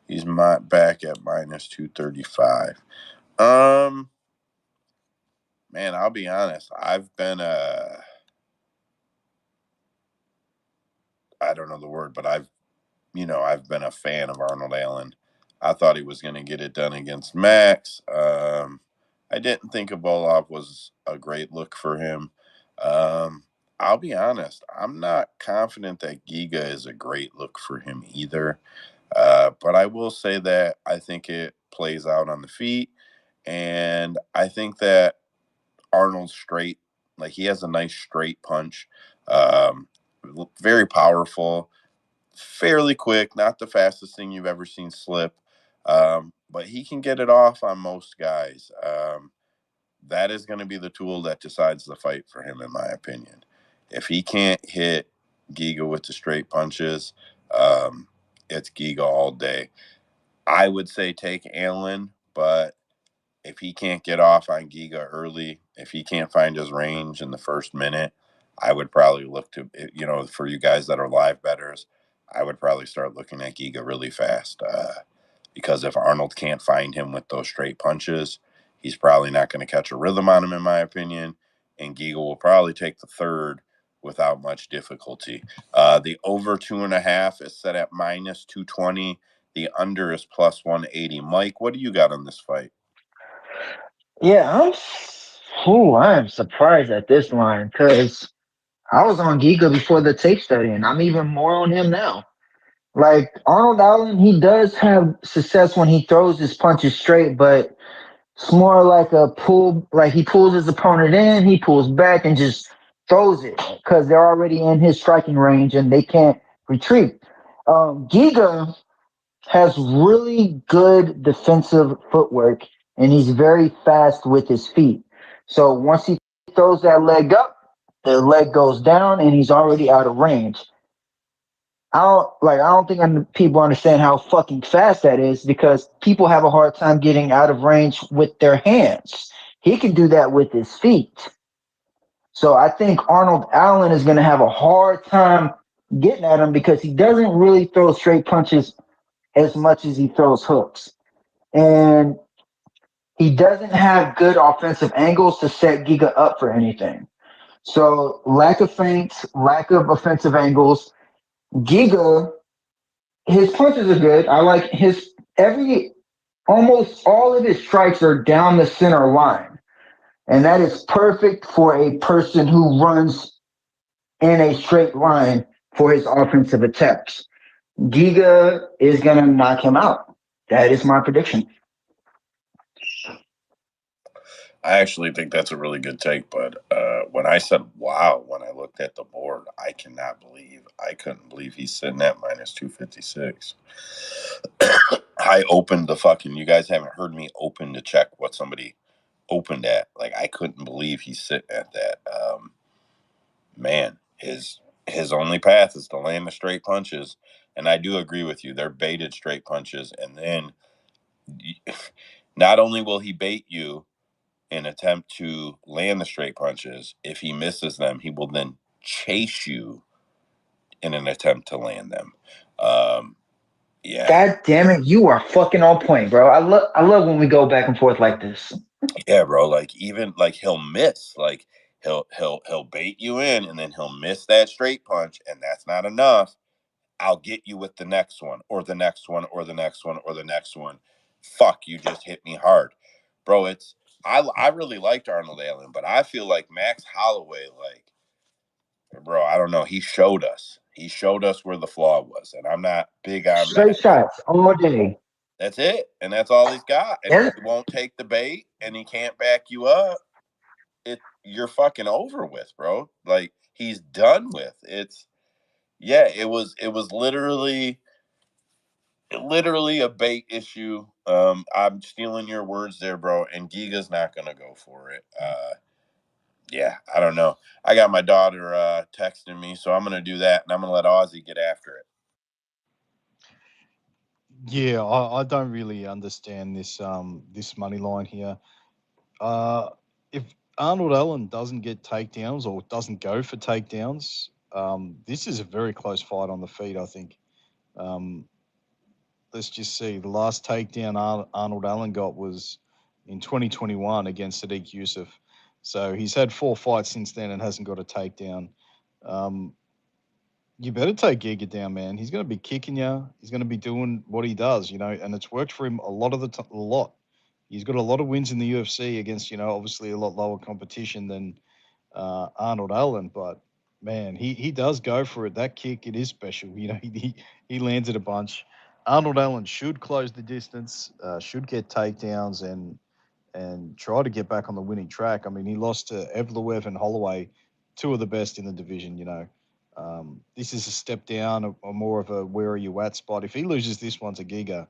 Speaker 1: He's back at minus 235. Man, I'll be honest. I've been I don't know the word, but I've been a fan of Arnold Allen. I thought he was going to get it done against Max. I didn't think Belal was a great look for him. I'll be honest. I'm not confident that Giga is a great look for him either. But I will say that I think it plays out on the feet. And I think that Arnold's straight, like he has a nice straight punch. Very powerful. Fairly quick, not the fastest thing you've ever seen slip, but he can get it off on most guys. That is going to be the tool that decides the fight for him, in my opinion. If he can't hit Giga with the straight punches, it's Giga all day. I would say take Allen, but if he can't get off on Giga early, if he can't find his range in the first minute, I would probably look to, for you guys that are live bettors, I would probably start looking at Giga really fast. Because if Arnold can't find him with those straight punches, he's probably not going to catch a rhythm on him, in my opinion. And Giga will probably take the third without much difficulty. The over 2.5 is set at minus 220. The under is plus 180. Mike, what do you got on this fight?
Speaker 4: Yeah, I am surprised at this line because I was on Giga before the tape study, and I'm even more on him now. Like Arnold Allen, he does have success when he throws his punches straight, but it's more like a pull. Like he pulls his opponent in, he pulls back, and just throws it because they're already in his striking range and they can't retreat. Giga has really good defensive footwork, and he's very fast with his feet. So once he throws that leg up, the leg goes down, and he's already out of range. I don't think people understand how fucking fast that is because people have a hard time getting out of range with their hands. He can do that with his feet. So I think Arnold Allen is going to have a hard time getting at him because he doesn't really throw straight punches as much as he throws hooks. And he doesn't have good offensive angles to set Giga up for anything. So lack of feints, lack of offensive angles. Giga, his punches are good. I like almost all of his strikes are down the center line. And that is perfect for a person who runs in a straight line for his offensive attacks. Giga is going to knock him out. That is my prediction.
Speaker 1: I actually think that's a really good take, but when I said wow, when I looked looked at the board. I couldn't believe he's sitting at minus 256. I opened the fucking, you guys haven't heard me open to check what somebody opened at. Like, I couldn't believe he's sitting at that. Man, his only path is to land the straight punches. And I do agree with you. They're baited straight punches. And then not only will he bait you in attempt to land the straight punches, if he misses them, he will then chase you in an attempt to land them. Yeah.
Speaker 4: God damn it, you are fucking on point, bro. I love when we go back and forth like this.
Speaker 1: Yeah, bro. Like, even like he'll miss. Like, he'll bait you in, and then he'll miss that straight punch, and that's not enough. I'll get you with the next one, or the next one, or the next one, or the next one. Fuck, you just hit me hard, bro. It's I really liked Arnold Allen, but I feel like Max Holloway, like, bro, I don't know. He showed us. He showed us where the flaw was, and I'm not big on
Speaker 4: Straight
Speaker 1: that.
Speaker 4: shots all day.
Speaker 1: That's it, and that's all he's got. And if
Speaker 4: Yeah.
Speaker 1: he won't take the bait, and he can't back you up, you're fucking over with, bro. Like, he's done with. It was literally a bait issue. I'm stealing your words there, bro, and Giga's not gonna go for it. Yeah, I don't know. I got my daughter texting me, so I'm gonna do that, and I'm gonna let Ozzy get after it.
Speaker 2: Yeah, I don't really understand this money line here. If Arnold Allen doesn't get takedowns or doesn't go for takedowns, this is a very close fight on the feet, I think. Let's just see. The last takedown Arnold Allen got was in 2021 against Sadiq Yusuf. So he's had 4 fights since then and hasn't got a takedown. You better take Giga down, man. He's going to be kicking you. He's going to be doing what he does, and it's worked for him a lot of a lot. He's got a lot of wins in the UFC against, obviously a lot lower competition than Arnold Allen, but man, he does go for it. That kick, it is special. He lands it a bunch. Arnold Allen should close the distance, should get takedowns, and try to get back on the winning track. I mean, he lost to Evloev and Holloway, 2 of the best in the division. This is a step down, or more of a where are you at spot. If he loses this one to Giga,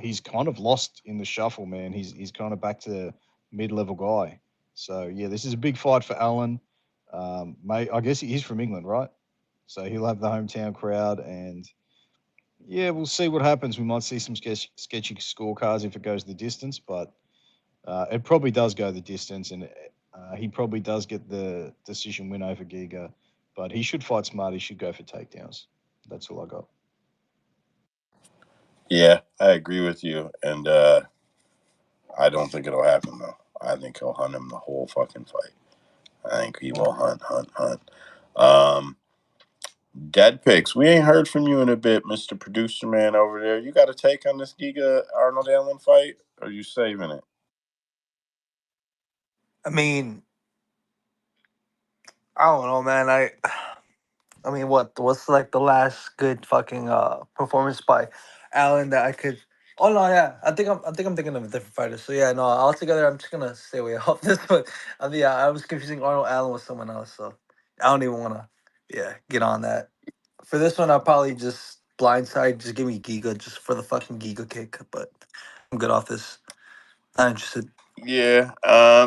Speaker 2: he's kind of lost in the shuffle, man. He's kind of back to mid-level guy. So yeah, this is a big fight for Allen. I guess he's from England, right? So he'll have the hometown crowd, and yeah, we'll see what happens. We might see some sketchy scorecards if it goes the distance, but it probably does go the distance, and he probably does get the decision win over Giga. But he should fight smart. He should go for takedowns. That's all I got.
Speaker 1: Yeah, I agree with you, and I don't think it'll happen though. I think he'll hunt him the whole fucking fight. I think he will hunt. Dead picks. We ain't heard from you in a bit, Mr. Producer Man over there. You got a take on this Giga Arnold Allen fight? Or are you saving it?
Speaker 5: I mean, I don't know, man. I mean, what's like the last good fucking performance by Allen that I could? Oh no, yeah, I think I'm thinking of a different fighter. So yeah, no, altogether, I'm just gonna stay away off this. But yeah, I was confusing Arnold Allen with someone else, so I don't even wanna, yeah, get on that. For this one, I'll probably just blindside, just give me Giga, just for the fucking Giga kick. But I'm good off this. Not interested.
Speaker 1: Yeah,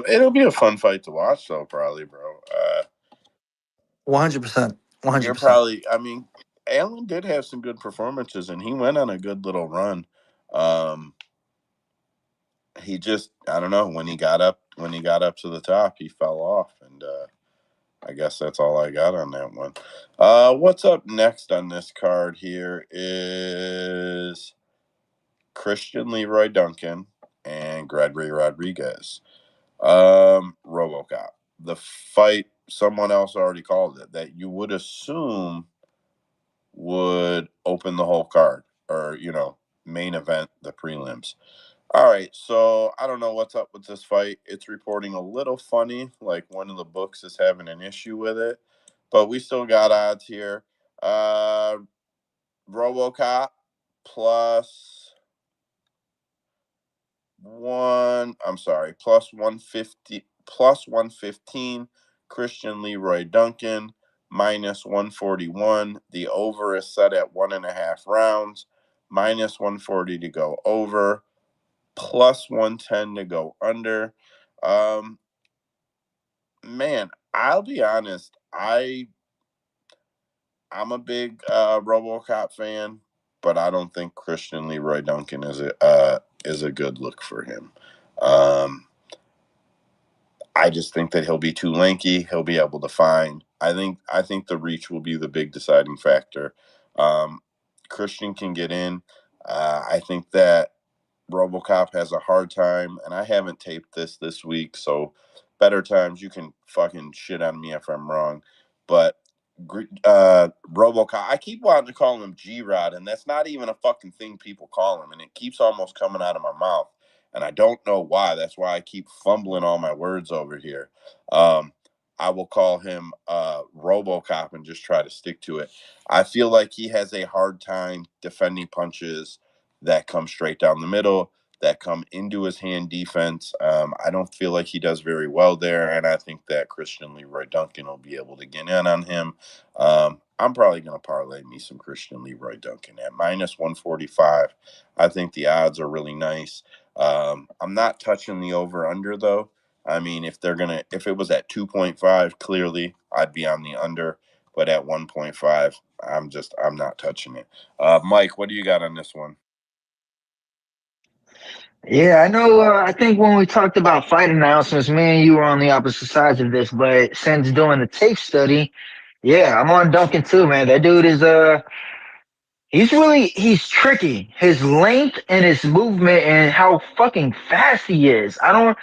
Speaker 1: it'll be a fun fight to watch, though, probably, bro.
Speaker 5: 100%.
Speaker 1: You're
Speaker 5: 100%.
Speaker 1: probably. I mean, Allen did have some good performances, and he went on a good little run. Um, he just, I don't know, when he got up to the top, he fell off, and I guess that's all I got on that one. What's up next on this card here is Christian Leroy Duncan and Gregory Rodriguez. RoboCop. The fight, someone else already called it, that you would assume would open the whole card, or, main event, the prelims. All right, so I don't know what's up with this fight. It's reporting a little funny, like one of the books is having an issue with it, but we still got odds here. RoboCop plus plus 150, plus 115. Christian Leroy Duncan, minus 141. The over is set at 1.5 rounds, minus 140 to go over, plus 110 to go under. Man, I'll be honest. I'm a big RoboCop fan, but I don't think Christian Leroy Duncan is a good look for him. I just think that he'll be too lanky. He'll be able to find. I think the reach will be the big deciding factor. Christian can get in. I think that RoboCop has a hard time, and I haven't taped this week, so better times you can fucking shit on me if I'm wrong. But RoboCop, I keep wanting to call him G-Rod, and that's not even a fucking thing people call him, and it keeps almost coming out of my mouth, and I don't know why. That's why I keep fumbling all my words over here. I will call him RoboCop and just try to stick to it. I feel like he has a hard time defending punches that come straight down the middle, that come into his hand defense. I don't feel like he does very well there, and I think that Christian Leroy Duncan will be able to get in on him. I'm probably going to parlay me some Christian Leroy Duncan at minus 145. I think the odds are really nice. I'm not touching the over-under, though. I mean, if it was at 2.5, clearly I'd be on the under, but at 1.5, I'm not touching it. Mike, what do you got on this one?
Speaker 4: Yeah, I know. I think when we talked about fight announcements, me and you were on the opposite sides of this. But since doing the tape study, yeah, I'm on Duncan too, man. That dude is he's tricky. His length and his movement and how fucking fast he is. You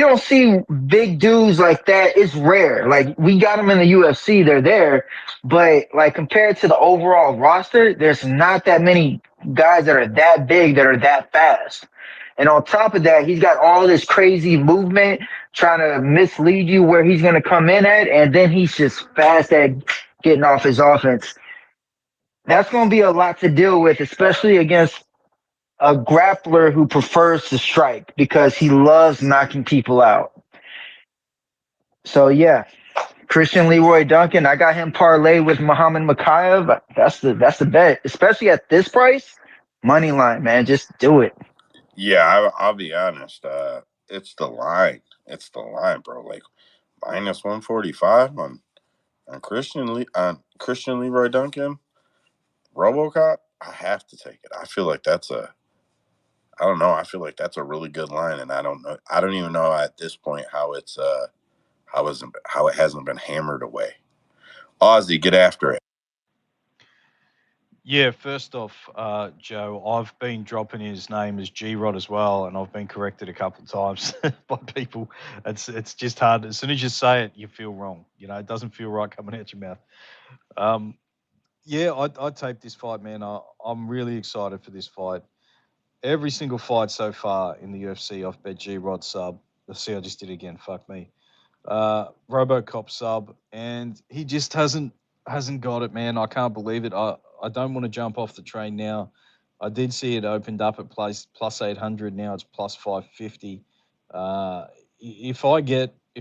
Speaker 4: don't see big dudes like that. It's rare. Like we got them in the UFC, they're there, but like compared to the overall roster, there's not that many guys that are that big that are that fast. And on top of that, he's got all this crazy movement trying to mislead you where he's going to come in at, and then he's just fast at getting off his offense. That's going to be a lot to deal with, especially against a grappler who prefers to strike because he loves knocking people out. So yeah, Christian Leroy Duncan, I got him parlayed with Muhammad Mokaev. That's the bet, especially at this price. Money line, man, just do it.
Speaker 1: Yeah, I'll be honest. It's the line. It's the line, bro. Like minus 145 on Christian Leroy Duncan, RoboCop. I have to take it. I feel like I don't know. I feel like that's a really good line, and I don't know. I don't even know at this point how it hasn't been hammered away. Ozzy, get after it.
Speaker 2: Yeah, first off, Joe, I've been dropping his name as G-Rod as well, and I've been corrected a couple of times by people. It's just hard. As soon as you say it, you feel wrong. You know, it doesn't feel right coming out your mouth. Yeah, I taped this fight, man. I'm really excited for this fight. Every single fight so far in the UFC, I've bet G-Rod sub. Let's see, I just did it again. Fuck me. RoboCop sub, and he just hasn't got it, man. I can't believe it. I don't want to jump off the train now. I did see it opened up at plus 800. Now it's plus 550. If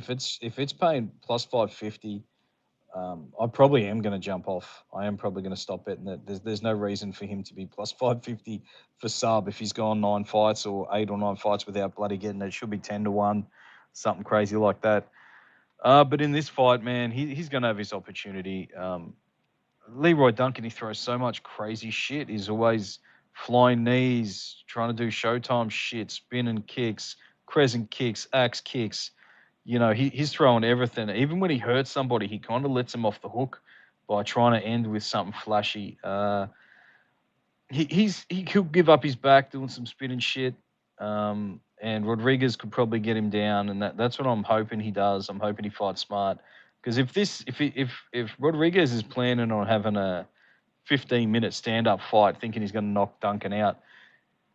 Speaker 2: it's paying plus 550, I probably am going to jump off. I am probably going to stop betting that. There's no reason for him to be plus 550 for sub if he's gone 9 fights or 8 or 9 fights without bloody getting it. It should be 10-1, something crazy like that. But in this fight, man, he's going to have his opportunity. Leroy Duncan, he throws so much crazy shit. He's always flying knees, trying to do Showtime shit, spinning kicks, crescent kicks, axe kicks. You know, he's throwing everything. Even when he hurts somebody, he kind of lets him off the hook by trying to end with something flashy. He'll give up his back doing some spinning shit. And Rodriguez could probably get him down, and that's what I'm hoping he does. I'm hoping he fights smart, because if Rodriguez is planning on having a 15-minute stand-up fight, thinking he's going to knock Duncan out,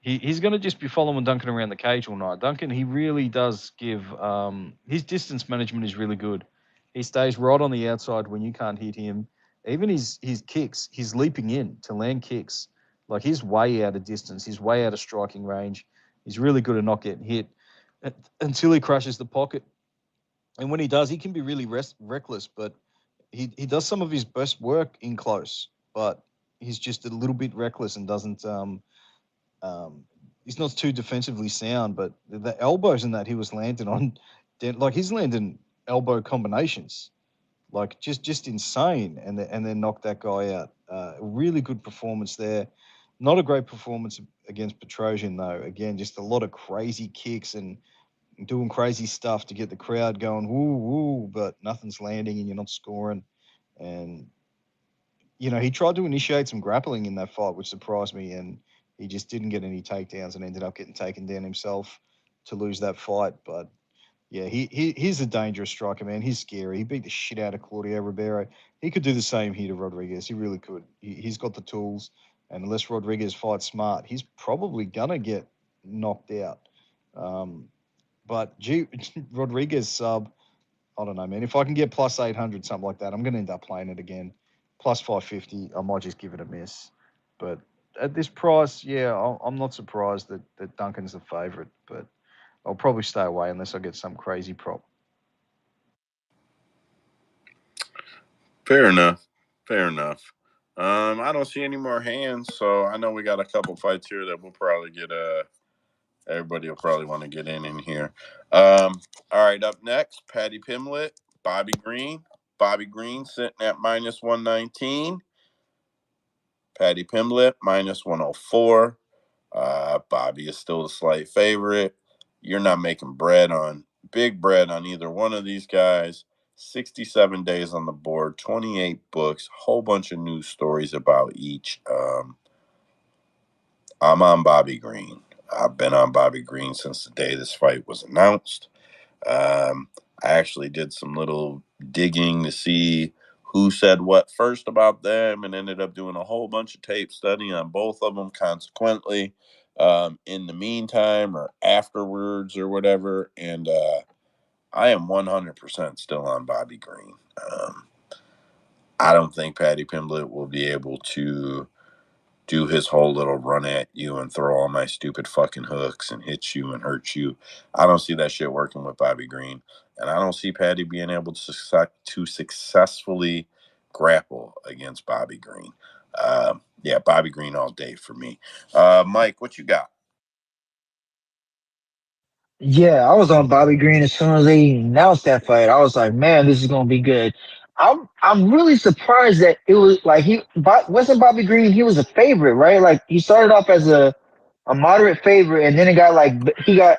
Speaker 2: he's going to just be following Duncan around the cage all night. Duncan, he really does give his distance management is really good. He stays right on the outside when you can't hit him. Even his kicks, he's leaping in to land kicks. Like, he's way out of distance. He's way out of striking range. He's really good at not getting hit until he crushes the pocket. And when he does, he can be really reckless, but he does some of his best work in close, but he's just a little bit reckless and doesn't um he's not too defensively sound, but the elbows in that he was landing on, like he's landing elbow combinations, like just insane, and then knocked that guy out. Really good performance there. Not a great performance against Petrosian though. Again, just a lot of crazy kicks and doing crazy stuff to get the crowd going, woo woo, but nothing's landing and you're not scoring. And he tried to initiate some grappling in that fight, which surprised me, and he just didn't get any takedowns and ended up getting taken down himself to lose that fight. But yeah, he's a dangerous striker, man. He's scary. He beat the shit out of Claudio Ribeiro. He could do the same here to Rodriguez. He really could. He's got the tools, and unless Rodriguez fights smart, he's probably gonna get knocked out. But Rodriguez sub, I don't know, man. If I can get plus 800, something like that, I'm gonna end up playing it again. Plus 550, I might just give it a miss. But at this price, yeah, I'm not surprised that Duncan's the favourite, but I'll probably stay away unless I get some crazy prop.
Speaker 1: Fair enough. Fair enough. I don't see any more hands, so I know we got a couple fights here that we'll probably get. Everybody will probably want to get in here. All right, up next, Paddy Pimblett, Bobby Green. Bobby Green sitting at minus 119. Paddy Pimblett minus 104. Bobby is still the slight favorite. You're not making big bread on either one of these guys. 67 days on the board, 28 books, whole bunch of news stories about each. I'm on Bobby Green. I've been on Bobby Green since the day this fight was announced. I actually did some little digging to see who said what first about them and ended up doing a whole bunch of tape study on both of them consequently in the meantime or afterwards or whatever. And I am 100% still on Bobby Green. I don't think Paddy Pimblett will be able to do his whole little run at you and throw all my stupid fucking hooks and hit you and hurt you. I don't see that shit working with Bobby Green. And I don't see Paddy being able to successfully grapple against Bobby Green. Yeah, Bobby Green all day for me. Mike, what you got?
Speaker 4: Yeah, I was on Bobby Green as soon as they announced that fight. I was like, man, this is gonna be good. I'm really surprised that it was like wasn't Bobby Green. He was a favorite, right? Like he started off as a moderate favorite, and then it got like he got.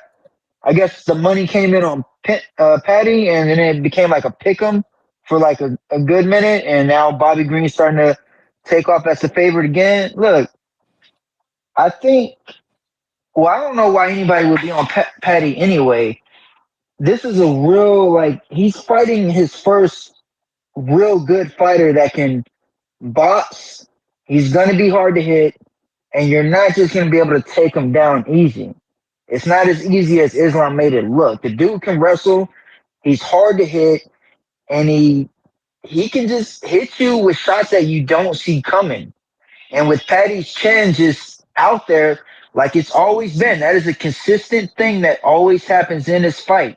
Speaker 4: I guess the money came in on Patty, and then it became like a pick 'em for like a good minute, and now Bobby Green's starting to take off as the favorite again. Look, I think. Well, I don't know why anybody would be on Patty anyway. This is a real like he's fighting his first real good fighter that can box. He's gonna be hard to hit, and you're not just gonna be able to take him down easy. It's not as easy as Islam made it look. The dude can wrestle. He's hard to hit, and he can just hit you with shots that you don't see coming. And with Patty's chin just out there, like it's always been, that is a consistent thing that always happens in this fight.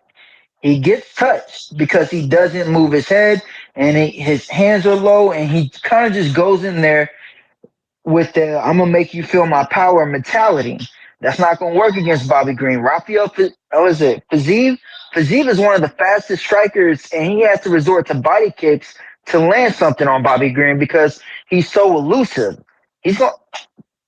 Speaker 4: He gets touched because he doesn't move his head, and his hands are low, and he kind of just goes in there with the "I'm gonna make you feel my power" mentality. That's not gonna work against Bobby Green. Is it Fiziev? Fiziev is one of the fastest strikers, and he has to resort to body kicks to land something on Bobby Green because he's so elusive. He's going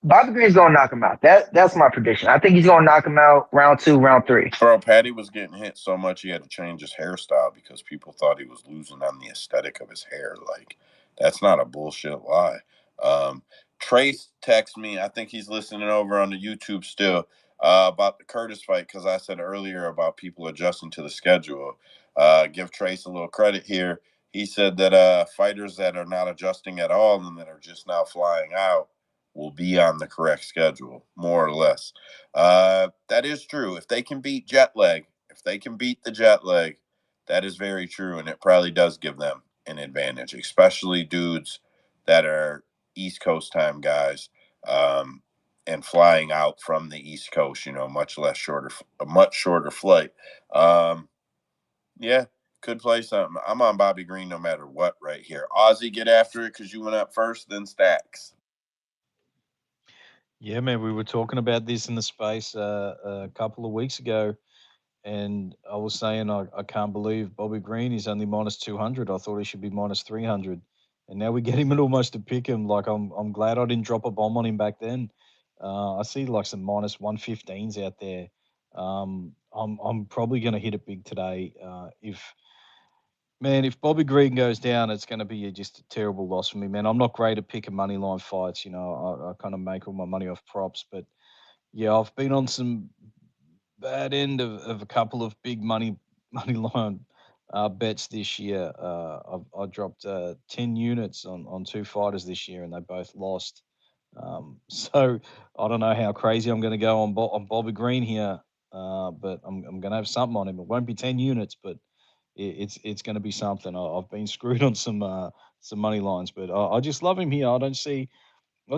Speaker 4: Bobby Green's gonna knock him out. That's my prediction. I think he's gonna knock him out round 2, round 3.
Speaker 1: Bro, Patty was getting hit so much he had to change his hairstyle because people thought he was losing on the aesthetic of his hair. Like, that's not a bullshit lie. Um, Trace texted me. I think he's listening over on the YouTube still about the Curtis fight because I said earlier about people adjusting to the schedule. Give Trace a little credit here. He said that fighters that are not adjusting at all and that are just now flying out will be on the correct schedule, more or less. That is true. If they can beat jet lag, if they can beat the jet lag, that is very true, and it probably does give them an advantage, especially dudes that are East Coast time guys, and flying out from the East Coast. A much shorter flight. Yeah, Could play something. I'm on Bobby Green no matter what right here. Ozzy, get after it because you went up first, then Stacks.
Speaker 2: Yeah, man, we were talking about this in the space a couple of weeks ago, and I was saying I can't believe Bobby Green is only minus 200. I thought he should be minus 300, and now we get him at almost to pick him. Like I'm glad I didn't drop a bomb on him back then. I see like some minus 115s out there. I'm probably going to hit it big today. If Bobby Green goes down, it's going to be just a terrible loss for me, man. I'm not great at picking money line fights. I kind of make all my money off props, but yeah, I've been on some bad end of a couple of big money line bets this year. I dropped 10 units on two fighters this year, and they both lost. So I don't know how crazy I'm going to go on Bobby Green here, but I'm going to have something on him. It won't be 10 units, but it's going to be something. I've been screwed on some money lines, but I just love him here. I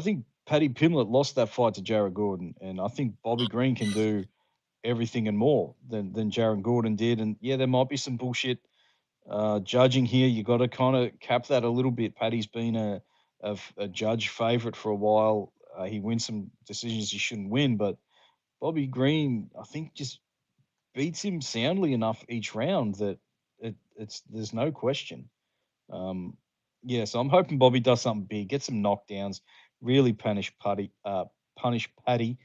Speaker 2: think Paddy Pimblett lost that fight to Jared Gordon, and I think Bobby Green can do everything and more than Jared Gordon did. And yeah, there might be some bullshit judging here. You got to kind of cap that a little bit. Paddy's been a judge favorite for a while. He wins some decisions he shouldn't win, but Bobby Green, I think, just beats him soundly enough each round that it's there's no question. Um, yeah, so I'm hoping Bobby does something big, get some knockdowns, really punish Paddy, and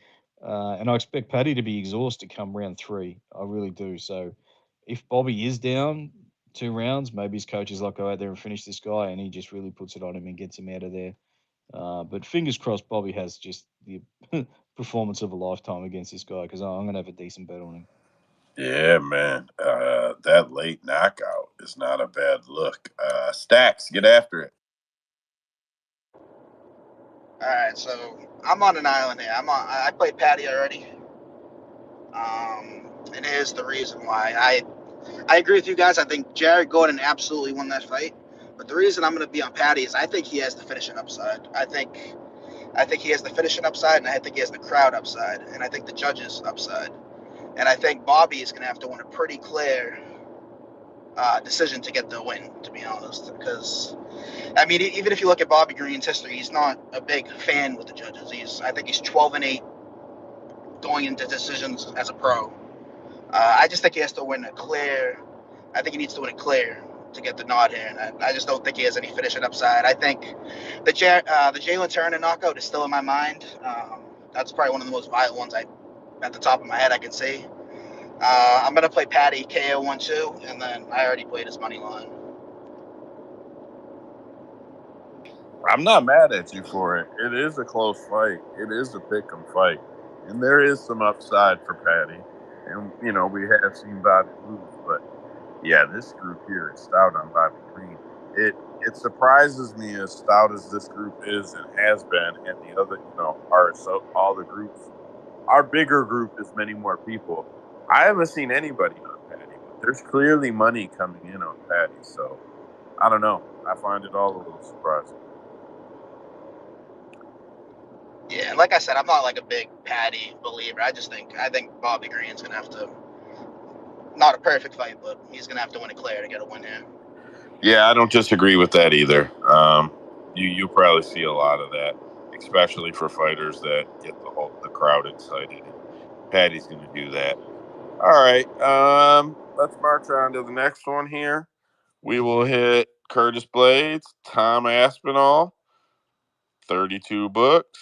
Speaker 2: I expect Paddy to be exhausted come round 3. I really do. So if Bobby is down 2 rounds, maybe his coach is like, go out there and finish this guy, and he just really puts it on him and gets him out of there. But fingers crossed, Bobby has just the performance of a lifetime against this guy because I'm going to have a decent bet on him.
Speaker 1: Yeah, man. That late knockout is not a bad look. Stacks, get after it.
Speaker 7: All right, so I'm on an island here. I played Patty already. And here's the reason why. I agree with you guys. I think Jared Gordon absolutely won that fight. But the reason I'm going to be on Patty is I think he has the finishing upside. I think he has the finishing upside, and I think he has the crowd upside, and I think the judges upside. And I think Bobby is going to have to win a pretty clear decision to get the win, to be honest. Because, I mean, even if you look at Bobby Green's history, he's not a big fan with the judges. I think he's 12-8 going into decisions as a pro. I just think he has to win a clear. I think he needs to win a clear to get the nod here, and I just don't think he has any finishing upside. I think the Jalen Turner knockout is still in my mind. That's probably one of the most violent ones at the top of my head I can see. I'm gonna play Patty KO 1-2, and then I already played his money line.
Speaker 1: I'm not mad at you for it. It is a close fight. It is a pick'em fight, and there is some upside for Patty. And we have seen Bobby lose, but yeah, this group here is stout on Bobby Green. It surprises me as stout as this group is and has been, and the other, all the groups. Our bigger group is many more people. I haven't seen anybody on Patty, but there's clearly money coming in on Patty. So I don't know. I find it all a little surprising.
Speaker 7: Yeah, like I said, I'm not like a big Patty believer. I think Bobby Green's gonna have to, not a perfect fight, but he's gonna have to win a clear to get a win here.
Speaker 1: Yeah, I don't disagree with that either. You'll probably see a lot of that, especially for fighters that get the crowd excited. Patty's going to do that. All right, let's march on to the next one here. We will hit Curtis Blaydes, Tom Aspinall, 32 books,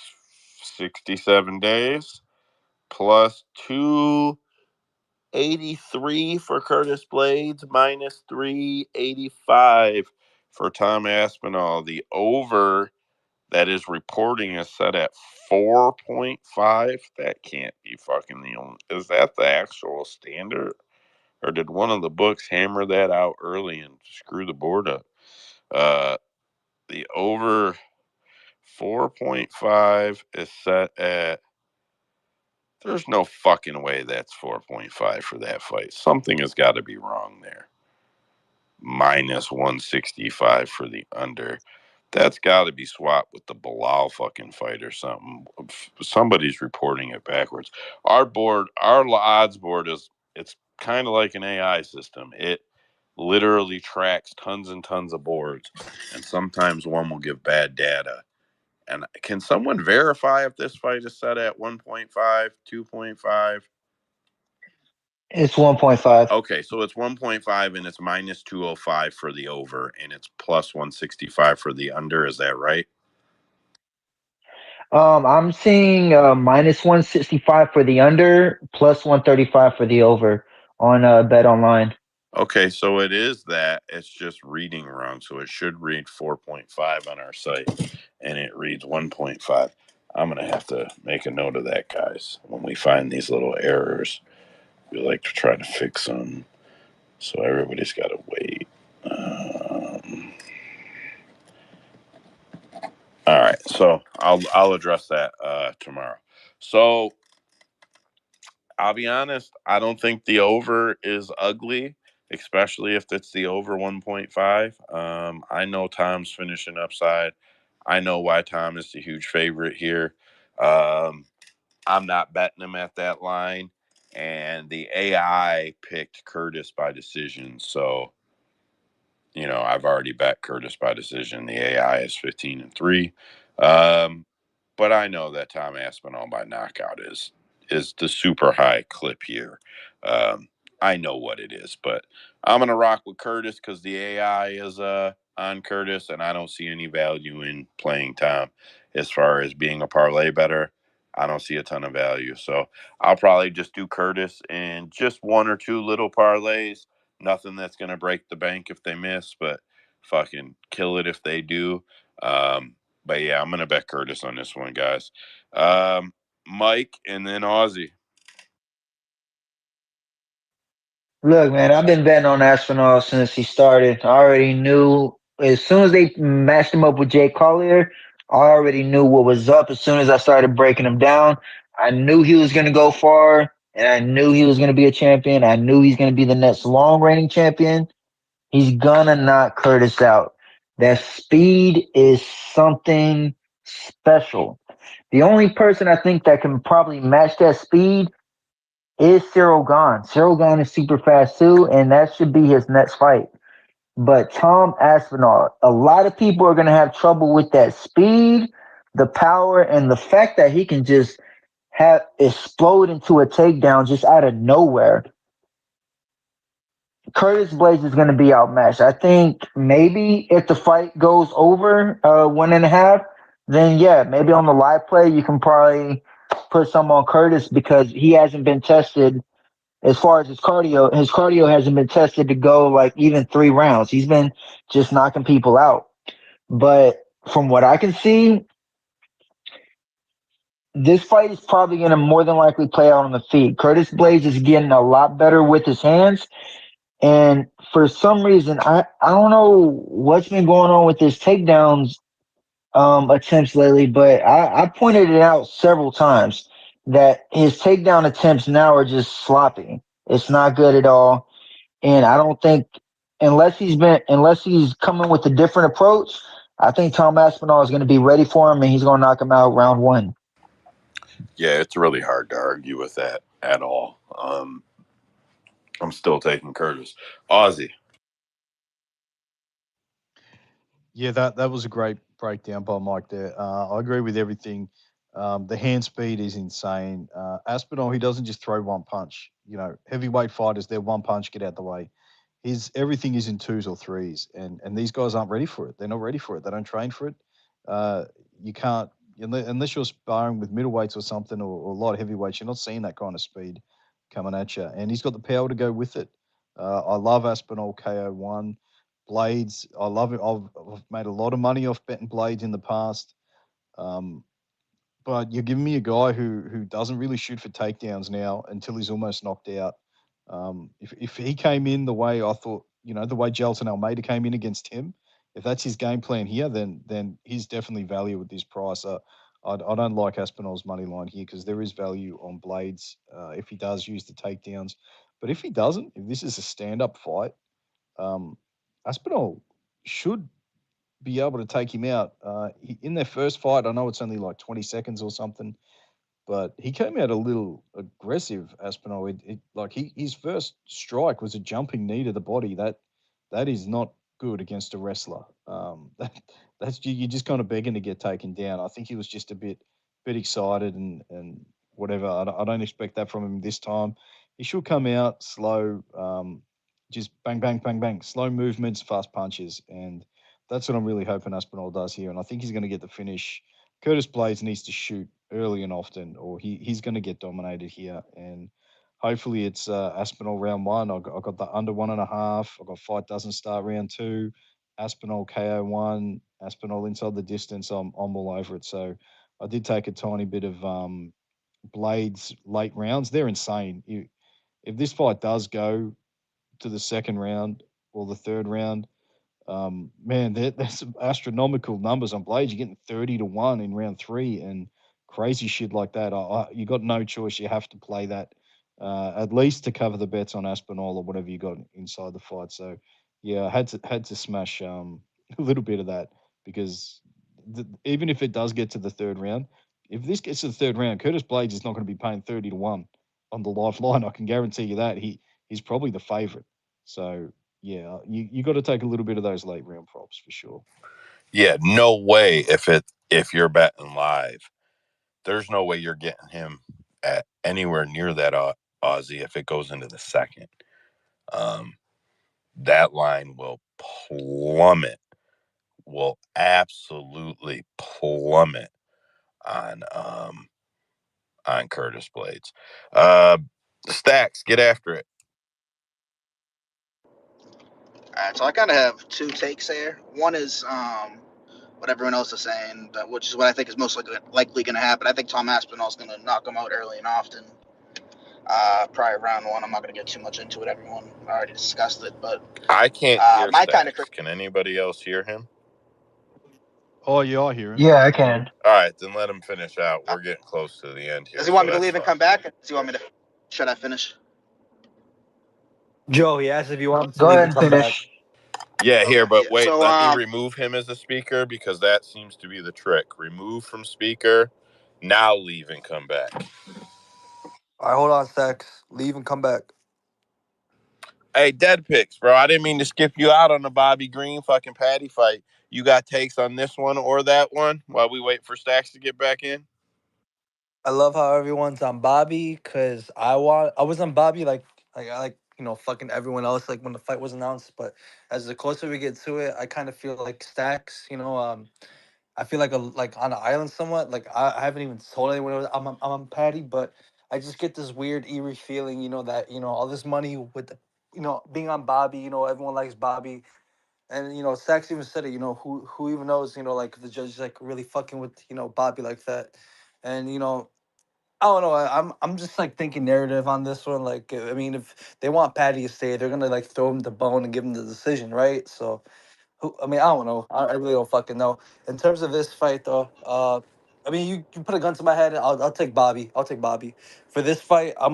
Speaker 1: 67 days, plus 283 for Curtis Blaydes, minus 385 for Tom Aspinall. The over that is reporting is set at 4.5. That can't be fucking the only. Is that the actual standard? Or did one of the books hammer that out early and screw the board up? The over 4.5 is set at. There's no fucking way that's 4.5 for that fight. Something has got to be wrong there. Minus 165 for the under. That's got to be swapped with the Belal fucking fight or something. Somebody's reporting it backwards. Our odds board it's kind of like an AI system. literally tracks tons and tons of boards, and sometimes one will give bad data. And can someone verify if this fight is set at 1.5, 2.5?
Speaker 4: It's 1.5.
Speaker 1: Okay, so it's 1.5 and it's minus 205 for the over and it's plus 165 for the under. Is that right?
Speaker 4: I'm seeing minus 165 for the under, plus 135 for the over on Bet Online.
Speaker 1: Okay, so it is that. It's just reading wrong. So it should read 4.5 on our site and it reads 1.5. I'm going to have to make a note of that, guys. When we find these little errors, we like to try to fix them. So everybody's got to wait. All right, so I'll address that tomorrow. So I'll be honest, I don't think the over is ugly, especially if it's the over 1.5. I know Tom's finishing upside. I know why Tom is the huge favorite here. I'm not betting him at that line, and the AI picked Curtis by decision, so I've already bet Curtis by decision. The AI is 15-3. But I know that Tom Aspinall by knockout is the super high clip here. I know what it is, but I'm gonna rock with Curtis because the AI is on Curtis, and I don't see any value in playing Tom as far as being a parlay better. I don't see a ton of value, so I'll probably just do Curtis and just one or two little parlays. Nothing that's gonna break the bank if they miss, but fucking kill it if they do. But yeah, I'm gonna bet Curtis on this one, guys. Mike and then Aussie.
Speaker 4: Look, man, I've been betting on Aspinall since he started. I already knew as soon as they matched him up with Jay Collier, I already knew what was up as soon as I started breaking him down. I knew he was going to go far, and I knew he was going to be a champion. I knew he's going to be the next long reigning champion. He's going to knock Curtis out. That speed is something special. The only person I think that can probably match that speed is Cyril Gahn. Cyril Gahn is super fast too, and that should be his next fight. But Tom Aspinall, a lot of people are going to have trouble with that speed, the power, and the fact that he can just have explode into a takedown just out of nowhere. Curtis Blaydes is going to be outmatched. I think maybe if the fight goes over 1.5, then yeah, maybe on the live play you can probably put some on Curtis because he hasn't been tested as far as his cardio hasn't been tested to go like even 3 rounds. He's been just knocking people out. But from what I can see, this fight is probably going to more than likely play out on the feet. Curtis Blaydes is getting a lot better with his hands. And for some reason, I don't know what's been going on with his takedowns attempts lately, but I pointed it out several times that his takedown attempts now are just sloppy. It's not good at all. And I don't think unless he's coming with a different approach, I think Tom Aspinall is going to be ready for him and he's going to knock him out round 1.
Speaker 1: Yeah, it's really hard to argue with that at all. I'm still taking Curtis. Aussie.
Speaker 2: Yeah, that was a great breakdown by Mike there. I agree with everything. The hand speed is insane. Aspinall, he doesn't just throw one punch. Heavyweight fighters, they're one punch, get out the way. Everything is in 2s or 3s, and these guys aren't ready for it. They're not ready for it. They don't train for it. You can't unless you're sparring with middleweights or something, or a lot of heavyweights. You're not seeing that kind of speed coming at you, and he's got the power to go with it. I love Aspinall KO1. Blaydes, I love it. I've made a lot of money off betting Blaydes in the past. Um, but you're giving me a guy who doesn't really shoot for takedowns now until he's almost knocked out. If he came in the way I thought, the way Gelton Almeida came in against him, if that's his game plan here, then he's definitely value with this price. I don't like Aspinall's money line here because there is value on Blaydes if he does use the takedowns. But if he doesn't, if this is a stand-up fight, Aspinall should be able to take him out. In their first fight, I know it's only like 20 seconds or something, but he came out a little aggressive, Aspinall. His first strike was a jumping knee to the body. that is not good against a wrestler. That's you're just kind of begging to get taken down. I think he was just a bit excited and whatever. I don't expect that from him this time. He should come out slow, just bang bang bang bang, slow movements, fast punches, and that's what I'm really hoping Aspinall does here. And I think he's going to get the finish. Curtis Blaydes needs to shoot early and often, or he's going to get dominated here. And hopefully it's Aspinall round one. I got the under 1.5. I got fight doesn't start round two. Aspinall KO one. Aspinall inside the distance. I'm all over it. So I did take a tiny bit of Blaydes late rounds. They're insane. If this fight does go to the second round or the third round, man, there's some astronomical numbers on Blaydes. You're getting 30-1 in round three and crazy shit like that. You got no choice. You have to play that at least to cover the bets on Aspinall or whatever you got inside the fight. So, yeah, I had to smash a little bit of that because even if it does get to the third round, if this gets to the third round, Curtis Blaydes is not going to be paying 30-1 on the lifeline. I can guarantee you that he's probably the favorite. So yeah, you got to take a little bit of those late round props for sure.
Speaker 1: Yeah, no way if you're betting live, there's no way you're getting him at anywhere near that Aussie if it goes into the second. That line will plummet, will absolutely plummet on Curtis Blaydes. Stacks, get after it.
Speaker 7: All right, so I kind of have two takes there. One is what everyone else is saying, which is what I think is most likely going to happen. I think Tom Aspinall is going to knock him out early and often. Probably round one. I'm not going to get too much into it. Everyone already discussed it, but
Speaker 1: I can't hear
Speaker 7: my
Speaker 1: Stacks.
Speaker 7: kind of.
Speaker 1: Can anybody else hear him?
Speaker 2: Oh yeah, I hear him.
Speaker 4: Yeah, I can.
Speaker 1: All right, then let him finish out. We're getting close to the end here.
Speaker 7: Does he want me to leave and come back? Does he want me to? Should I finish?
Speaker 5: Joe, he asked if you want him to
Speaker 4: Go
Speaker 5: leave
Speaker 4: ahead
Speaker 5: and
Speaker 4: and
Speaker 5: come back.
Speaker 4: finish.
Speaker 1: Yeah, here, but wait,
Speaker 7: So,
Speaker 1: let me remove him as a speaker because that seems to be the trick. Remove from speaker, now leave and come back.
Speaker 5: All right, hold on, Stacks. Leave and come back.
Speaker 1: Hey, Dead Picks, bro, I didn't mean to skip you out on the Bobby Green fucking Patty fight. You got takes on this one or that one while we wait for Stacks to get back in?
Speaker 5: I love how everyone's on Bobby because I was on Bobby I like fucking everyone else like when the fight was announced. But as the closer we get to it, I kind of feel like Stacks. I feel like on an island somewhat. Like I haven't even told anyone I'm on Patty, but I just get this weird eerie feeling. That all this money with being on Bobby. Everyone likes Bobby. And Stacks even said it. Who even knows? Like the judge like really fucking with Bobby like that, and I don't know. I'm just like thinking narrative on this one. Like, I mean, if they want Patty to stay, they're gonna like throw him the bone and give him the decision, right? So, I mean, I don't know. I really don't fucking know. In terms of this fight, though, I mean, you put a gun to my head. I'll take Bobby. I'll take Bobby for this fight. I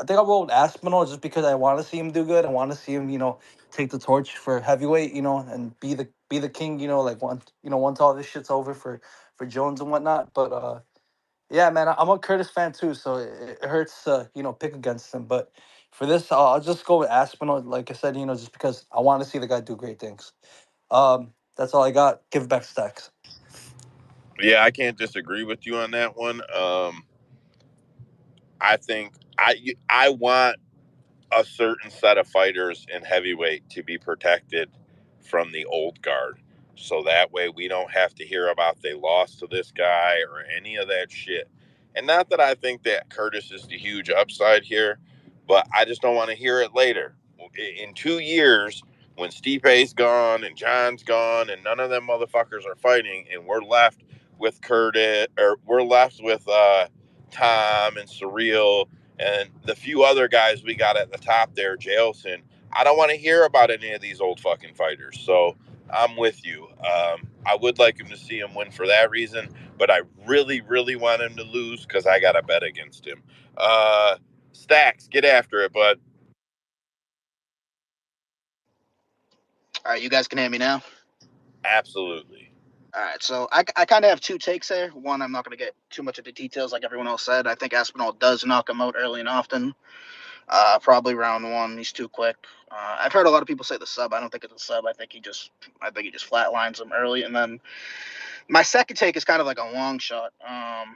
Speaker 5: think I rolled Aspinall just because I want to see him do good. I want to see him, take the torch for heavyweight, and be the king, like once all this shit's over for Jones and whatnot. But yeah, man, I'm a Curtis fan too, so it hurts to pick against him. But for this, I'll just go with Aspinall. Like I said, just because I want to see the guy do great things. That's all I got. Give it back to Stacks.
Speaker 1: Yeah, I can't disagree with you on that one. I think I want a certain set of fighters in heavyweight to be protected from the old guard. So that way we don't have to hear about they lost to this guy or any of that shit. And not that I think that Curtis is the huge upside here, but I just don't want to hear it later. In 2 years, when Stipe's gone and John's gone and none of them motherfuckers are fighting and we're left with Curtis or we're left with Tom and Surreal and the few other guys we got at the top there, Jailson, I don't want to hear about any of these old fucking fighters. So I'm with you. I would like him to see him win for that reason, but I really, really want him to lose because I got to bet against him. Stacks, get after it, bud.
Speaker 7: All right, you guys can hear me now.
Speaker 1: Absolutely.
Speaker 7: All right, so I kind of have two takes there. One, I'm not going to get too much of the details like everyone else said. I think Aspinall does knock him out early and often. Probably round one. He's too quick. I've heard a lot of people say the sub. I don't think it's a sub. I think he just flatlines him early. And then my second take is kind of like a long shot.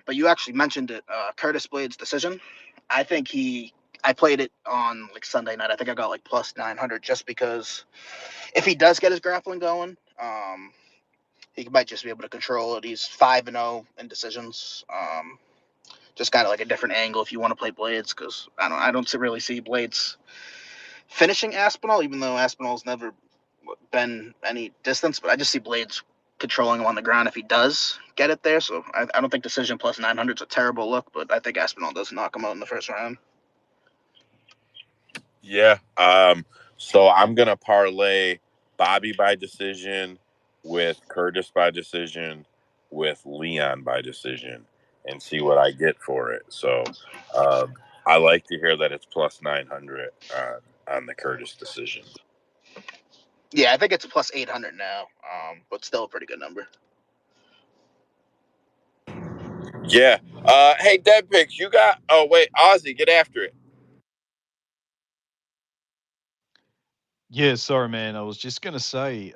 Speaker 7: But you actually mentioned it. Curtis Blaydes' decision. I think I played it on like Sunday night. I think I got like plus 900 just because if he does get his grappling going, he might just be able to control it. He's 5-0 in decisions. Just kind of like a different angle if you want to play Blaydes, because I don't really see Blaydes finishing Aspinall, even though Aspinall's never been any distance. But I just see Blaydes controlling him on the ground if he does get it there. So I don't think decision plus 900 is a terrible look, but I think Aspinall does knock him out in the first round.
Speaker 1: Yeah. So I'm gonna parlay Bobby by decision with Curtis by decision with Leon by decision and see what I get for it. So I like to hear that it's plus 900 on the Curtis decision.
Speaker 7: Yeah, I think it's a plus 800 now, but still a pretty good number.
Speaker 1: Yeah. Hey, Dead Picks, you got. Oh wait, Ozzy, get after it.
Speaker 2: Yeah, sorry, man. I was just going to say,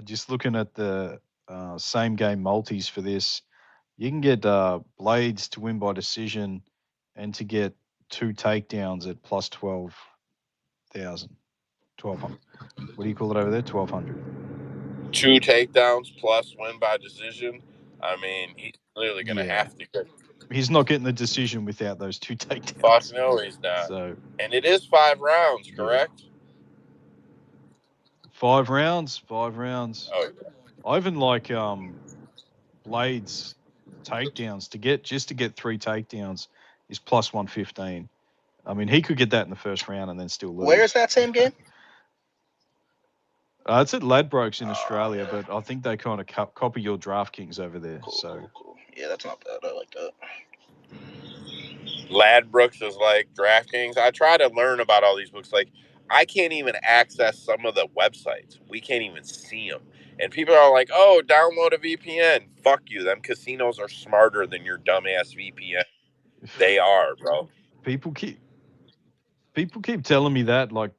Speaker 2: just looking at the same game multis for this, you can get Blaydes to win by decision and to get 2 takedowns at plus 12,000. 1200. What do you call it over there? 1,200.
Speaker 1: 2 takedowns plus win by decision. I mean, he's clearly gonna
Speaker 2: Yeah.
Speaker 1: have to get.
Speaker 2: He's not getting the decision without those 2
Speaker 1: Fuck
Speaker 2: takedowns.
Speaker 1: no, he's not.
Speaker 2: So,
Speaker 1: And it is 5 rounds,
Speaker 2: yeah.
Speaker 1: correct?
Speaker 2: 5 rounds. 5 rounds.
Speaker 1: Oh,
Speaker 2: I even like Blaydes takedowns to get 3 takedowns is plus 115. I mean, he could get that in the first round and then still lose.
Speaker 7: Where is that same game?
Speaker 2: It's at Ladbrokes in Australia, but I think they kind of copy your DraftKings over there.
Speaker 7: Cool. Yeah, that's not bad. I like that.
Speaker 1: Ladbrokes is like DraftKings. I try to learn about all these books. Like, I can't even access some of the websites. We can't even see them. And people are like, "Oh, download a VPN." Fuck you. Them casinos are smarter than your dumbass VPN. They are, bro.
Speaker 2: People keep telling me that, like,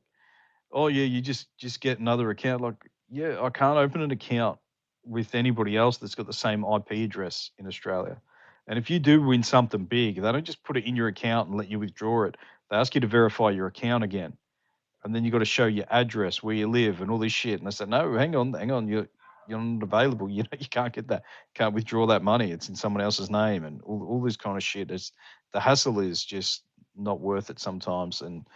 Speaker 2: oh yeah, you just get another account. Like, yeah, I can't open an account with anybody else that's got the same IP address in Australia. And if you do win something big, they don't just put it in your account and let you withdraw it. They ask you to verify your account again, and then you got to show your address, where you live, and all this shit. And I said, no, hang on, you're not available. You know, you can't get that, can't withdraw that money. It's in someone else's name, and all this kind of shit. It's the hassle is just not worth it sometimes. And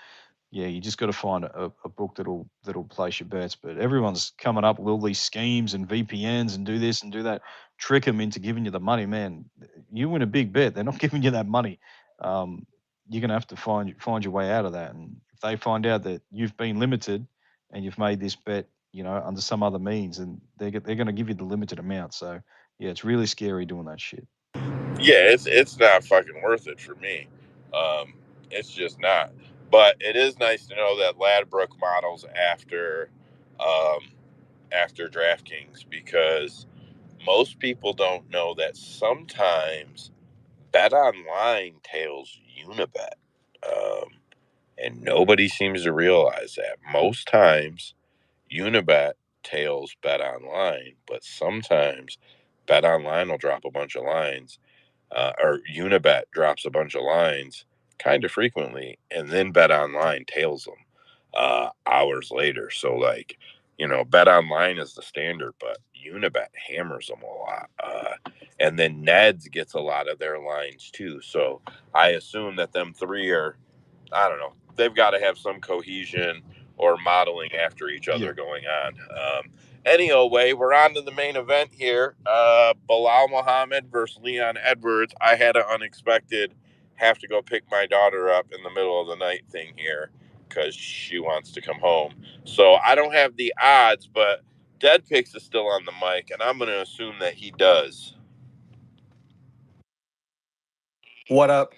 Speaker 2: yeah, you just got to find a book that'll place your bets. But everyone's coming up with all these schemes and VPNs and do this and do that, trick them into giving you the money. Man, you win a big bet, they're not giving you that money. You're gonna have to find your way out of that. And if they find out that you've been limited and you've made this bet, you know, under some other means, and they're gonna give you the limited amount. So yeah, it's really scary doing that shit.
Speaker 1: Yeah, it's not fucking worth it for me. It's just not. But it is nice to know that Ladbroke models um, after DraftKings, because most people don't know that sometimes Bet Online tails Unibet, and nobody seems to realize that. Most times Unibet tails Bet Online, but sometimes Bet Online will drop a bunch of lines, or Unibet drops a bunch of lines kind of frequently, and then Bet Online tails them hours later. So, like, Bet Online is the standard, but Unibet hammers them a lot. And then Neds gets a lot of their lines too. So I assume that them three are, I don't know, they've got to have some cohesion or modeling after each other
Speaker 2: Yeah.
Speaker 1: going on. Anyway, we're on to the main event here. Belal Muhammad versus Leon Edwards. I had an unexpected have to go pick my daughter up in the middle of the night thing here because she wants to come home. So I don't have the odds, but Dead Picks is still on the mic, and I'm going to assume that he does.
Speaker 5: What up?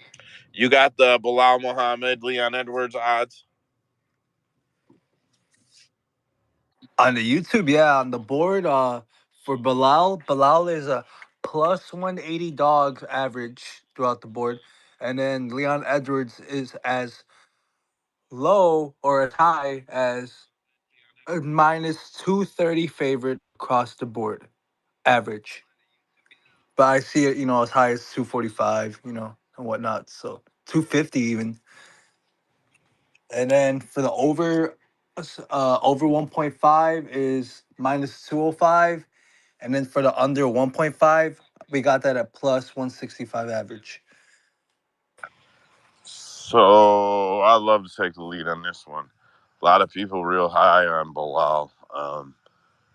Speaker 1: You got the Belal Muhammad, Leon Edwards odds?
Speaker 5: On the YouTube, yeah, on the board, for Bilal is a plus 180 dogs average throughout the board. And then Leon Edwards is as low or as high as a minus 230 favorite across the board, average. But I see it, as high as 245, and whatnot. So 250 even. And then for the over 1.5 is minus 205. And then for the under 1.5, we got that at plus 165 average.
Speaker 1: So I'd love to take the lead on this one. A lot of people real high on Belal.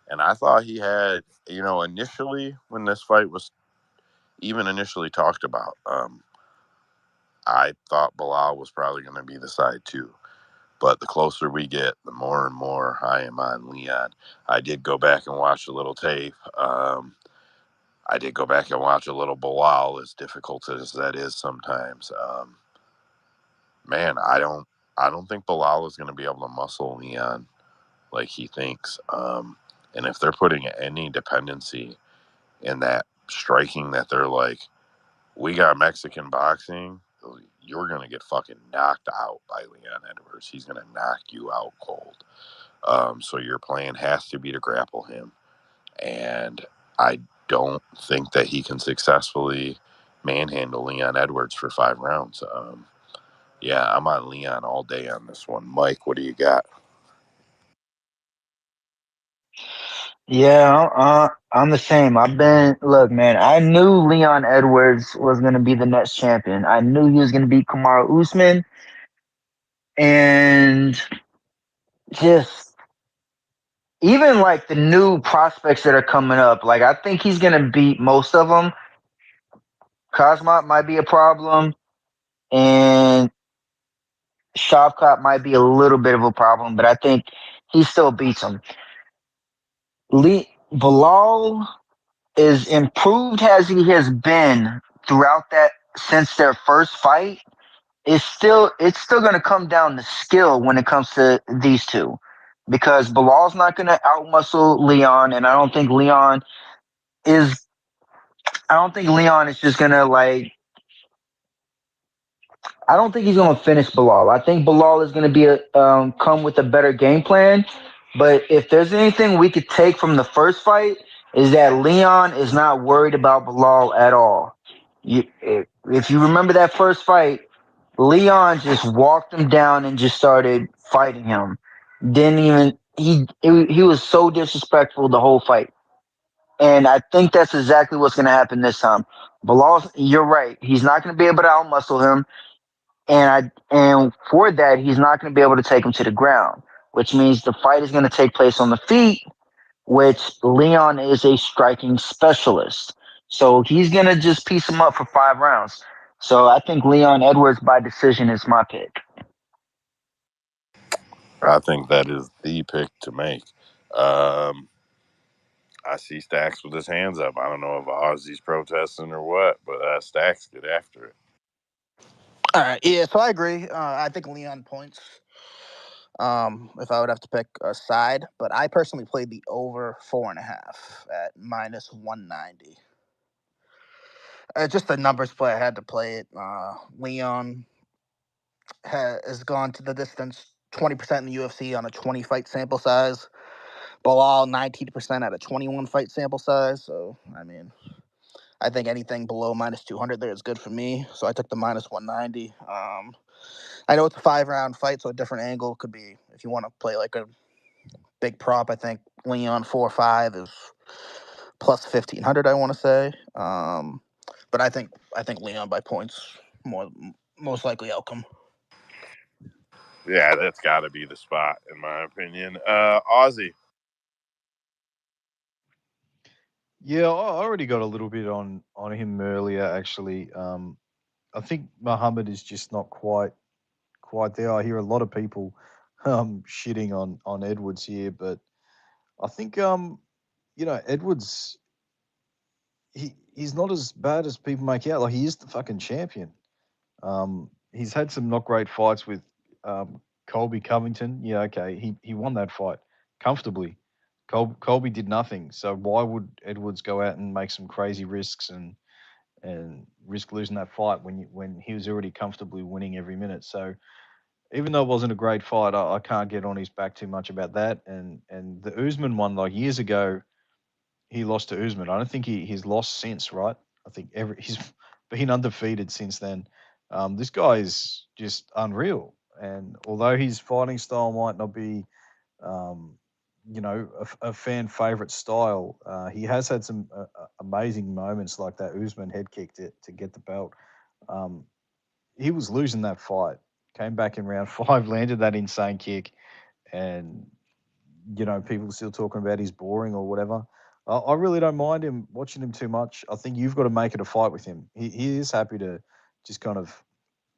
Speaker 1: And I thought he had, initially when this fight was even initially talked about, I thought Belal was probably going to be the side too. But the closer we get, the more and more I am on Leon. I did go back and watch a little tape. I did go back and watch a little Belal, as difficult as that is sometimes. Man, I don't think Belal is going to be able to muscle Leon like he thinks. And if they're putting any dependency in that striking, that they're like, we got Mexican boxing, you're going to get fucking knocked out by Leon Edwards. He's going to knock you out cold. So your plan has to be to grapple him. And I don't think that he can successfully manhandle Leon Edwards for 5 rounds. Yeah, I'm on Leon all day on this one. Mike, what do you got?
Speaker 4: Yeah, I'm the same. Look, man, I knew Leon Edwards was going to be the next champion. I knew he was going to beat Kamaru Usman. And just even like the new prospects that are coming up, like I think he's going to beat most of them. Cosmot might be a problem, and Shavkat might be a little bit of a problem, but I think he still beats him. Belal is improved as he has been throughout that since their first fight. It's still going to come down to skill when it comes to these two, because Bilal's not going to outmuscle Leon, and is I don't think Leon is just going to like. I don't think he's going to finish Belal. I think Belal is going to come with a better game plan. But if there's anything we could take from the first fight, is that Leon is not worried about Belal at all. If you remember that first fight, Leon just walked him down and just started fighting him. Didn't even he was so disrespectful the whole fight. And I think that's exactly what's going to happen this time. Belal, you're right. He's not going to be able to outmuscle him, and for that, he's not going to be able to take him to the ground, which means the fight is going to take place on the feet, which Leon is a striking specialist. So he's going to just piece him up for 5 rounds. So I think Leon Edwards by decision is my pick.
Speaker 1: I think that is the pick to make. I see Stacks with his hands up. I don't know if Ozzy's protesting or what, but Stacks, get after it.
Speaker 7: All right, yeah, so I agree. I think Leon points. If I would have to pick a side, but I personally played the over 4.5 at minus 190. Just the numbers play. I had to play it. Leon has gone to the distance 20% in the UFC on a 20 fight sample size. Belal 19% at a 21 fight sample size. So I mean, I think anything below minus 200 there is good for me. So I took the minus 190. I know it's a 5 round fight, so a different angle could be if you want to play like a big prop. I think Leon 4-5 is plus 1,500. I want to say, but I think Leon by points most likely outcome.
Speaker 1: Yeah, that's got to be the spot, in my opinion. Ozzy.
Speaker 2: Yeah, I already got a little bit on him earlier. Actually, I think Muhammad is just not quite there. I hear a lot of people shitting on Edwards here, but I think Edwards he's not as bad as people make out. Like, he is the fucking champion. He's had some not great fights with Colby Covington. Yeah, okay, he won that fight comfortably. Colby did nothing. So why would Edwards go out and make some crazy risks and risk losing that fight when he was already comfortably winning every minute? So even though it wasn't a great fight, I can't get on his back too much about that. And the Usman one, like years ago, he lost to Usman. I don't think he's lost since, right? I think he's been undefeated since then. This guy is just unreal. And although his fighting style might not be, um, a fan favorite style, he has had some amazing moments like that Usman head kick to get the belt. Um, he was losing that fight, came back in round 5, landed that insane kick, and people are still talking about he's boring or whatever. I really don't mind him watching him too much. I think you've got to make it a fight with him. He is happy to just kind of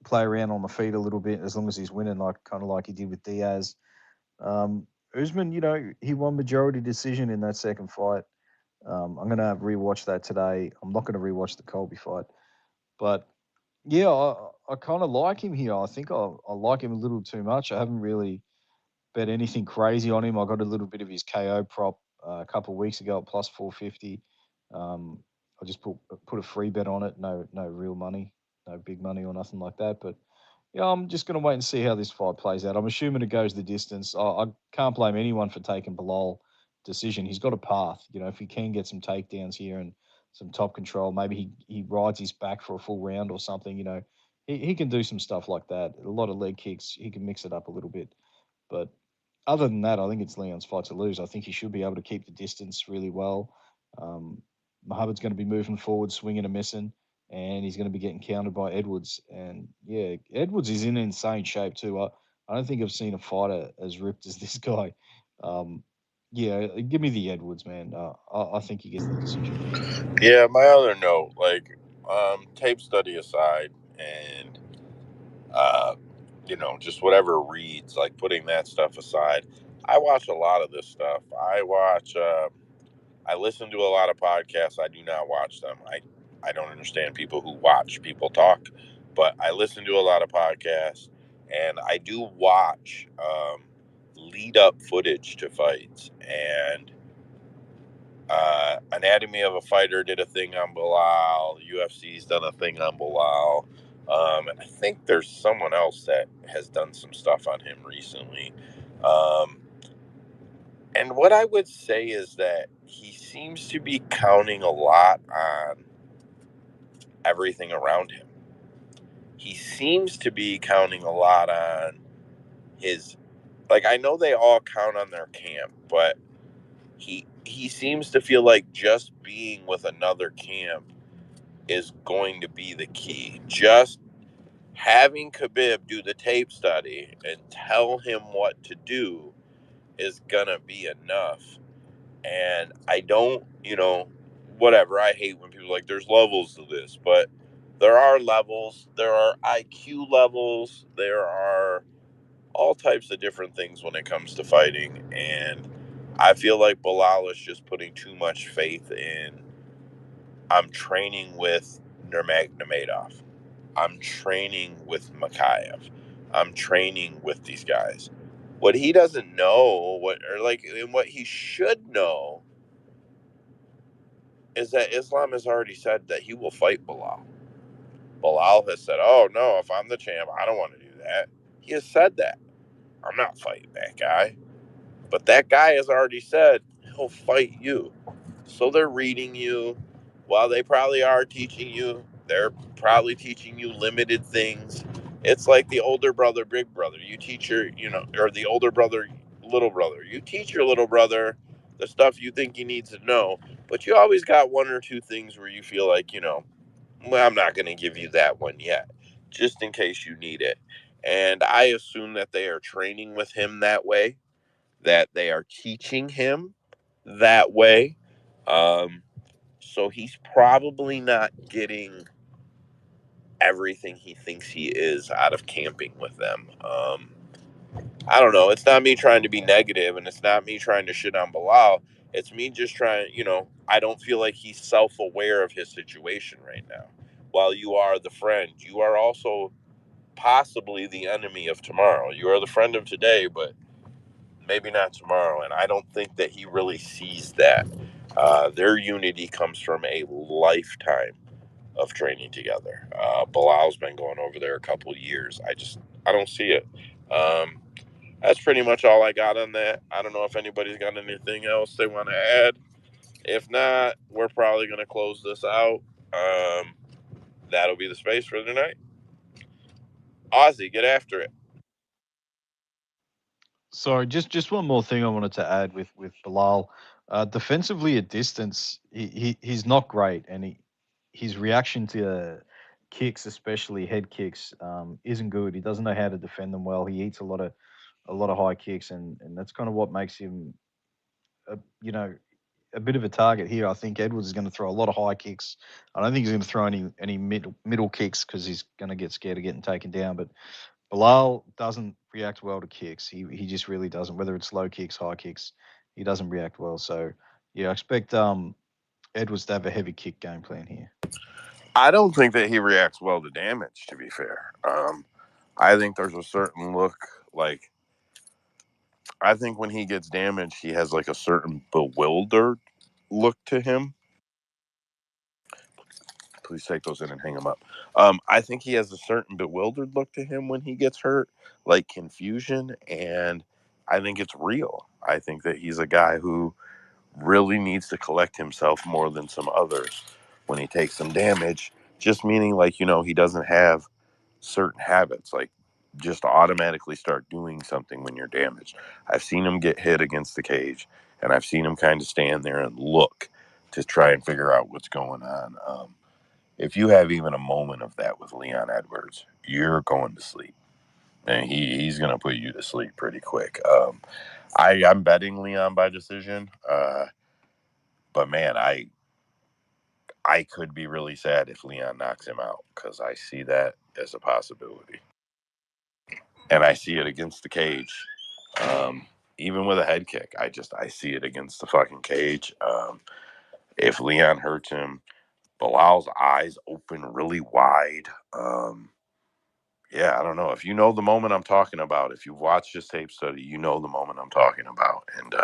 Speaker 2: play around on the feet a little bit as long as he's winning, like he did with Diaz. Usman, he won majority decision in that second fight. I'm gonna rewatch that today. I'm not gonna rewatch the Colby fight, but yeah, I kind of like him here. I think I like him a little too much. I haven't really bet anything crazy on him. I got a little bit of his KO prop a couple of weeks ago at plus 450. Um, I just put a free bet on it. No real money, no big money or nothing like that. But yeah, I'm just going to wait and see how this fight plays out. I'm assuming it goes the distance. I can't blame anyone for taking Belal decision. He's got a path. If he can get some takedowns here and some top control, maybe he rides his back for a full round or something. He can do some stuff like that. A lot of leg kicks. He can mix it up a little bit. But other than that, I think it's Leon's fight to lose. I think he should be able to keep the distance really well. Muhammad's going to be moving forward, swinging and missing, and he's going to be getting countered by Edwards. And yeah, Edwards is in insane shape too. I don't think I've seen a fighter as ripped as this guy. Yeah, give me the Edwards, man. I think he gets the decision.
Speaker 1: Yeah, my other note, tape study aside, and just whatever reads, like putting that stuff aside, I watch a lot of this stuff. I listen to a lot of podcasts. I do not watch them. I don't understand people who watch people talk, but I listen to a lot of podcasts, and I do watch lead up footage to fights. And Anatomy of a Fighter did a thing on Belal. UFC's done a thing on Belal. And I think there's someone else that has done some stuff on him recently. And what I would say is that he seems to be counting a lot on everything around him. He seems to be counting a lot on his, I know they all count on their camp, but he seems to feel like just being with another camp is going to be the key. Just having Khabib do the tape study and tell him what to do is gonna be enough. And I don't, whatever. I hate when people there's levels to this, but there are levels. There are IQ levels. There are all types of different things when it comes to fighting. And I feel like Belal is just putting too much faith in. I'm training with Nurmagomedov. I'm training with Mokaev. I'm training with these guys. What he doesn't know, and what he should know, is that Islam has already said that he will fight Belal. Belal has said, "Oh no, if I'm the champ, I don't want to do that." He has said that. I'm not fighting that guy. But that guy has already said he'll fight you. So they're reading you. While they probably are teaching you, they're probably teaching you limited things. It's like the older brother, big brother. You teach or the older brother, little brother. You teach your little brother the stuff you think he needs to know, but you always got one or two things where you feel like, well, I'm not going to give you that one yet, just in case you need it. And I assume that they are training with him that way, that they are teaching him that way. So he's probably not getting everything he thinks he is out of camping with them. I don't know. It's not me trying to be negative, and it's not me trying to shit on Belal. It's me just trying, I don't feel like he's self-aware of his situation right now. While you are the friend, you are also possibly the enemy of tomorrow. You are the friend of today, but maybe not tomorrow. And I don't think that he really sees that. Their unity comes from a lifetime of training together. Bilal's been going over there a couple of years. I don't see it. That's pretty much all I got on that. I don't know if anybody's got anything else they want to add. If not, we're probably going to close this out. That'll be the space for tonight. Ozzy, get after it.
Speaker 2: Sorry, just one more thing I wanted to add with Belal. Defensively at distance, he's not great, and his reaction to kicks, especially head kicks, isn't good. He doesn't know how to defend them well. He eats a lot of high kicks, and that's kind of what makes him, you know, a bit of a target here. I think Edwards is going to throw a lot of high kicks. I don't think he's going to throw any middle kicks because he's going to get scared of getting taken down. But Belal doesn't react well to kicks. He just really doesn't. Whether it's low kicks, high kicks, he doesn't react well. So yeah, I expect Edwards to have a heavy kick game plan here.
Speaker 1: I don't think that he reacts well to damage, to be fair. I think there's a certain look, like, I think when he gets damaged, he has like a certain bewildered look to him. Please take those in and hang them up. I think he has a certain bewildered look to him when he gets hurt, like confusion, and I think it's real. I think that he's a guy who really needs to collect himself more than some others when he takes some damage, just meaning, like, he doesn't have certain habits, like just automatically start doing something when you're damaged. I've seen him get hit against the cage, and I've seen him kind of stand there and look to try and figure out what's going on. If you have even a moment of that with Leon Edwards, you're going to sleep, and he's going to put you to sleep pretty quick. I'm betting Leon by decision, but man, I could be really sad if Leon knocks him out, because I see that as a possibility. And I see it against the cage. Even with a head kick, I see it against the fucking cage. If Leon hurts him, Bilal's eyes open really wide. Yeah, I don't know. If you know the moment I'm talking about, if you've watched this tape study, you know the moment I'm talking about. And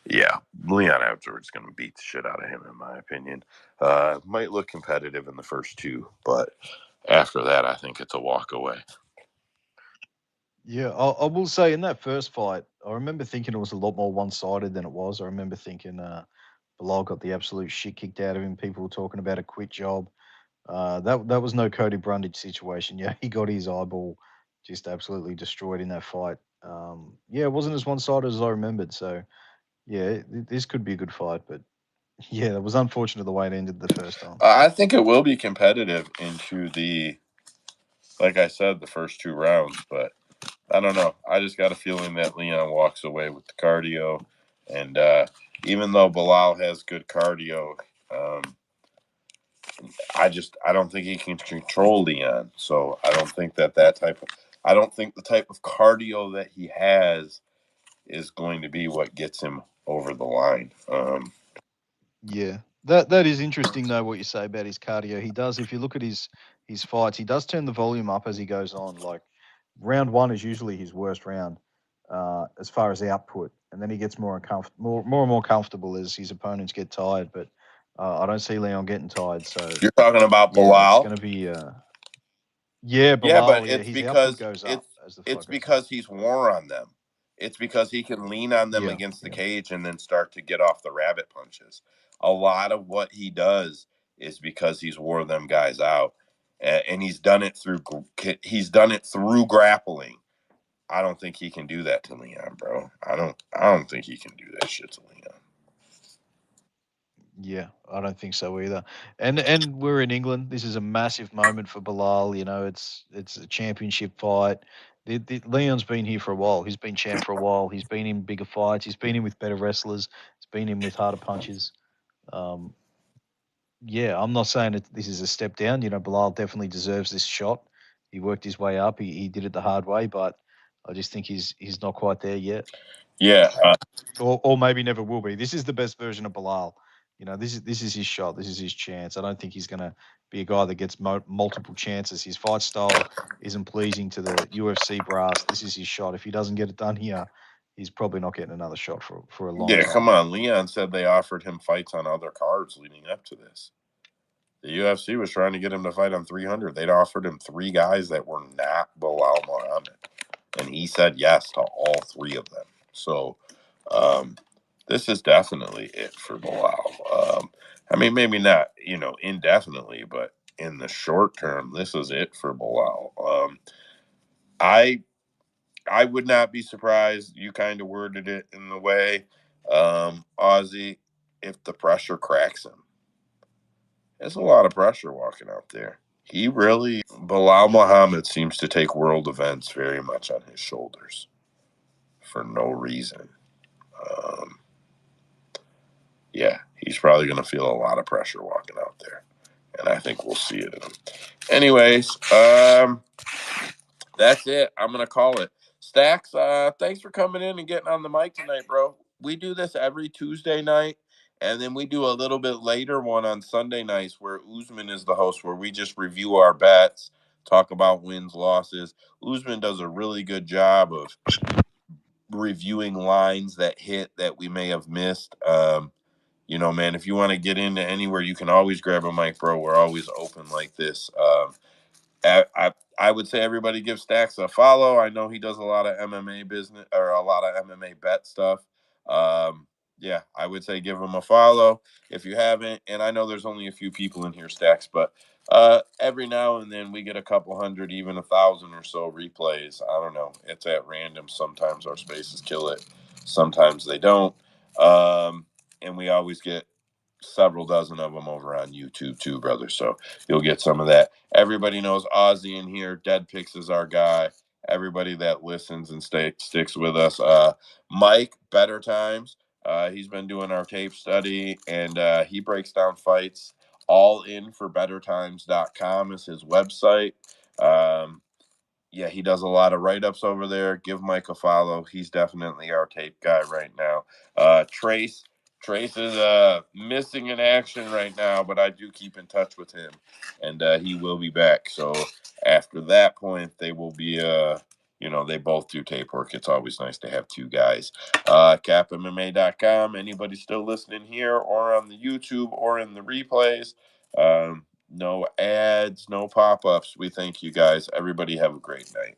Speaker 1: yeah, Leon Edwards is going to beat the shit out of him, in my opinion. Might look competitive in the first two, but after that, I think it's a walk away.
Speaker 2: Yeah, I will say in that first fight, I remember thinking it was a lot more one-sided than it was. I remember thinking Belal got the absolute shit kicked out of him. People were talking about a quit job. That was no Cody Brundage situation. Yeah, he got his eyeball just absolutely destroyed in that fight. Yeah, it wasn't as one-sided as I remembered. So yeah, this could be a good fight, but yeah, it was unfortunate the way it ended the first time.
Speaker 1: I think it will be competitive into like I said, the first two rounds, but I don't know. I just got a feeling that Leon walks away with the cardio, and even though Belal has good cardio, I don't think he can control Leon. So I don't think I don't think the type of cardio that he has is going to be what gets him over the line.
Speaker 2: Yeah, that is interesting though. What you say about his cardio, he does. If you look at his fights, he does turn the volume up as he goes on. Like round one is usually his worst round as far as output, and then he gets more and more comfortable as his opponents get tired. But I don't see Leon getting tired. So
Speaker 1: You're talking about
Speaker 2: yeah, it's
Speaker 1: Belal?
Speaker 2: going to be yeah,
Speaker 1: Yeah, but
Speaker 2: Belal. Yeah, his output goes up as the
Speaker 1: it's
Speaker 2: fight goes on.
Speaker 1: because he's wore on them. It's because he can lean on them
Speaker 2: Yeah,
Speaker 1: against the
Speaker 2: yeah,
Speaker 1: cage and then start to get off the rabbit punches. A lot of what he does is because he's wore them guys out, and he's done it through grappling. I don't think he can do that to Leon, bro. I don't think he can do that shit to Leon.
Speaker 2: yeah. I don't think so either. And we're in England. This is a massive moment for Belal. You know, it's a championship fight. Leon's been here for a while. He's been champ for a while. He's been in bigger fights. He's been in with better wrestlers. He's been in with harder punches. Um, yeah, I'm not saying that this is a step down. You know, Belal definitely deserves this shot. He worked his way up. He did it the hard way, but I just think he's not quite there yet.
Speaker 1: Yeah,
Speaker 2: Or maybe never will be. This is the best version of Belal. You know, this is his shot. This is his chance. I don't think he's going to be a guy that gets multiple chances. His fight style isn't pleasing to the UFC brass. This is his shot. If he doesn't get it done here, he's probably not getting another shot for a long
Speaker 1: yeah. Come
Speaker 2: time.
Speaker 1: on, Leon said they offered him fights on other cards leading up to this. The UFC was trying to get him to fight on 300. They'd offered him 3 guys that were not Belal Muhammad. and he said yes to all 3 of them. So this is definitely it for Belal. I mean, maybe not, indefinitely, but in the short term, this is it for Belal. I would not be surprised. You kind of worded it in the way, Ozzy, if the pressure cracks him. There's a lot of pressure walking out there. Belal Muhammad seems to take world events very much on his shoulders for no reason. Yeah, he's probably going to feel a lot of pressure walking out there. And I think we'll see it in him. Anyways, that's it. I'm going to call it. Stacks, thanks for coming in and getting on the mic tonight, bro. We do this every Tuesday night, and then we do a little bit later one on Sunday nights where Usman is the host, where we just review our bets, talk about wins, losses. Usman does a really good job of reviewing lines that hit that we may have missed. Man, if you want to get into anywhere, you can always grab a mic, bro. We're always open like this. I would say everybody give Stacks a follow. I know he does a lot of MMA business or a lot of MMA bet stuff. Yeah, I would say give him a follow if you haven't. And I know there's only a few people in here, Stacks, but every now and then we get a couple hundred, even 1,000 or so replays. I don't know. It's at random. Sometimes our spaces kill it. Sometimes they don't. And we always get several dozen of them over on YouTube too, brother. So you'll get some of that. Everybody knows Ozzy in here. Dead Picks is our guy. Everybody that listens and sticks with us. Mike, Better Times. He's been doing our tape study, and he breaks down fights. All in for bettertimes.com is his website. Yeah, he does a lot of write-ups over there. Give Mike a follow. He's definitely our tape guy right now. Trace is missing in action right now, but I do keep in touch with him, and he will be back. So after that point, they will be they both do tape work. It's always nice to have 2 guys. CapMMA.com. Anybody still listening here or on the YouTube or in the replays? No ads, no pop-ups. We thank you guys. Everybody have a great night.